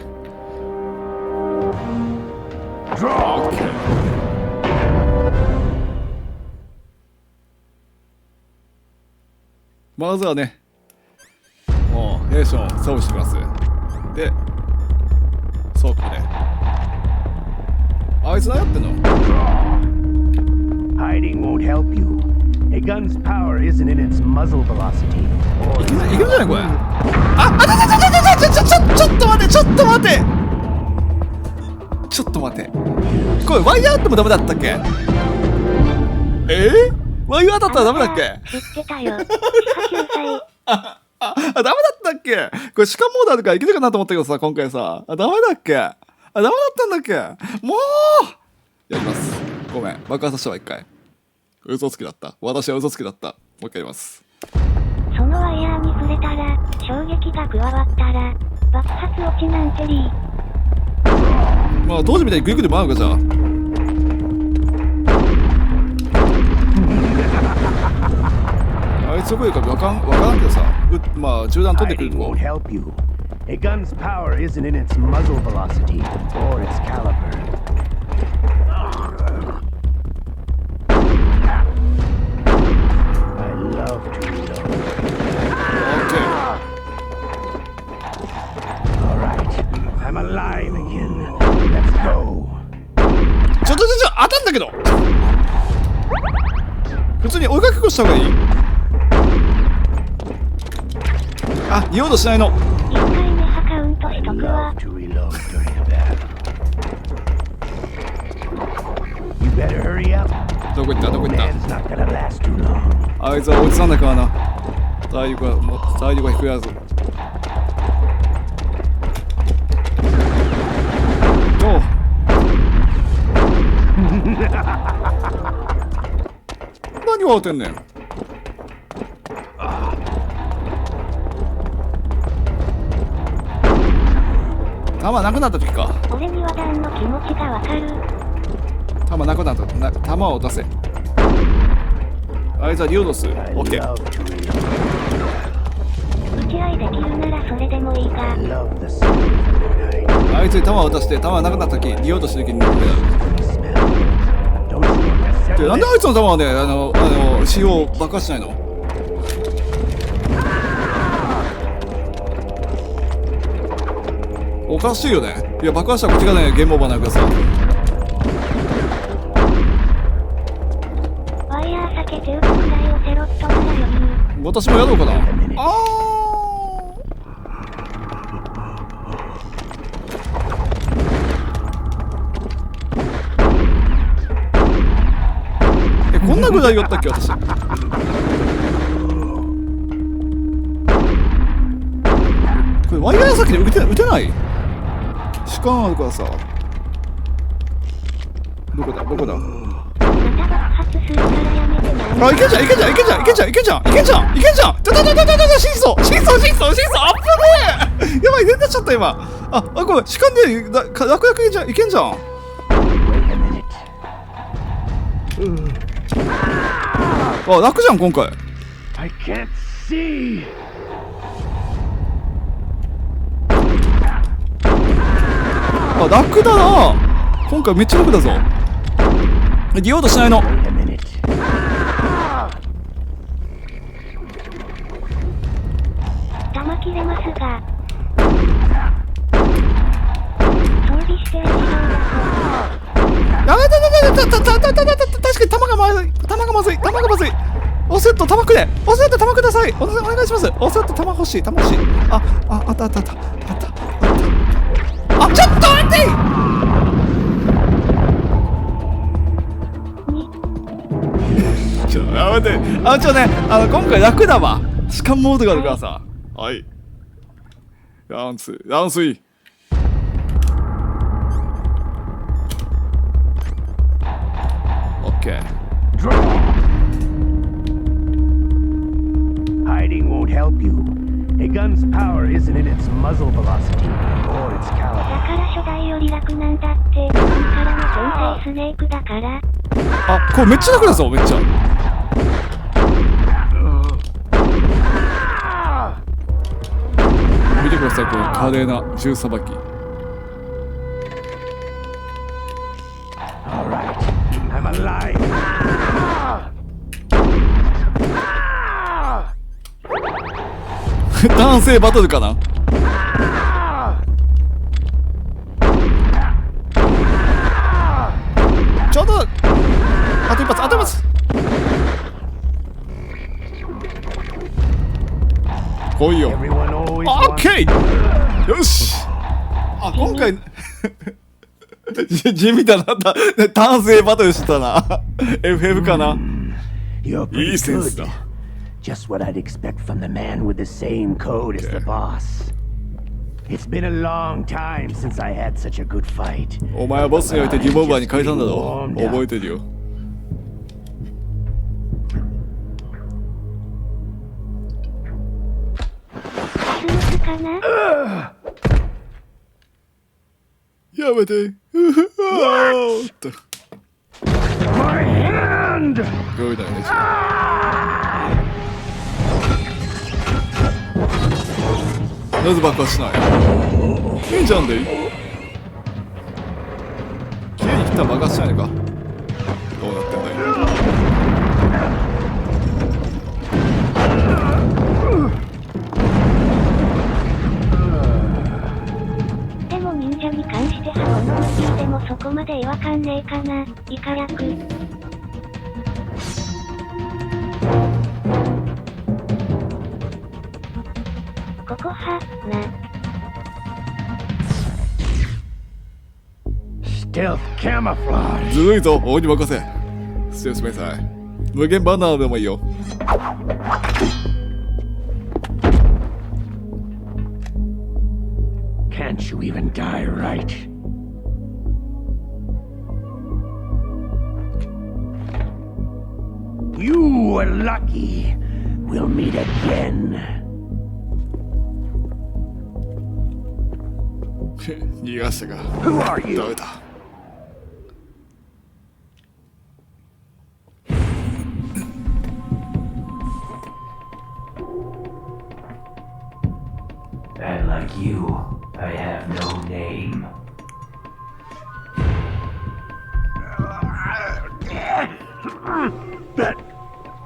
まずはね、もう兵士を装備してきます。で、そうかね。あいつ何やってんの？ Hiding won't help you. A gun's power isn't in its muzzle velocity. いけるじゃないこれ。ちょっと待て。ちょっと待て。これワイヤーあってもダメだったっけ？ワイヤーだったらダメだっけ？知ってたよ。ダメだったっけ？これシカモードあるからいけるかなと思ったけどさ、今回さ。ダメだっけ？ダメだったんだっけ？もうやります。ごめん。爆破させたわ、一回。嘘つきだった。私は嘘つきだった。もう一回やります。そのワイヤーに触れたら、衝撃が加わったら、爆発落ちなんてリー。まあ当時みたいにグイグイでも合うかじゃあ。あいつどこいるかわからんけどさ、まあ銃弾取ってくるとこ。A gun's power isn't in its muzzle velocity or its caliber. I love to reload. All right, I'm alive again. Let's go. ちょ当たんだけど。普通に追いかけっこした方がいい。あ、言おうとしないの。1回目アカウントしとくわ。どこ行ったあいつは追いつかんないからな。体力が低いはず。どう何笑ってんねん。弾なくなった時か。俺にはダンの気持ちがわかる。弾なくなった弾を出せ。あいつはリオドス。オッケー。打ち合いできるならそれでもいいが。あいつに弾を出して弾がなくなった時リオドスできるんだよ。でなんであいつの弾はね使用爆破しないの？おかしいよね。いや爆破したらこっちがねゲームオーバーになるからさ。ワイヤー避け中くらいをセロットなら余裕。私もやろうかな。こんなぐらい寄ったっけ私。これワイヤー先で撃てない？時間あるからさ。どこだまた爆発するからやめてね。あ、いけんじゃん真相あっぶねえ。やばい出ちゃった今。あこれ時間で楽々いけんじゃん。あ楽じゃん今回。I can't see. あ楽だな。今回めっちゃ楽だぞ。利用としないの。弾切れますが装備してやりそうだ確かに弾がまずい。オセット弾くれ。オセット弾ください。お願いします。オセット弾欲しい。あったあちょっと待って今回楽だわ。スカンモードがあるからさ。はいラウン3。オッケー。Hiding won't help you. A gun's power isn't in its muzzle velocity or its だ caliber. から初代より楽なんだって。いいからの純正スネークだから。あ、これめっちゃ楽だぞ、めっちゃ。見てください、この華麗な銃さばき。All right, I'm alive. 男性バトルかな。ちょうどあと一発、あと一発。来いよ。 Everyone always オッ wants ケー。よし。あ、今回地味だな。男性バトルしてたな。FF かな。 You're い pretty いセンス good. だ。 Just what I'd expect from the man with the same code as the boss. It's been a long time since I had such a good fight. お前はボスにおいてリボルバーに変えたんだろ。覚えてるよ。スムスかな。やめて。おっと。 My hand! どういうだよね。なぜ爆発しない？いいじゃんでいい。綺麗に切ったら爆発しないのか。どうなってんだい。でも忍者に関してはこのムービーでもそこまで違和感ねえかな。イカ役。ここは、な。 Stealth camouflage. ずるいぞ、大に任せ。ステルスメサイ。無限バナナでもいいよ。Can't you even die right? You were lucky. We'll meet again. 逃がしたか。 Who are you? ダメだ。And like you, I have no name.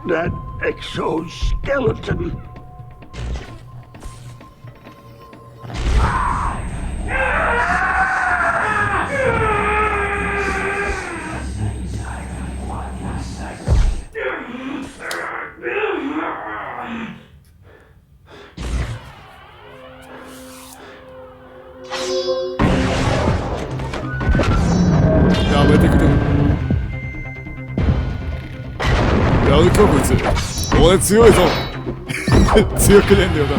That exoskeleton. Yeah, やめてくれ。やる強物。俺強いぞ。強くねえんだよな。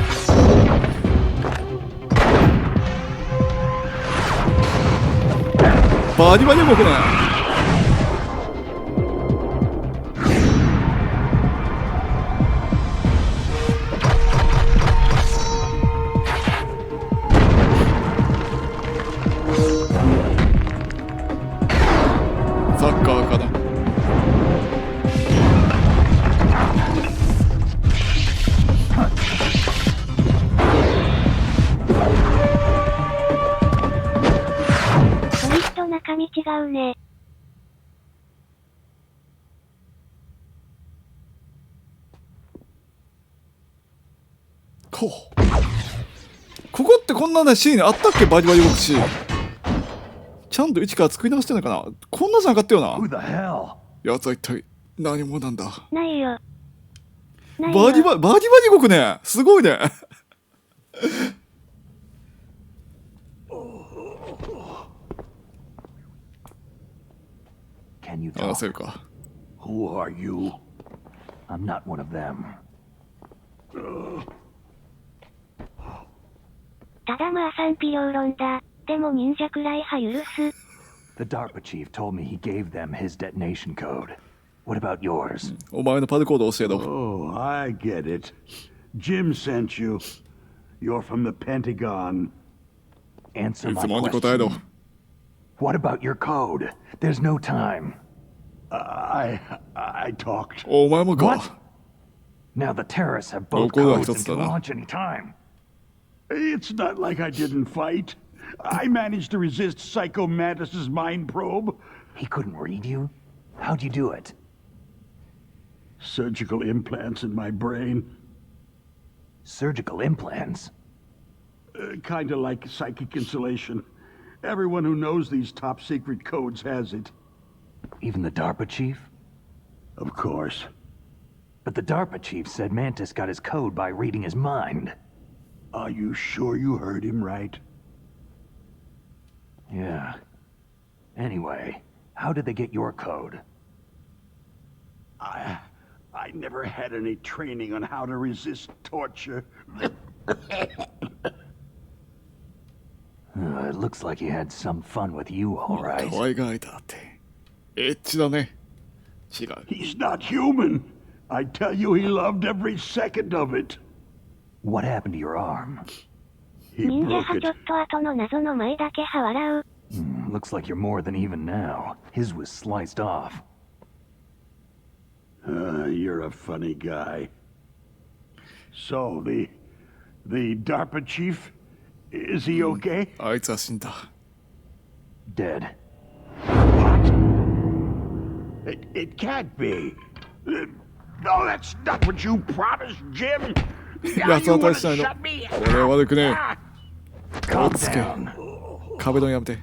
バリバリ動くね。サッカーかな。この人中身違うね。ここってこんなねシーンあったっけ。バリバリ動くし。ちゃんと一から作り直してんのかな。こんなじゃなかったよな。 Who the hell? やつは一体何者なんだ。ないよ。ないバよ。リバリ動くね。すごいね。Can you やら talk? せるか。 Who are you? I'm not one of them. ただまあ賛否両論だ。でも忍者くらいは許す。 The DARPA chief told me he gave them his detonation code. What about yours? お前のパルコード教えろ。 Oh, I get it. Jim sent you. You're from the Pentagon. Answer い my つもに答えろ。 question. What about your code? There's no time. I talked. お前もか。 What? Now the terrorists have both 残るは codes 一つ and だ can な。 launch any time. It's not like I didn't fight. I managed to resist Psycho Mantis's mind probe. He couldn't read you? How'd you do it? Surgical implants in my brain. Surgical implants? Kinda like psychic insulation. Everyone who knows these top secret codes has it. Even the DARPA chief? Of course. But the DARPA chief said Mantis got his code by reading his mind. Are you sure you heard him right? Yeah. Anyway, how did they get your code? I never had any training on how to resist torture. It looks like he had some fun with you, all right. 可愛がいたって。エッチだね。違う。 He's not human. I tell you, he loved every second of it. What happened to your arm? He 忍者 broke 派ちょ it. っと後の謎の前だけ歯笑う。 Looks like you're more than even now. His was sliced off. You're a funny guy. So, the DARPA chief, is he okay? あいつは死んだ。 Dead. What? It can't be. No, that's not what you promised, Jim. やつ当たりしないの。 Shut me. 俺は悪くねえ。 Calm つけ down. 壁ドンやめて。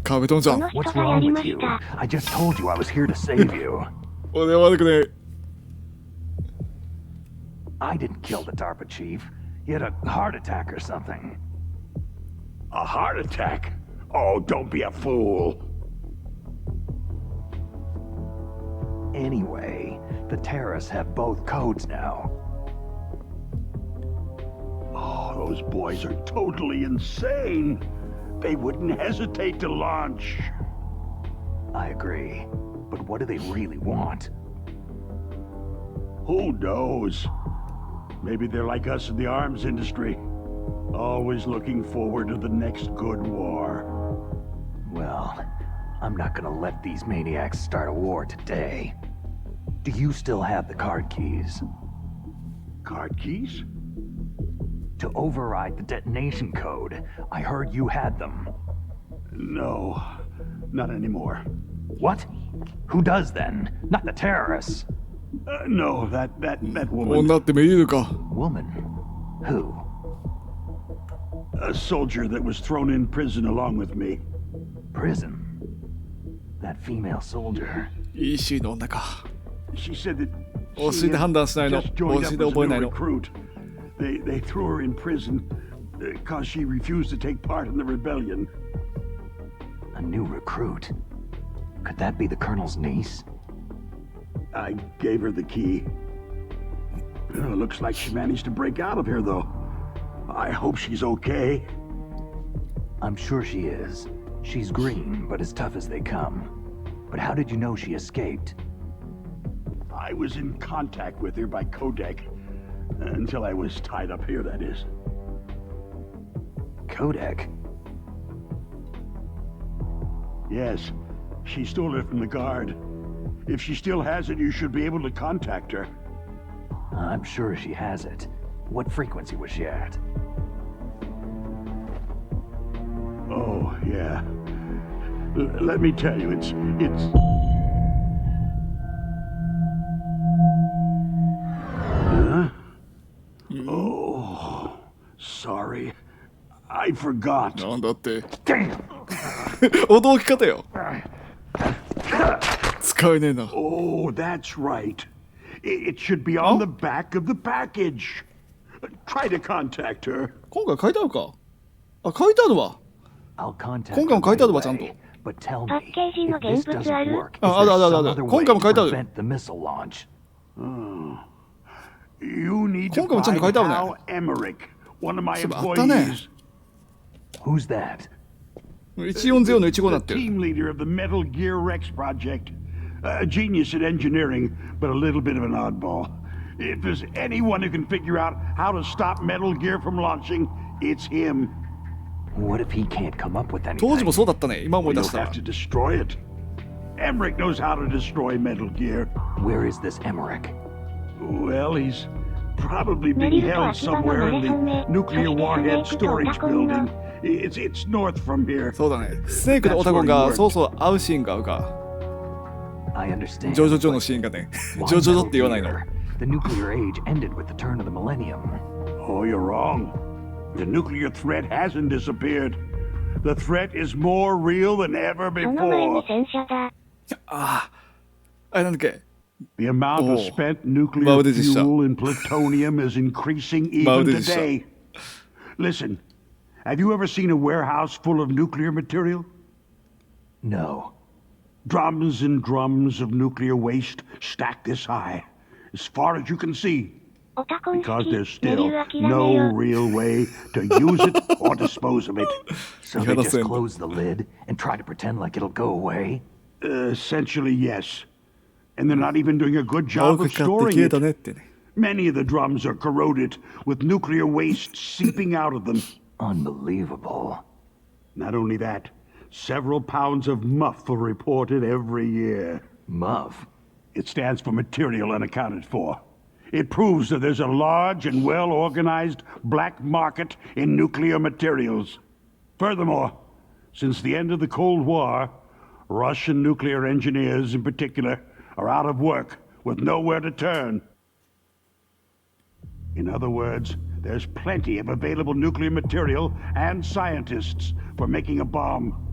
壁ドンじゃん。この人 What's がや wrong りま with し you? た。 I just told you I was here to save you. 俺は悪くねえ。 I didn't kill the DARPA chief. He had a heart attack or something. A heart attack? Oh, don't be a fool. Anyway, the terrorists have both codes now. Oh, those boys are totally insane. They wouldn't hesitate to launch. I agree. But what do they really want? Who knows? Maybe they're like us in the arms industry. Always looking forward to the next good war. Well, I'm not gonna let these maniacs start a war today. Do you still have the card keys? Card keys? To override the detonation code. I heard you had them. No, not anymore. What? Who does then? Not the terrorists. No, that woman. 女って見えるか。 Woman? Who? A soldier that was thrown in prison along with me. Prison? That female soldier. いいシーンの女か。 She said that お she 尻で had 判断しないの。 just お joined 尻 up で as 覚 a えな new いの。 recruit. They threw her in prison because she refused to take part in the rebellion. A new recruit? Could that be the colonel's niece? I gave her the key. Looks like she managed to break out of here, though. I hope she's okay. I'm sure she is. She's green, but as tough as they come. But how did you know she escaped? I was in contact with her by codec. Until I was tied up here, that is. Codec? Yes, she stole it from the guard. If she still has it, you should be able to contact her. I'm sure she has it. What frequency was she at? Oh, yeah. Let me tell you, it's... Huh? Oh, sorry. I forgot. なんだって。驚き方よ。使えねえな。 Oh, that's right. It should be on the back of the package. Try to contact her. 今回書いてあるか。あ、書いてあるわ。 I'll contact 今回も書いてあるわ、ちゃんと。 But tell パ me, ッケージの if 現 this 物あ doesn't る work, is あ、あ there るあるある some ある。 other 今 way 回も to 書いてある。 prevent the missile launch? You need to 今回もちゃんと書い find てあるね。 Hal Emmerich, one of my そういえばあったね。 employees. Who's that? 140の15になってる。 Team leader of the Metal Gear Rex project. A genius at engineering, but a little bit of an oddball. If there's anyone who can figure out how to stop Metal Gear from launching, it's him. What if he can't come up with 当時 anything? もそうだったね。今思い You'll 出したら have to destroy it. Emmerich knows how to destroy Metal Gear. Where is this Emmerich? Well, he's probably being held somewhere in the nuclear warhead storage building. It's north from here. そうだね。スネークのオタゴンがそうそう会うシーンが合うか。 I understand. ジョジョジョのシーンがね。 Why ジョジョジョ Metal って言わないの。 Gear? The nuclear age ended with the turn of the millennium. Oh, you're wrong. The nuclear threat hasn't disappeared. The threat is more real than ever その前に before. 戦車だ。あれなんだっけ The amount of Oh. spent nuclear Maldita. fuel and plutonium is increasing even Maldita. today. Listen, have you ever seen a warehouse full of nuclear material? No. Drums and drums of nuclear waste stacked this high, as far as you can see, オタコン because 好き。 there's メリ still ュー諦め no よ。 real way to use it or dispose of it. So they just Innocent. close the lid and try to pretend like it'll go away? Essentially, yes. And they're not even doing a good 青 job く of 光って storing 消えた it. ねってね。 Many of the drums are corroded, with nuclear waste seeping out of them. Unbelievable. Not only that, several pounds of muff are reported every year. Muff? It stands for material unaccounted for. It proves that there's a large and well-organized black market in nuclear materials. Furthermore, since the end of the Cold War, Russian nuclear engineers in particular are out of work with nowhere to turn. In other words, there's plenty of available nuclear material and scientists for making a bomb.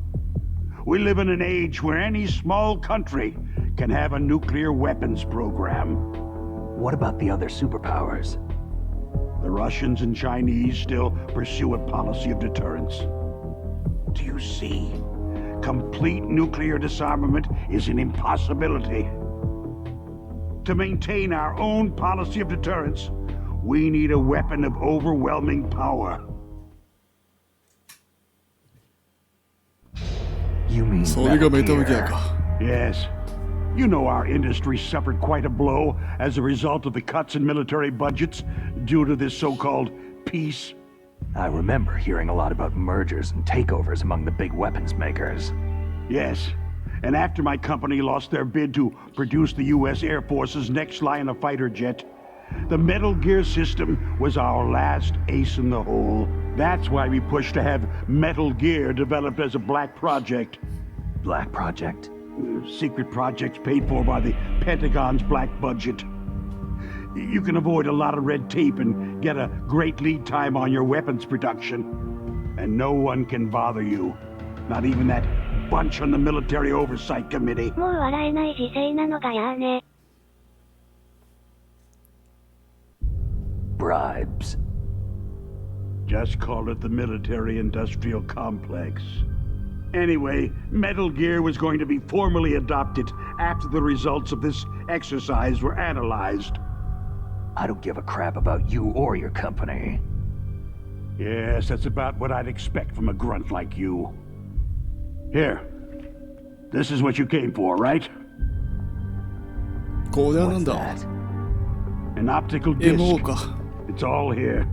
We live in an age where any small country can have a nuclear weapons program. What about the other superpowers? The Russians and Chinese still pursue a policy of deterrence. Do you see? Complete nuclear disarmament is an impossibility. To maintain our own policy of deterrence, we need a weapon of overwhelming power. You mean それが Metal メタルギア Gear? か。 Yes. You know our industry suffered quite a blow as a result of the cuts in military budgets due to this so-called peace. I remember hearing a lot about mergers and takeovers among the big weapons makers. Yes. And after my company lost their bid to produce the U.S. Air Force's next line of fighter jet, the Metal Gear system was our last ace in the hole. That's why we pushed to have Metal Gear developed as a black project. Black Project? Secret projects paid for by the Pentagon's black budget. You can avoid a lot of red tape and get a great lead time on your weapons production. And no one can bother you. Not even that bunch on the Military Oversight Committee. もう笑えない時勢なのがやーね。 Bribes. Just call it the military-industrial complex. Anyway, Metal Gear was going to be formally adopted after the results of this exercise were analyzed. I don't give a crap about you or your company. Yes, that's about what I'd expect from a grunt like you. Here. This is what you came for, right? これはなん What's だ that? An optical disc. ?MO か。 It's all here.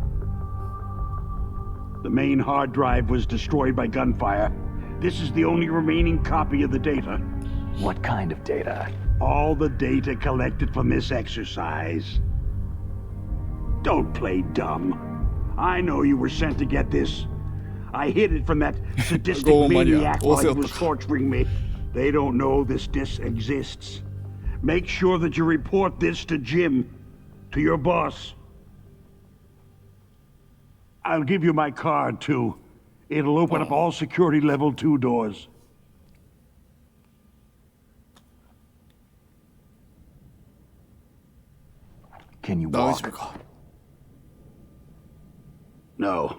The main hard drive was destroyed by gunfire. This is the only remaining copy of the data. What kind of data? All the data collected from this exercise. Don't play dumb. I know you were sent to get this. I hid it from that sadistic Go on, maniac Mania. while he was torturing me. They don't know this disc exists. Make sure that you report this to Jim, to your boss. I'll give you my card, too. It'll open up all security level 2 doors. Can you 大丈夫 walk? か。 No.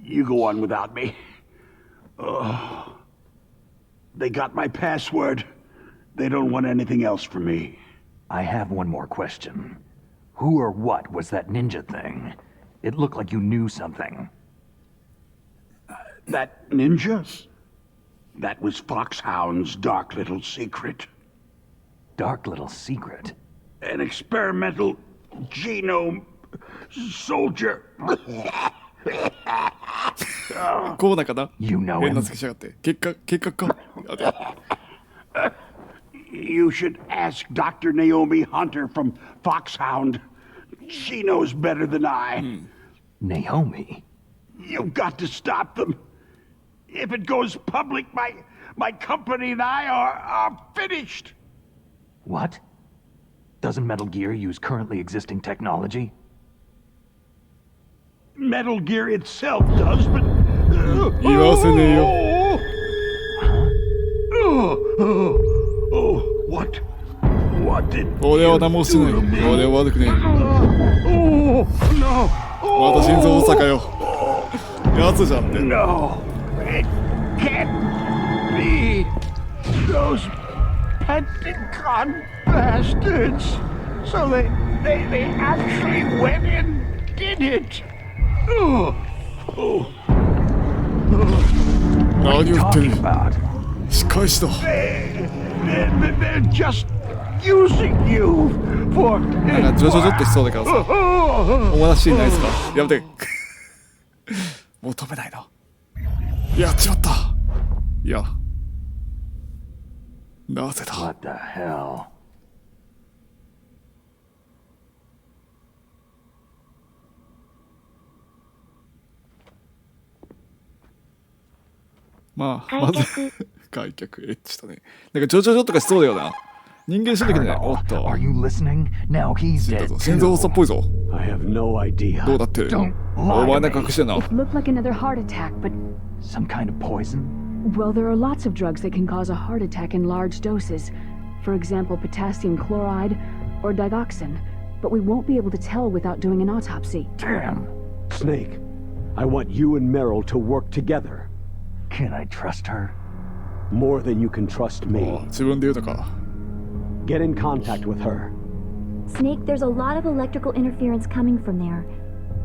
You go on without me. Oh. They got my password. They don't want anything else from me. I have one more question. Who or what was that ninja thing? It looked like you knew something. That ninja? That was Foxhound's dark little secret. Dark little secret. An experimental genome soldier. こうだかな You know 変な him. つけしやがって。結果か。やべ You should ask Dr. Naomi Hunter from Foxhound. She knows better than I. Naomi? You've got to stop them. If it goes public, my company and I are finished. What? Doesn't Metal Gear use currently existing technology? Metal Gear itself does, but... 言わせねえよ。 What did 俺は何もしてない。俺は悪くねえ。 Oh, no. また心臓発作かよ。やつじゃんって。 No, it can't be. Those Pentagon bastards. So they actually went and did it. Oh. 何言ってん Talking の about? しっかりしろ。 They're just using you for. なんかジョジョジョってしそうだからさ。お前らしいないですかやめて。求めないな。やっちまった。いや。なぜだ What the hell? まあ、まず、開脚エッチだね。なんかジョジョジョとかしそうだよな。人間死んだけどね。おっと。 Are you listening? Now he's 死んだ dead ぞ。心臓発作っぽいぞ。 I have no idea. どうだって。 Don't お lie 前 to なんか me. 隠してんな。 It looked like another heart attack, but Some kind of poison? well, there are lots of drugs that can cause a heart attack in large doses. For example, potassium chloride or digoxin. But we won't be able to tell without doing an autopsy. Damn. Snake, I want you and Meryl to work together. Can I trust her? More than you can trust お me. 自分で言うのか。 Get in contact with her. Snake, there's a lot of electrical interference coming from there.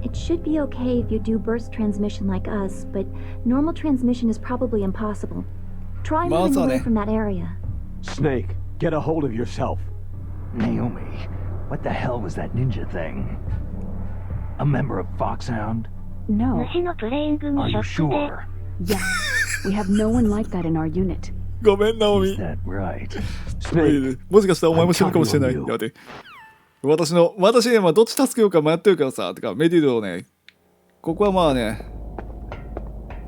It should be okay if you do burst transmission like us, but normal transmission is probably impossible. Try moving away from that area. Snake, get a hold of yourself. Naomi, what the hell was that ninja thing? A member of Foxhound? No. 虫のプレイングに Are ショ you ックで。 sure? Yes. We have no one like that in our unit. ごめん、ナオ Is ミ。 that right? Snake, もしかしたらお前も死ぬかもしれない。やめて。私ね、まあどっち助けようか迷ってるからさ。てか、メディルをね、ここはまあね、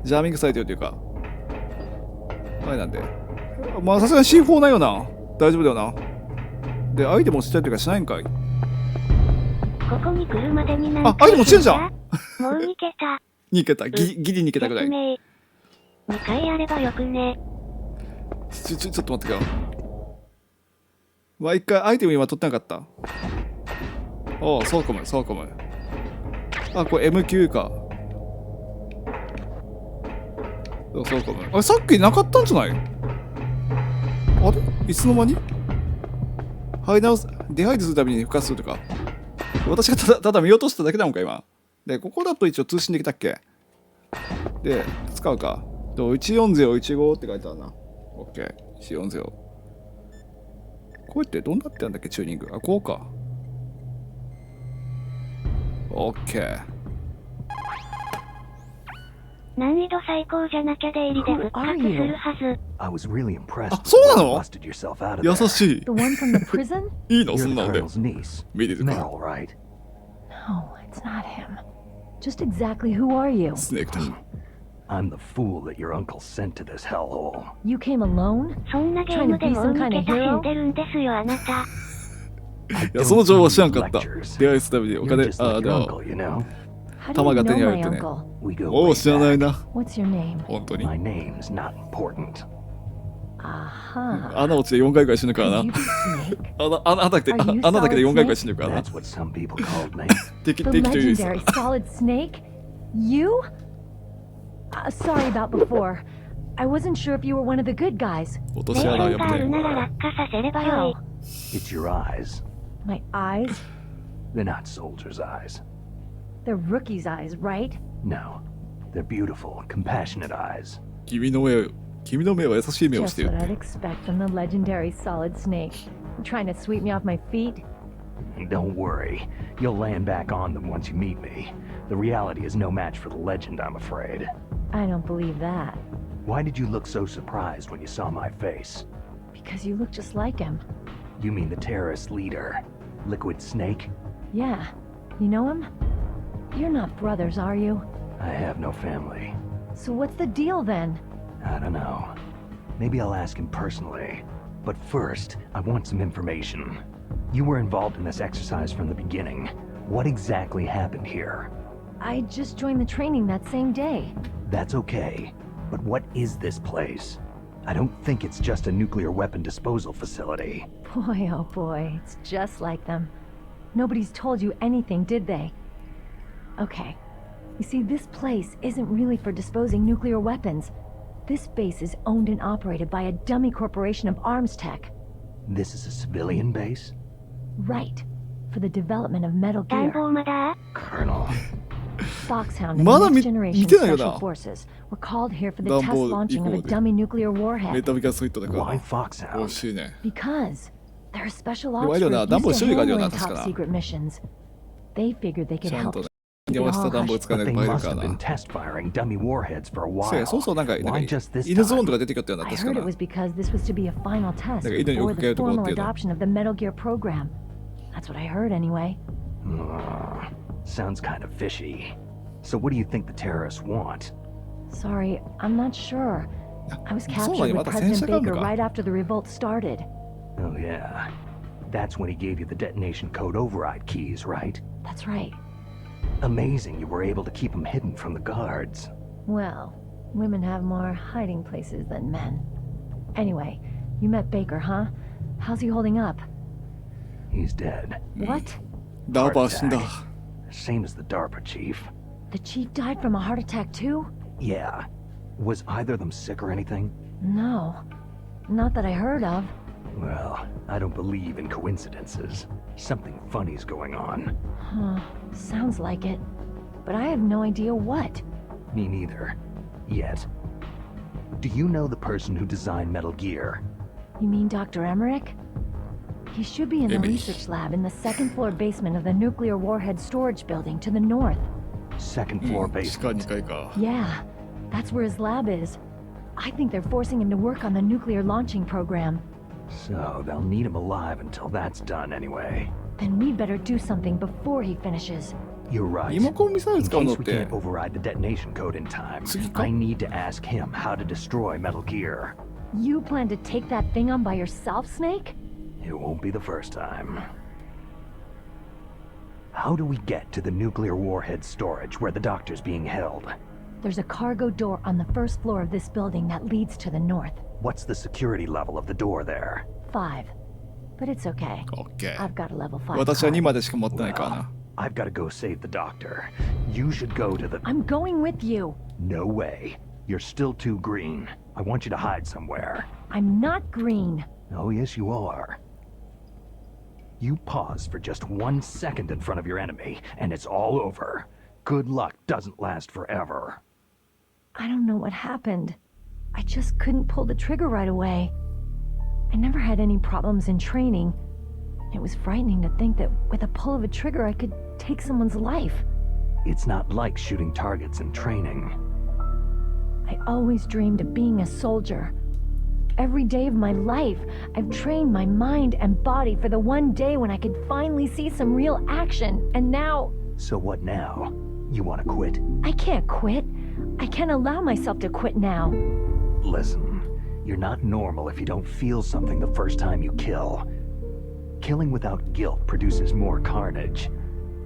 ジャーミングされてるというか、あれなんで。まあさすがに C4 ないよな。大丈夫だよな。で、アイテム落ちたりとかしないんかい。ここに来るまでに何あ、アイテム落ちてんじゃん。もう2桁。2桁、ギリ2桁ぐらい。説明。2回やればよくね。ちょっと待ってくよ。まあ一回アイテム今取ってなかった。おお、そうかも。あ、これ M9 か。そうかも。あれ、さっきなかったんじゃない？あれいつの間に出入りするたびに復活するとか。私がただ見落としただけなのか、今。で、ここだと一応通信できたっけ？で、使うか。14015って書いてあるな。OK。140。こうやってどんなってやんだっけ、チューニング。あ、こうか。OK。難易度最高じゃなきゃ出入りで復活するはず。I was really impressed. あ、そうなの？ Busted yourself out of 優 there. しい。 The one from the prison? いいの You're そん the なんで。 colonel's niece. 見れるか。 Meryl, right? No, it's not him. Just exactly who are you? スネークだ。 I'm the fool that your uncle sent to this hellhole. You came alone? そんなゲームでもう2桁死んでるんですよ、あなた。いや、その情報知らんかった。出会いすためにお You're 金、 just あ、 like で your も、 uncle, you know? How do 玉 you が手に know 入 my るってね。 uncle? We go お way お、知らない back. な。 What's your name? 本当に。 My name's not important. Aha. 穴落ちて4回くらい死ぬから Could you な。 be Snake? 穴だけで Are you 穴だけで4回くらい Solid 死ぬからな。 That's what some people called me. 敵 The というさ。 legendary Solid Snake? You? Sorry about before. I wasn't sure if you were one of the good guys. 落とし霊穴やめて。感があるなら落下させればよい How?。It's your eyes. My eyes? They're not soldiers' eyes. They're rookies' eyes, right? No. They're beautiful, compassionate eyes. 君の目は優しい目をし Just てるっ what て。 I'd expect from the legendary Solid Snake. You trying to sweep me off my feet? Don't worry. You'll land back on them once you meet me. The reality is no match for the legend, I'm afraid. I don't believe that. Why did you look so surprised when you saw my face? Because you look just like him. You mean the terrorist leader, Liquid Snake? Yeah. You know him? You're not brothers, are you? I have no family. So what's the deal then? I don't know. Maybe I'll ask him personally. But first, I want some information. You were involved in this exercise from the beginning. What exactly happened here? I just joined the training that same day. That's okay. But what is this place? I don't think it's just a nuclear weapon disposal facility. Boy, oh boy, it's just like them. Nobody's told you anything, did they? Okay. You see, this place isn't really for disposing nuclear weapons. This base is owned and operated by a dummy corporation of arms tech. This is a civilian base? Right. For the development of Metal Gear. Colonel. Foxhound and the Next Generation Special Forces were called here for the test launching of a dummy nuclear warhead. メタビカスイットだから Why Foxhound? 欲しいね Because they're a special でもあれ ops だよな group ダンボー used 種類 to があるよ handle な in 確か top な secret missions. They figured they could ちゃん help. とね電話したダンボー使え But ない they 場合いる must から have な been test firing dummy warheads for a そうや while. そうそうなんか Why just this 犬ゾーン time? とか出てきたってよな I 確か heard な it was because this was to be a final test だから犬に before 追いかける the とこっ formal ていうの adoption of the Metal Gear program. That's what I heard anyway. Sounds kind of fishy. So what do you think the terrorists want? Sorry, I'm not sure. I was そうなん captured やま with た戦 President 車がある Baker のか right after the revolt started. Oh yeah. That's when he gave you the detonation code override keys, right? That's right. Amazing you were able to keep them hidden from the guards. Well, women have more hiding places than men. Anyway, you met Baker, huh? How's he holding up? He's dead. What? ダーバー死んだ Same as the DARPA chief. The chief died from a heart attack too? Yeah. Was either of them sick or anything? No. Not that I heard of. Well, I don't believe in coincidences. Something funny's going on. Huh. Sounds like it. But I have no idea what. Me neither. Yet. Do you know the person who designed Metal Gear? You mean Dr. Emmerich? He should be in the Emmerich. research lab in the second floor basement of the nuclear warhead storage building to the north. Second floor 地下 basement. 2階か Yeah, that's where his lab is. I think they're forcing him to work on the nuclear launching program. So they'll need him alive until that's done anyway. Then we'd better do something before he finishes. You're right. リモコンミサイル In 使うの case っ we て can't override the detonation code in time, 次か I need to ask him how to destroy Metal Gear. You plan to take that thing on by yourself, Snake? It won't be the first time. How do we get to the nuclear warhead storage where the doctor's being held? There's a cargo door on the first floor of this building that leads to the north. What's the security level of the door there? 5. But it's okay. OK I've got a level 5. 私は2 card. までしか持ってないから Well, な I've got to go save the doctor. You should go to the... I'm going with you. No way. You're still too green. I want you to hide somewhere. I'm not green. Oh, yes, you are. You pause for just 1 second in front of your enemy, and it's all over. Good luck doesn't last forever. I don't know what happened. I just couldn't pull the trigger right away. I never had any problems in training. It was frightening to think that with a pull of a trigger I could take someone's life. It's not like shooting targets in training. I always dreamed of being a soldier. Every day of my life, I've trained my mind and body for the one day when I could finally see some real action, and now... So what now? You want to quit? I can't quit. I can't allow myself to quit now. Listen, you're not normal if you don't feel something the first time you kill. Killing without guilt produces more carnage.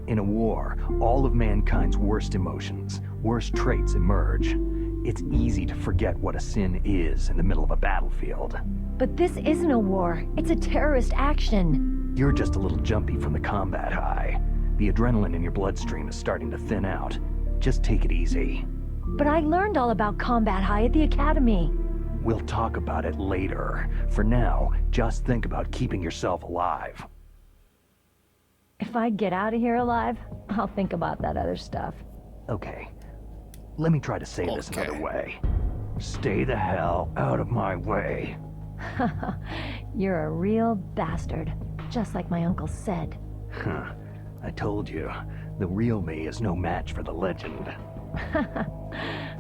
In a war, all of mankind's worst emotions, worst traits emerge. It's easy to forget what a sin is in the middle of a battlefield. But this isn't a war. It's a terrorist action. You're just a little jumpy from the combat high. The adrenaline in your bloodstream is starting to thin out. Just take it easy. But I learned all about combat high at the academy. We'll talk about it later. For now, just think about keeping yourself alive. If I get out of here alive, I'll think about that other stuff. Okay. Let me try to say this Okay. another way. Stay the hell out of my way. You're a real bastard, just like my uncle said. Huh. I told you, the real me is no match for the legend.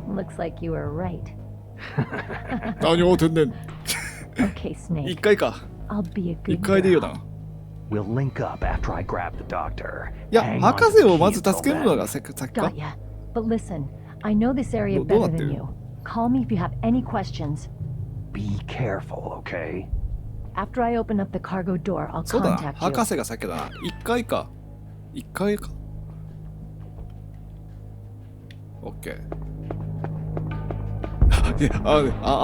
Looks like you were right. 何をてんねん。 Okay, Snake. 一回か。 I'll be a good 一回でいいよ girl. な。 We'll link up after I grab the doctor. いや、 Hang on 博 to 士 the をま key ず until 助ける then. のが先か。 Got ya. But listen, I know this area Well, better don't than do. you. Call me if you have any questions. Be careful, okay? After I open up the cargo door, I'll そうだな。 contact you. 博士が先だな。一回か。一回か。オッケー。いや、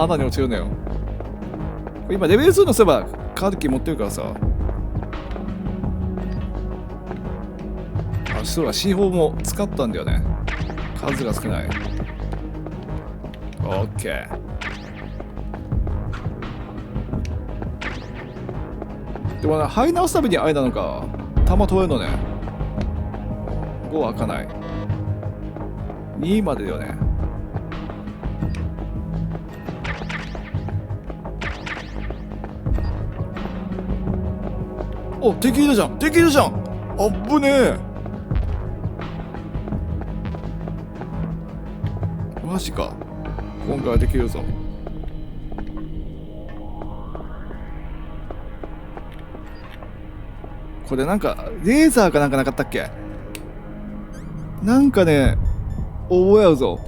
穴に落ちるなよ。今レベル2のせばカードキー持ってるからさ。あ、そうだ、C4も使ったんだよね。数が少ない。オッケー。でもな、入り直すためにあれなのか。弾取れるのね。5は開かない。2までだよね。お、敵いるじゃん、敵いるじゃん。あっぶねえ。マジか。今回はできるぞ。これなんかレーザーかなんかなかったっけ。なんかね、覚えるぞ。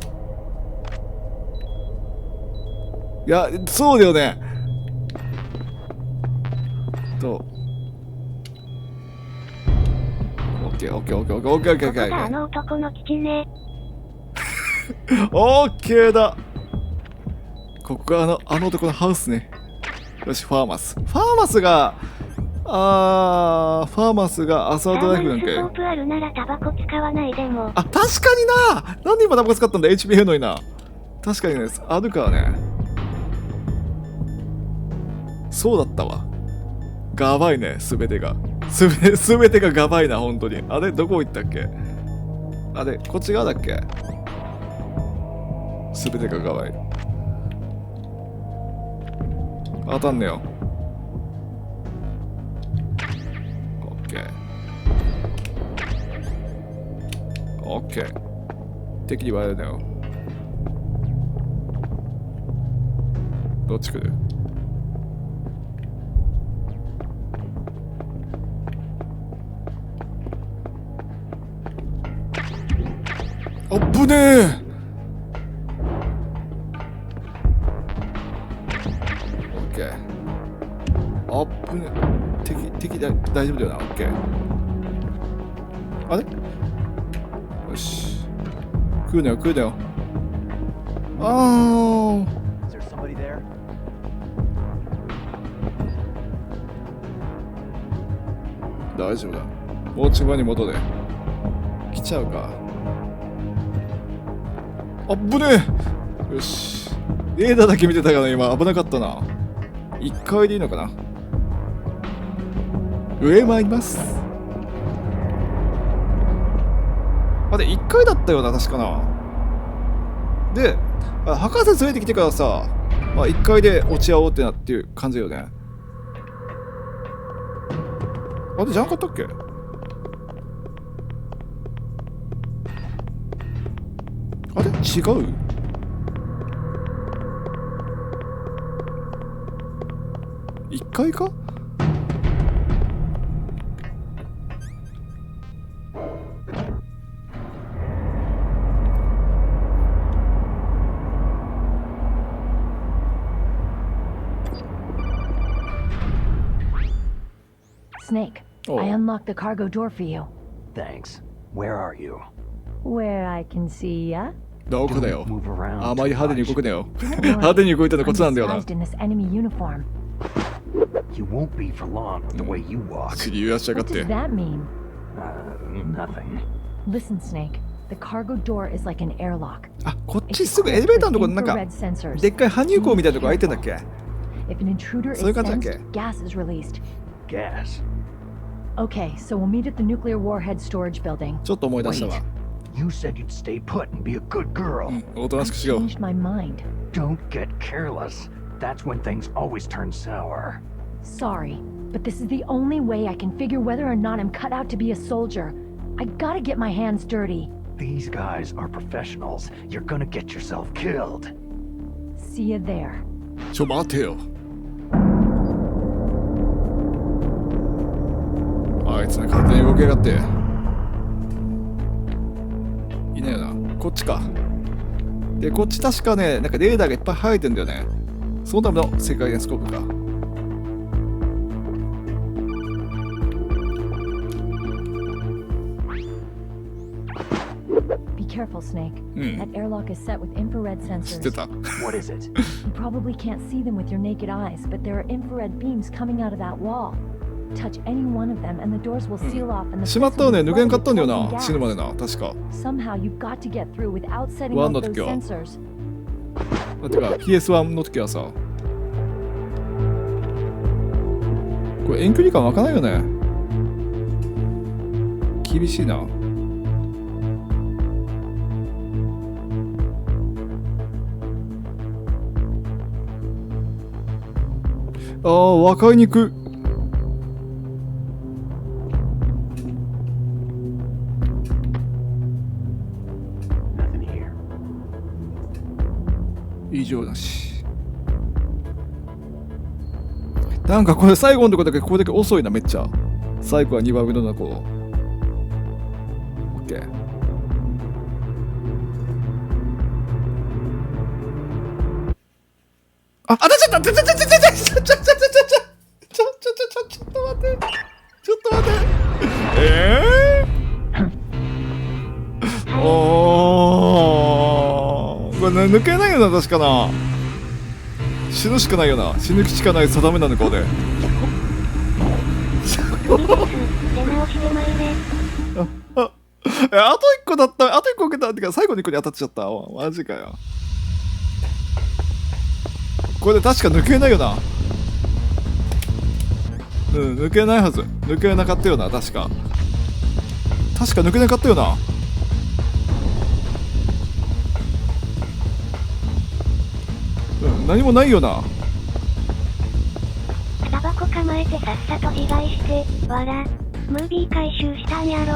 いや、そうだよね。と。オッケーオッケーオッケーオッケーオッケーオッケーオッケー。ここがあの男の基地ね。オッケーだ。ここがあの男のハウスね。よし、ファーマス。ファーマスがアサルトライフルなんか。スコープあるならタバコ使わないでも。あ、確かにな。なんで今タバコ使ったんだ。 HP 減るのにな。確かにね、あるからね。そうだったわ。がばいね、すべてが。すべてががばいな、本当に。あれ、どこ行ったっけ。あれ、こっち側だっけ。すべてががばい。当たんねよ。オッケー。オッケー。敵に言われるのよ。どっち来る。あっぶねえ。オッケー。あっぶねえ。敵大丈夫だよな。オッケー。あれ。よし。来るなよ来るなよ。あー。大丈夫だ。持ち場に戻れ。来ちゃうか。あっぶねえ。よし。レーダーだけ見てたから今危なかったな。1階でいいのかな。上参ります。あれ1階だったよな確かな。で、博士連れてきてからさ、1階で落ち合おうってなっていう感じよね。あれじゃなかったっけ。あれ違う。1階か。Snake, Oh. I unlocked the cargo door for you. Thanks. Where are you? Where I can see ya. どこだよ。 Move around あまり派手に動くなよ。 Don't 派手に動いたの I'm こっちなんだよな。 disguised in this enemy uniform. You won't be for long with the way you walk. 口に言わしやがっ What て does。that mean? Nothing. Listen, Snake. The cargo door is like an airlock. あ、こっ It's ちすぐエレベーターのところなんか infrared sensors. でっかい搬入口みたいなとこ開いてんだっけ。 If an intruder is そういう感じだっけ。 sensed, gas is released. Gas. Okay, so we'll meet at the nuclear warhead storage building. ちょっと思い出したわ。 You said you'd stay put and be a good girl. おとなしくしよう。 Changed my mind. Don't get careless. That's when things always turn sour. Sorry. but this is the only way I can figure whether or not I'm cut out to be a soldier. I gotta get my hands dirty. These guys are professionals. You're gonna get yourself killed. See you there. ちょ待てよ。あいつね、勝手に動きやがって。いないよな。こっちか。で、こっち確かね、なんかレーダーがいっぱい生えてんだよね。そのための世界のスコープか。Be careful, Snake. That airlock is set with infrared sensors. 知ってた。What is it? You probably can't see them with your naked eyes, but there are infrared beams coming out of that wall. Touch any one of them and the doors will seal off and the しまったよね、抜けんかったんだよな、死ぬまでな、確か。Somehow you've got to get through without setting off those sensors. だってか、PS1 の時はさ、これ遠距離感湧かないよね。厳しいな。ああ、和解に行く。異常なし。なんかこれ最後のとこだけここだけ遅いな、めっちゃ。最後は2番目のこう。オッケー。あ、当たっちゃった。ちょっと待って。ちょっと待って。これ抜けないよな、確かな。死ぬしかないよな。死ぬしかない定めなのか、俺。あと1個だった。あと1個受けたってか、最後の1個に当たっちゃった。マジかよ。これで確か抜けないよな。抜けないはず。抜けなかったよな、確か。抜けなかったよな。何もないよな。タバコ構えてさっさと自害して、わら、ムービー回収したんやろ。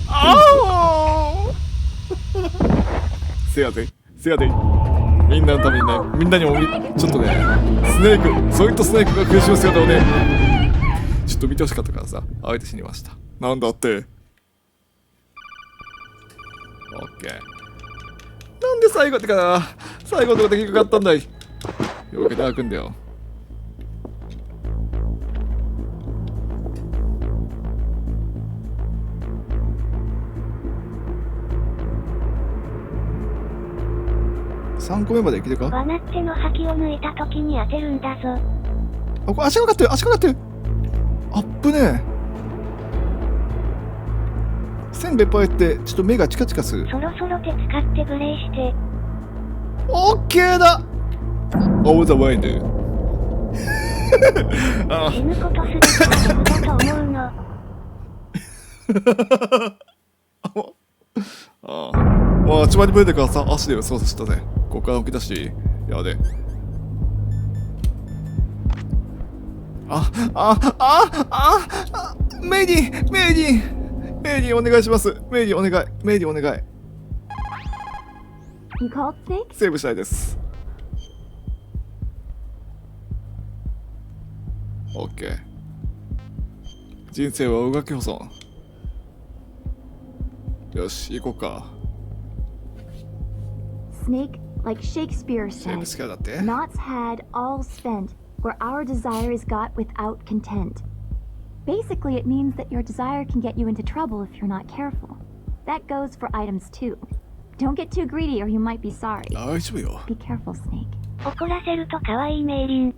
ああせやで。みんなのためにね、みんなにもちょっとね、スネーク、そういったスネークが苦しむ姿をね、ちょっと見てほしかったからさ、あえて死にました。なんだって。オッケー。なんで最後ってかな、最後のとこで結局あったんだい。よけて開くんだよ。3個目まで来てるか。ワナっての覇気を抜いた時に当てるんだぞ。あ、これ足がかかってる。アップね。線がいっぱいあって、ちょっと目がチカチカする。そろそろ手使ってブレイして。オッケーだ。オーザワインド。死ぬことするとどうだと思うの。ああ、まあ、ちまりブレーからさ、足で操作したぜ。ここから起き出し、やで。メイディお願いします。メイディお願い。セーブしたいです。オッケー。人生はうがき保存。よし、行こうか。Snake, like Shakespeare said, knots had all spent where our desire is got without content. Basically, it means that your desire can get you into trouble if you're not careful. That goes for items too. Don't get too greedy or you might be sorry. Be careful, Snake. 怒らせると可愛いメイリン。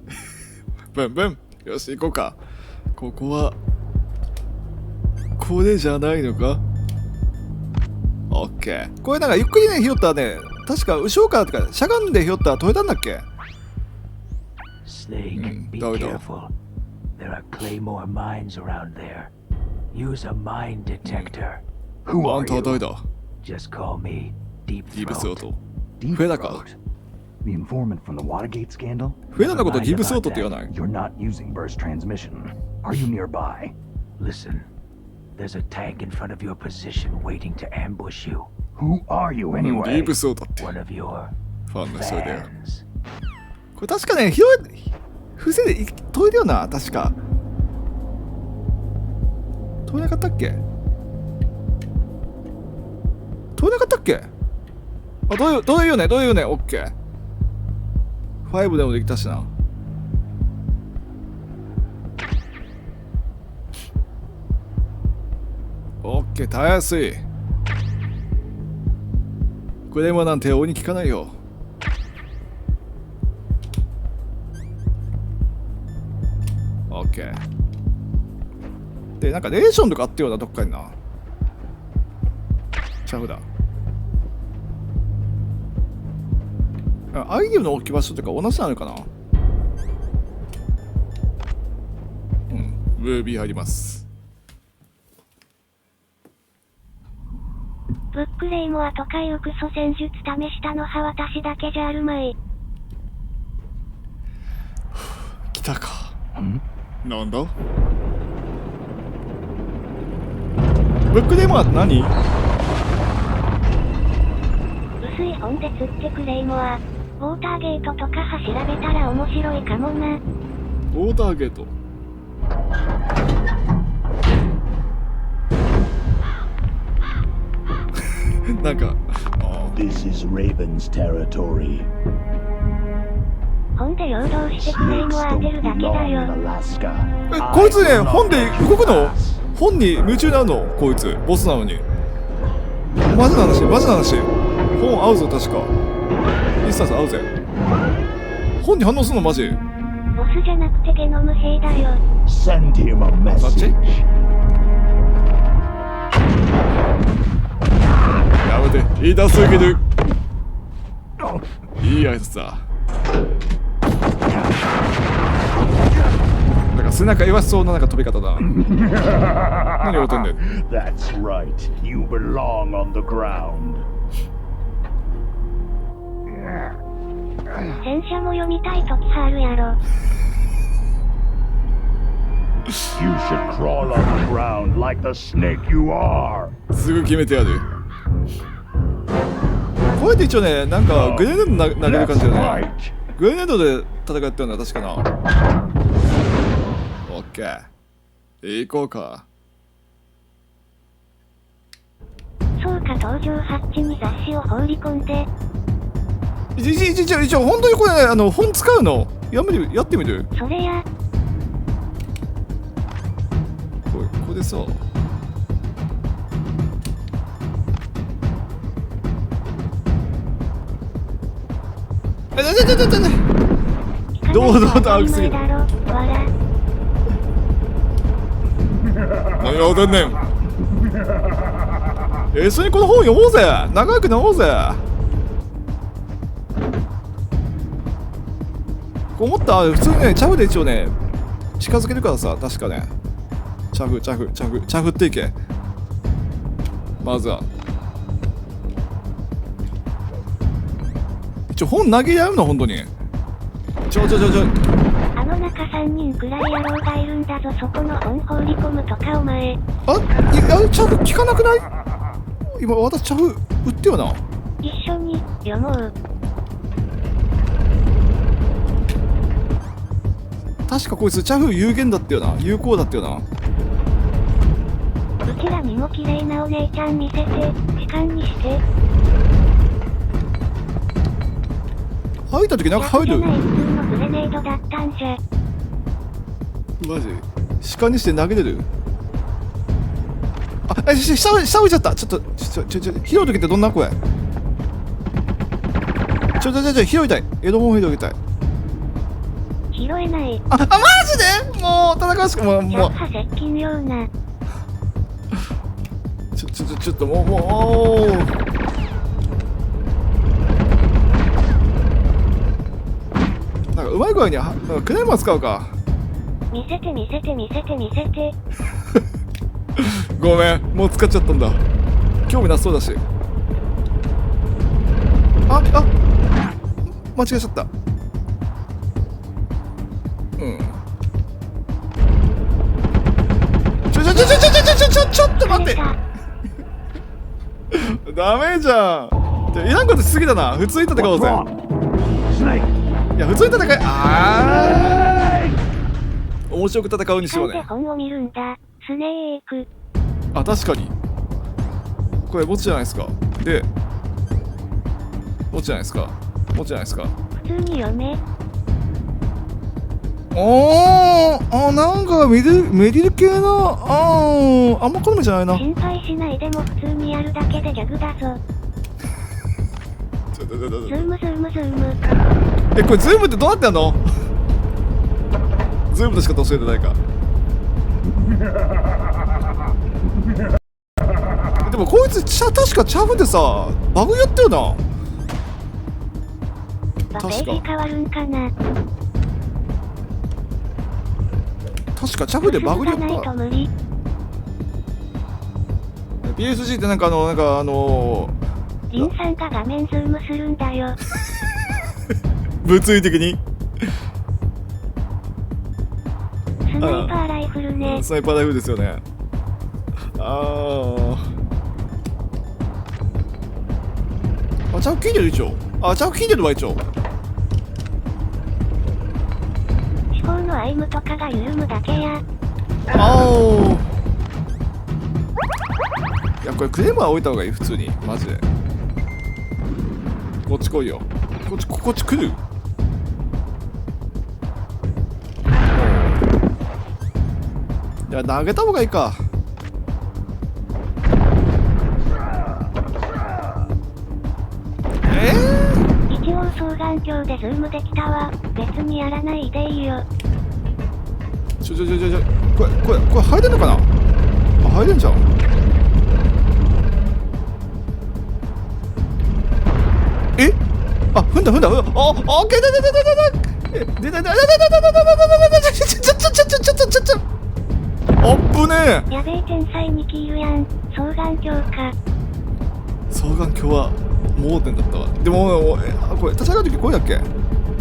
ブン。よし、行こうか。ここはこれじゃないのか。オッケー。これなんかゆっくりね、ひよったらね、確か後ろからとかしゃがんでひよったら取れたんだっけ。Snake, be careful. There are claymore mines around there. Use a mine detector. Who are you? Just call me Deep Throat. Deep Throat. The informant from the Watergate scandal? フェラのことギブソートって言わない？ You're not using burst transmission. Are you nearby? Listen, there's a tank in front of your position waiting to ambush you. Who are you ギ anyway? ブソートって One of your ファンの人だよ。 fans. これ確かね、伏せで解いたよな、確か。解いなかったっけ？解いなかったっけ？あ、どういうよね、オッケー。5でもできたしな。オッケー、たやすい。クレームなんて鬼に聞かないよ。オッケー。で、なんかレーションとかあったような、どっかにな。チャフだ。アイテムの置き場所とか同じなのかな。うん、ルービー入ります。ブックレイモアとかいうクソ戦術試したのは私だけじゃあるまい。来たか。なんだ？ブックレイモアって何？薄い本で釣ってクレイモア。ウォーターゲートとか調べたら面白いかもな。ウォーターゲート。なんか。This is Raven's territory. 本で陽動してクレイモア当てるだけだよ。こいつね、本で動くの？本に夢中なの？こいつ、ボスなのに。マジな話。本合うぞ、確か。インスタンス合うぜ。本に反応するのマジ？ボスじゃなくてゲノム兵だよ。Send him a そっち？ message. やめて、痛すぎる。いい挨拶だ。なんか背中言わしそうななんか飛び方だ。何を言ってんねん。That's right. You belong on the ground. 戦車も読みたいときはあるやろ。You should crawl on the ground like the snake you are. すぐ決めてやる。こうやって一応ね、なんかグレネード投げる感じだね。グレネードで戦ってるんだ、確かな。オッケー。行こうか。そうか、登場ハッチに雑誌を放り込んで。一応本当にこれね、本使うのやってみる？それや。ここでさ。堂々と青くすぎる。何がおてんねん。一緒にこの本読もうぜ。仲良くなろうぜ。こう思った普通にね、チャフで一応ね、近づけるからさ、確かね。チャフっていけ。まずは。一応本投げ合うの、本当に。あの中3人くらい野郎がいるんだぞ。そこの本放り込むとかお前。あ、チャフ効かなくない？今私チャフ売ってよな。一緒に読もう。確かこいつチャフ有限だったよな。有効だったよな。うちらにも綺麗なお姉ちゃん見せて、時間にして。入った時なんか入る。普通のグレネードだったんじゃ。マジ？鹿にして投げれる？あ、下置いちゃった。ちょっと拾う時ってどんな声？拾いたい。江戸本拾いたい。拾えない。マジで？もう戦うしかもう。接近ような。ちょっともう。なんかうまい具合にクレーマー使うか。見せて。ごめん、もう使っちゃったんだ。興味なさそうだし。間違えちゃった。うん。ちょっと待って。ダメじゃん。いらんことしすぎだな。普通に戦おうぜ。いや、普通に戦い。面白く戦うにしようね。本を見るんだ。スネーク。あ、確かに。これ、墓地じゃないですか。で、墓地じゃないですか。墓地じゃないですか。普通に読め。なんかメディル系の、あんま好みじゃないな。心配しないでも普通にやるだけでギャグだぞ。ズーム。これズームってどうなってんの？ズームの仕方教えてないか。でもこいつ確かチャーフでさ、バグやってるな。ページ変わるんかな。確かチャフでバグりやった。PSG ってなんかリンさんが画面ズームするんだよ。物理的に。スナイパーライフルね。スナイパーライフルですよね。チャフ聞いてる一応。チャフ聞いてるわ一応。思考のアイムとかが緩むだけや。いや、これクレームは置いた方がいい、普通に。マジで。こっち来いよ。こっち来る？いや、投げた方がいいか。一応双眼鏡でズームできたわ。別にやらないでいいよ。これ入れんのかな？入れんじゃん。踏んだ。オッケーあっぶねえ。やべえ、天才にキールやん。双眼鏡か。双眼鏡は盲点だったわ。でもこれ立ち上がるときこれだっけ？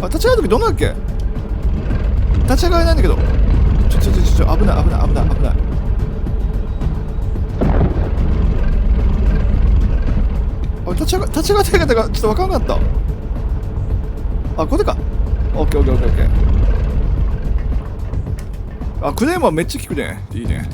立ち上がるときどんなだっけ？立ち上がれないんだけど。危ない。立ち上がってる方がちょっと分からなかった。これか。オッケー。クレームはめっちゃ効くね。いいね。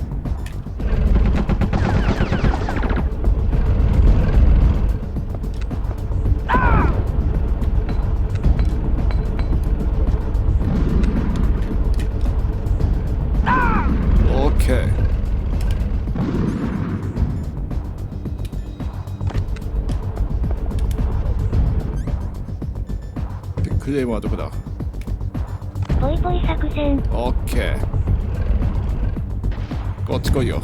オッケー。クレームはどこだ？ポイポイ作戦。オッケー。こっち来いよ。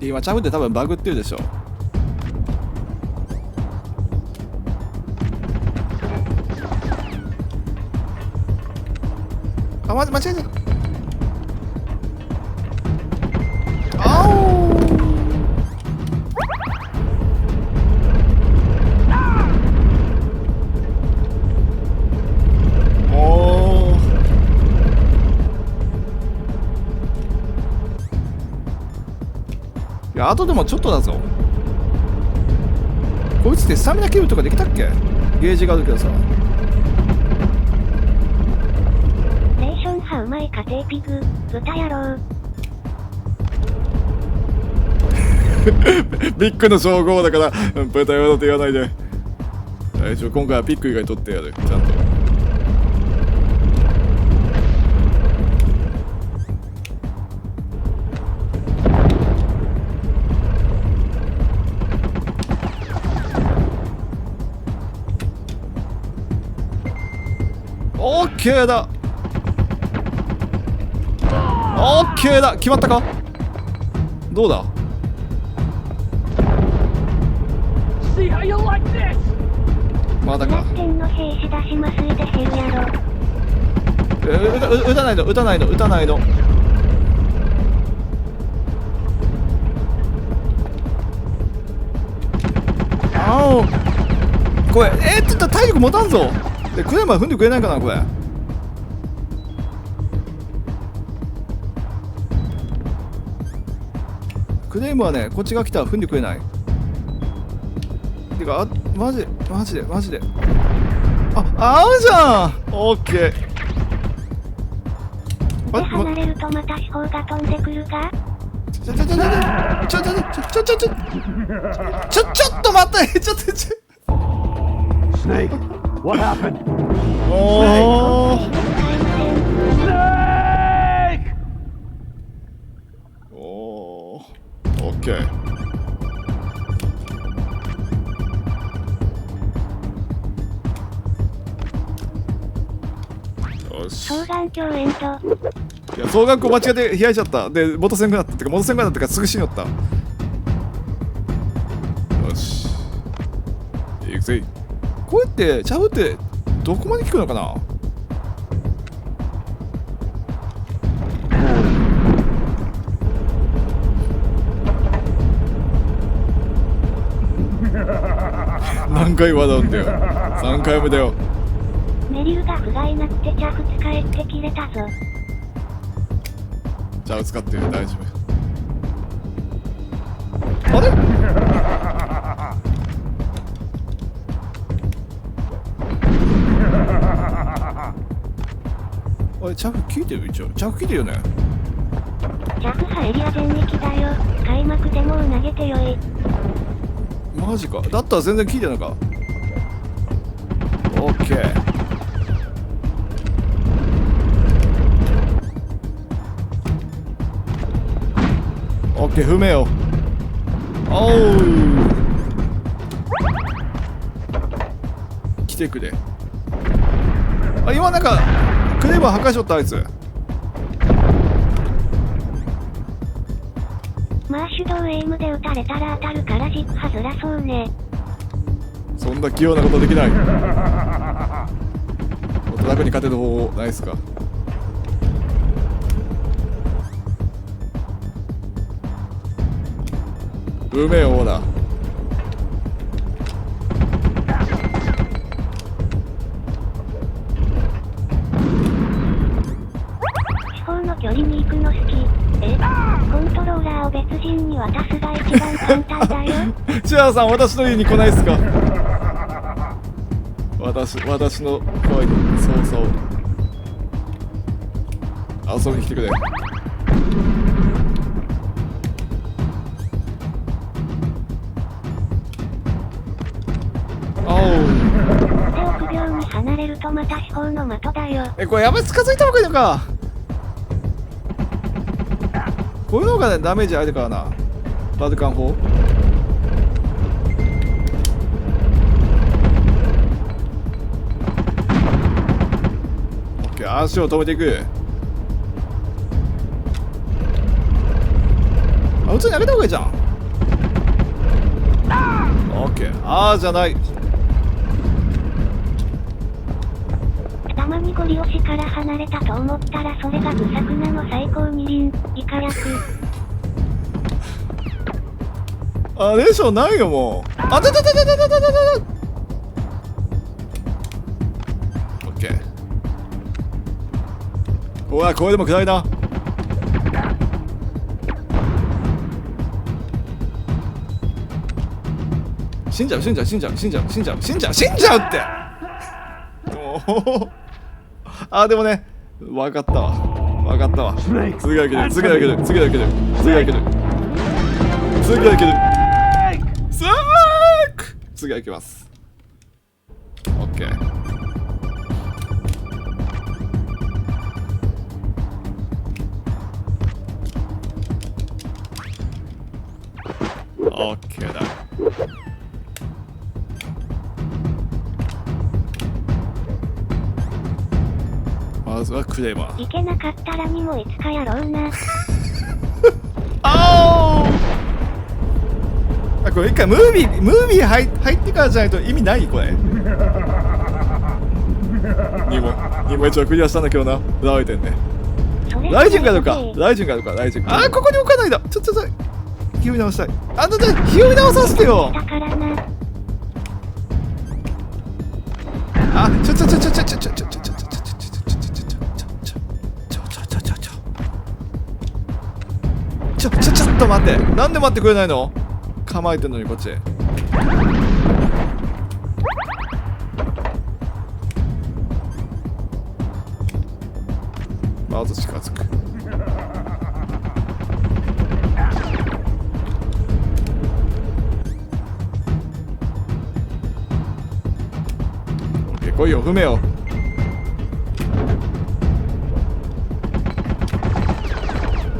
今チャフで多分バグってるでしょ。間違えた。あとでもちょっとだぞ。こいつってスタミナキルとかできたっけ？ゲージがあるけどさ。レーション派うまい家庭ピグ、豚野郎。ビッグの称号だから豚野郎って言わないで。今回はピッグ以外取ってやる。ちゃんと。オッケーだ。決まったか？どうだ？まだか。天の兵士出しますいで減るやろ。撃たないの。ここれちょっと体力持たんぞ。でクレームは踏んでくれないかなこれ。クレームはねこっちが来たら踏んでくれない。てかマジであるじゃん。オッケー。離れるとまた四方が飛んでくるが。ちょっと待って。Snake, what happened? おー。Snake! おー。オッケー。双眼鏡エンド。いや双眼鏡間違って開いちゃった。で元栓がなったってか元栓がなったからすぐ死によった。よし行くぜ。こうやってチャブってどこまで効くのかな。何回笑うんだよ。3回目だよ。メリルが不甲斐なくてチャフ使えって切れたぞ。チャフ使ってる大丈夫。あれあれチャフ効いてる。一応チャフ効いてるよね。チャフ派エリア全域だよ。開幕でもう投げてよい。マジか。だったら全然効いてるのか。オッケー。オッケー踏めよ。おう来てくれ。あ今なんかクレーバー破壊しとったあいつ。まあ手動エイムで撃たれたら当たるから軸外らそうね。そんな器用なことできない。もっと楽に勝てる方法ないっすか。うめえよほら。四方の距離に行くの好き。コントローラーを別人に渡すが一番簡単だよ。シアさん私の家に来ないっすか。私の声にそう遊びに来てくれ。手臆病に離れるとまた四方の的だよ。これやばい近づいた方がいいのか。こういうのがねダメージあるからな。バルカン砲。オッケー足を止めていく。あ普通に上げた方がいいじゃん。オッケーあーじゃない。頭にゴリ押しから離れたと思ったらそれが不作なの。最高にリンイカ役。あれでしょないよもう。あたたたたたたたたた。オッケー。おいこれでも暗いな。死んじゃうって。あでもね分かったわ。次がいける。スネーク次がいきます。オッケー。オッケーだ。まずはクレーマー。いけなかったらにもいつかやろうな。あこれ一回ムービー入ってからじゃないと意味ないこれ。2も一応クリアしたんだけどな。ライテンね。ライジンがあるか。あここに置かないだ。ちょ拾い直したい。拾い直させてよ。あ、ちょっと待って。なんで待ってくれないの？構えてんのにこっち。まず近づく。来いよ、踏めよ。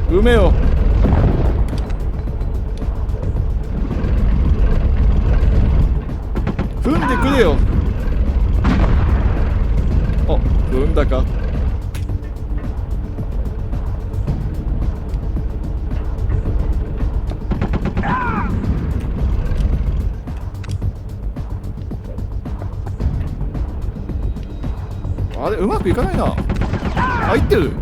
踏めよ。踏んでくれよ。あ、踏んだか。あれうまくいかないな。入ってる。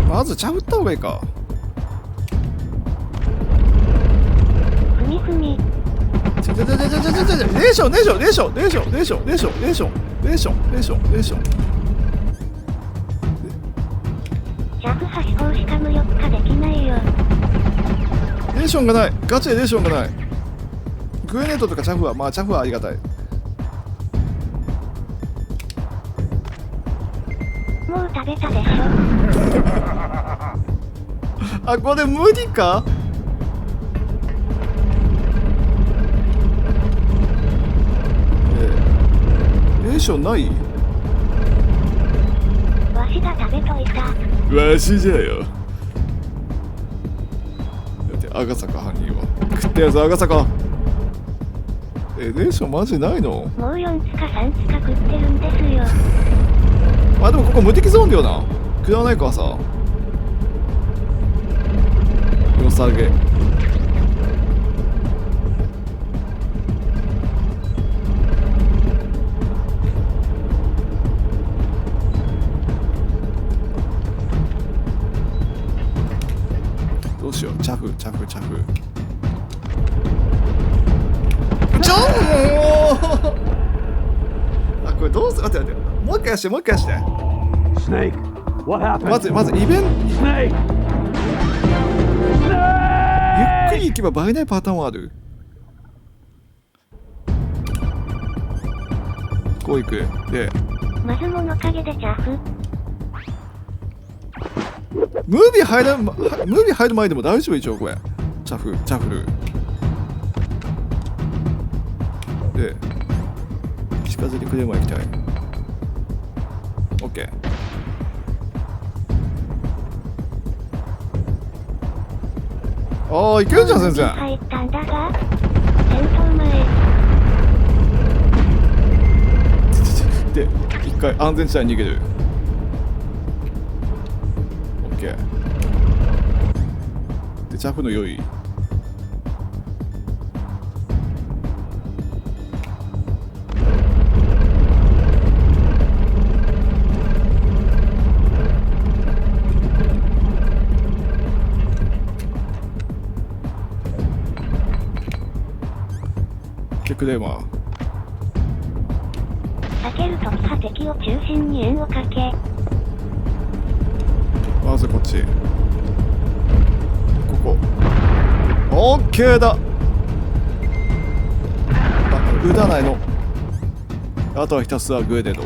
まず茶振った方がいいか。ふみふみ。レーション。弱破飛行しか無力化できないよ。レーションがない。ガチでレーションがない。グレネートとかチャフは、まあチャフはありがたい。もう食べたでしょ。あ、これ無理か。レーションない？わしが食べといた。わしじゃよ。だって赤坂犯人は食ったやつ赤坂。レーションマジないの？もう4つか3つか食ってるんですよ。あ、でもここ無敵ゾーンだよな。食わないからさ。良さげ。どうしよう。チャフ。あ、これどうする？待って。もう一回やして。Snake, what happened? まずイベント。Snake! ゆっくり行けばバレないパターンはある。こう行く。で、まず物陰でチャフ。ムービー入る前でも大丈夫一応これ。チャフル。で、近づいてくれれば行きたい。オッケー。ああ、いけるじゃん先生。入ったんだが、戦闘前。で、一回安全地帯に逃げる。オッケー。で、チャフの用意。クレーマー。避けるときは敵を中心に円をかけ。まずこっち。ここ。オッケーだ。あ、撃たないの。あとはひたすらグレネード。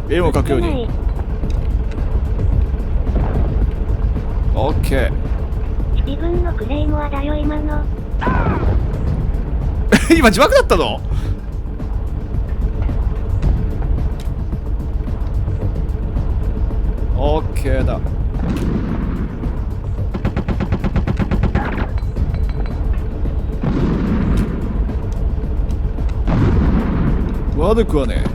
絵も描くように。オッケー。自分のクレイモアだよ今の。今自爆だったの？オッケーだ。悪くはね。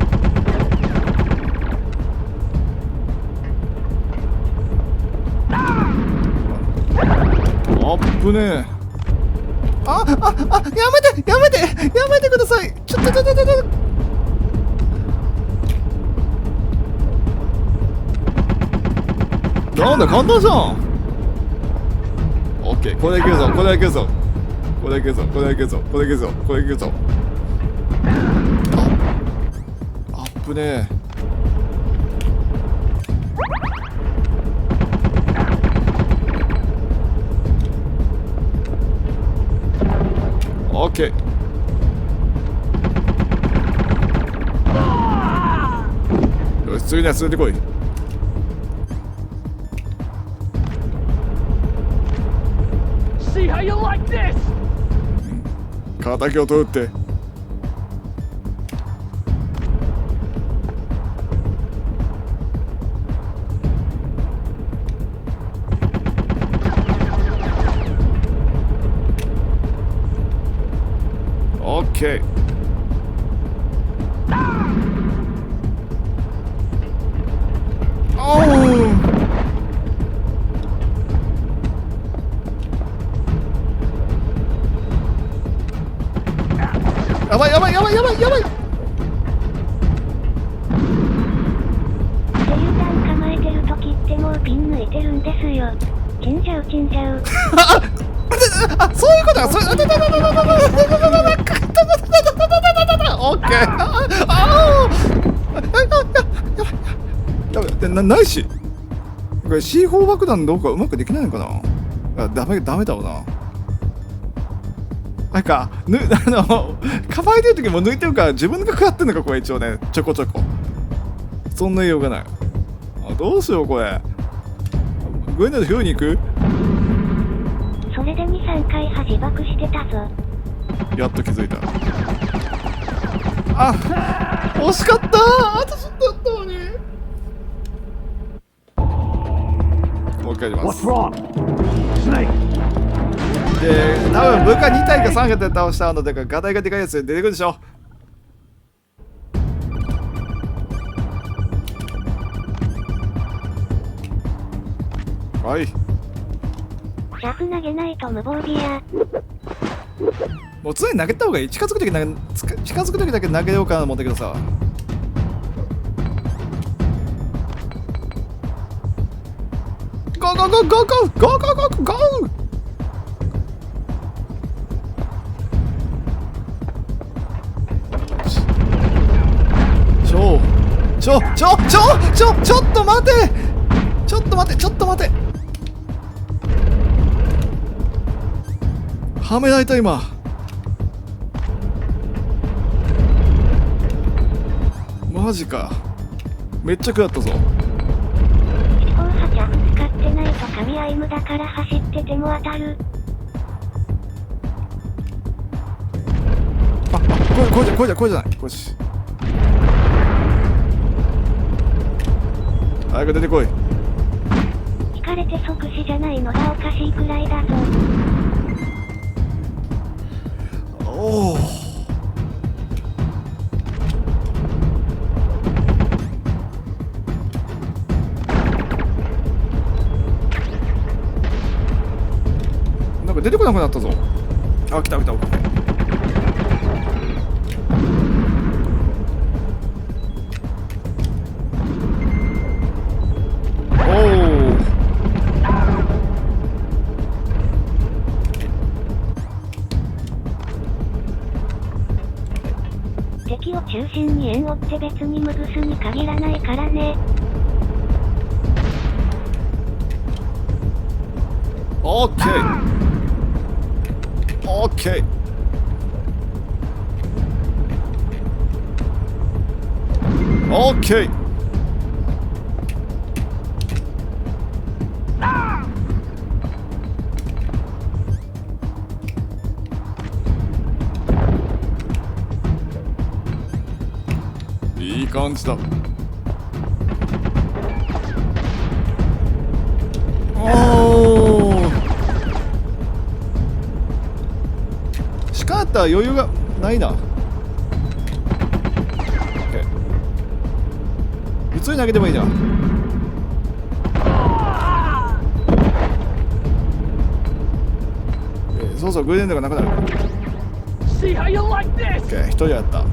あっぶねえ。やめてください。ちょっと。なんだ簡単じゃん。オッケー、これいけるぞ、これいけるぞ、これいけるぞ、これいけるぞ、これいけるぞ、これいけるぞ。あっぶねえ。オッケー。よし、次のやつ連れてこい。敵を取るって。オッケー。おお。やばいやばいやばいやばいやばい。手榴弾構えてる時ってもうピン抜いてるんですよ。チンジャウチンジャウ。あ、そういうことだ。そういう。オッケー。やばい。ないし。これ C4 爆弾どうかうまくできないのかな。あ、ダメだろうな。なんか構えてる時も抜いてるから自分が食らってんのかこれ一応ね、ちょこちょこ。そんな言いようがない。あ、どうしようこれ。グレネード拾いに行く？それで 2,3 回恥爆してたぞ。やっと気づいた。あ、惜しかった。あとちょっとやったわね。もう一回やります。で、多分部下2体か3体で倒したのでガタイがでかいやつ出てくるでしょ。はい。シャフ投げないと無防備や。もう常に投げた方がいい。近づく時だけ投げようかなと思ったけどさ。ゴーゴーゴーゴーゴーゴーゴーゴーゴー。ちょっと待て。ちょっと待て。はめられた今。マジか。めっちゃ食らったぞ。思考波着使ってないと神アイムだから走ってても当たる。あ、これじゃない。こし。早く出てこい。引かれて即死じゃないのがおかしいくらいだぞ。おお。なんか出てこなくなったぞ。あ、来た。敵を中心に円を追って別にムグスに限らないからね。オッケー。いい感じだ。おお。鹿やったら余裕がないな。普通に投げてもいいじゃん。そうそう、グレネードがなくなる。一人やった。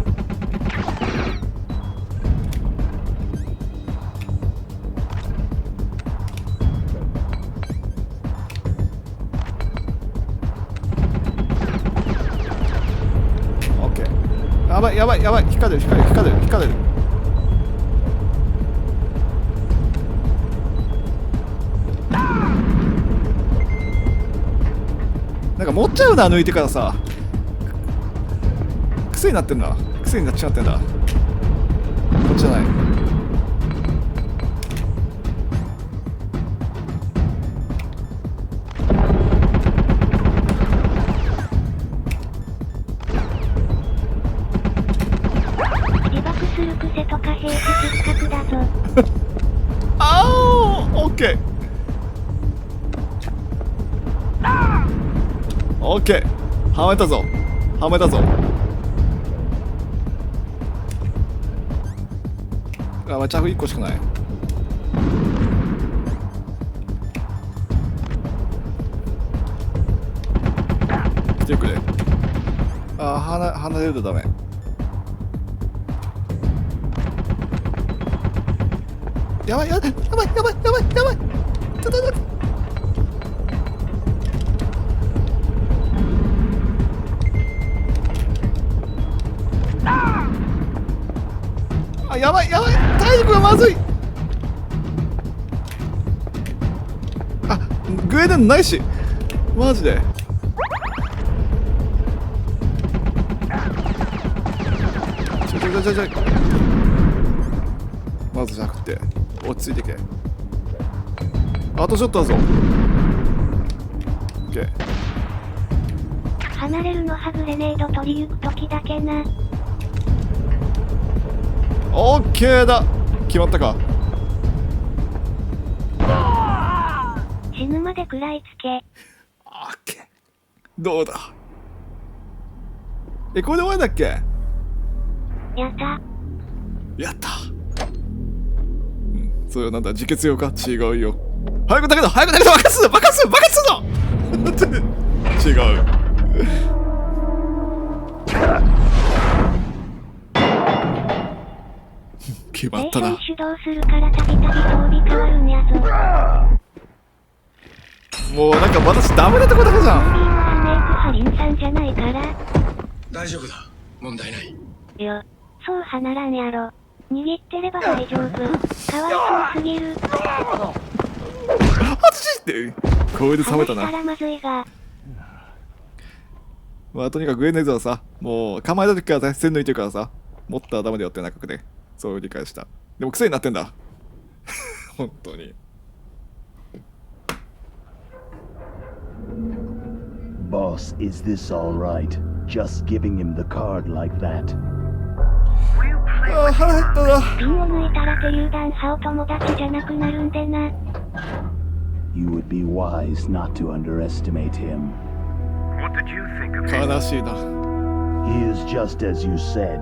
やばいやばいやばい、光る光る光る光る。なんか持っちゃうな、抜いてからさ。癖になってんだ。癖になっちゃってんだ。こっちじゃない。自爆する癖とか兵器失格だぞ。あー、オッケー。オッケー。はめたぞ。はめたぞ。あ、まあ、チャフ1個しかない。来てくれ。あ、離れるとダメ。やばいやばいやばいやばいやばいやばい。ちょっと待って。あ、やばいやばい、体力がまずい。あ、グエデンないし、マジで。ちょまずじゃなくて落ち着いてけ。あとちょっとだぞ。オッケー。離れるのはグレネード取り行く時だけな。オッケーだ。決まったか。死ぬまで食らいつけ。オッケー。どうだ。これで終わりだっけ。やった。やった。うん、それはなんだ、自決用か。違うよ。早くだけど早くだけど、爆発する爆発する爆発するの違う。決まったな。主導するからたびたび装備変わるんやぞ。もうなんか私ダメなとこだけじゃん。スネークハリンさんじゃないから。大丈夫だ。問題ない。よ、そうはならんやろ。握ってれば大丈夫。かわいそうすぎる。あちってこれで冷めたな。話したらまずいが。まあとにかくグエネズはさ、もう構えた時からさ、線抜いてるからさ、持ったらダメだよってなくて、そういう理解した。でも癖になってんだ。本当に。Boss, is this all right? Just giving him the card like that. ああ、腹減ったな。ピンを抜いたら手榴弾派お友達じゃなくなるんでな。You would be wise not to underestimate him. What did you think of him? 悲しいな。He is just as you said.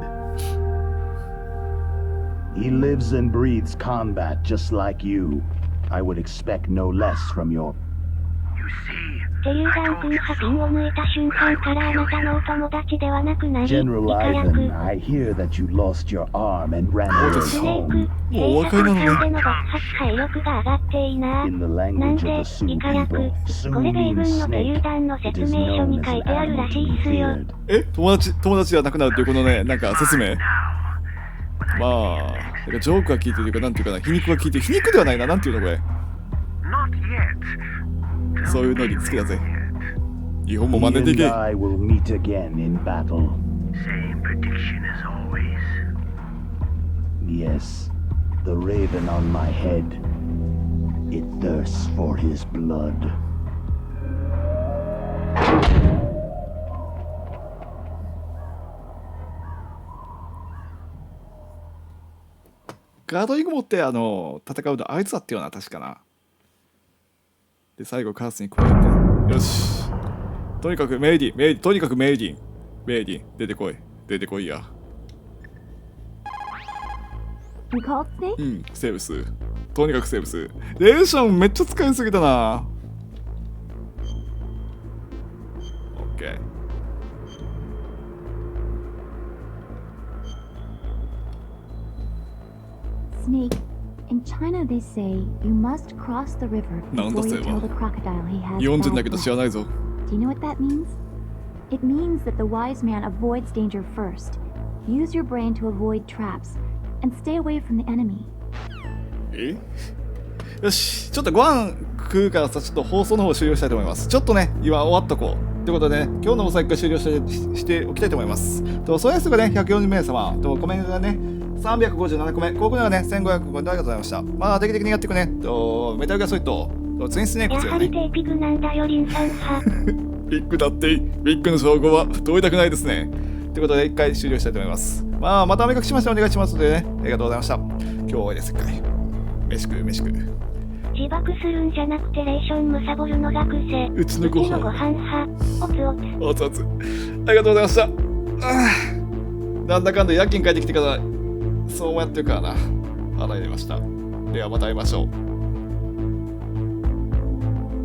He lives and breathes combat just like you. I would expect no less from your... You see, 手榴弾君派ピンを抜いた瞬間からあなたのお友達ではなくなり、 General イカ役。 Ivan, I hear that you lost your arm and ran away スネー home. ク、制作祭での爆発敗力が上がっていいな。 In the なん language で、 of the Sioux イカ役、 people, こ Sioux れ米 means 軍の手榴 snake. 弾の It 説 is 明書 known に as 書い an てあるら animal し to い be っすよ。 feared. 友達じゃなくなるっていうこのね、なんか説明。まあ、なんかジョークが効いてるというか、なんていうかな、皮肉が効いてる。皮肉ではないな、なんていうのこれ。 not yet. そういうのに好きだぜ。日本も He 真似でい and け。 I will meet again in battle. Same prediction as always. Yes, the raven on my head. It thirsts for his blood. ガードイグモって戦うのあいつだったよな、確かな。で、最後カラスに加えて。よし。とにかくメイディン、とにかくメイディン、出てこい。出てこいや。We called Snake? うん、セーブス。とにかくセーブス。レーションめっちゃ使いすぎたな。オッケー。Snake, in China they say you must cross the river なんだ before そ you れ tell は。 the crocodile he has 日本人 bad だけど知ら luck. ないぞ。 Do you know what that means? It means that the wise man avoids danger first. Use your brain to avoid traps and stay away from the enemy. よし、ちょっとご飯食うからさ、ちょっと放送の方終了したいと思います。ちょっとね、今終わっとこう。ということでね、今日の放送一回終了しておきたいと思います。総円数がね、140名様、コメントがね、357個目、ここにはね、1500個でありがとうございました。まあ、定期的にやっていくね、メタルギアソリッド、ツインスネークスよね。やはりテイピグなんだよ、リンさん派。ビッグだって、ビッグの称号は問いたくないですね。ということで、一回終了したいと思います。まあ、またお目隠しましてお願いしますのでね、ありがとうございました。今日はですね、飯食う。自爆するんじゃなくてレーションむさぼるのが癖。うちのご飯派。おつ。ありがとうございました。なんだかんだ夜勤帰ってきてからそうやってるからな。腹入れました。ではまた会いましょう。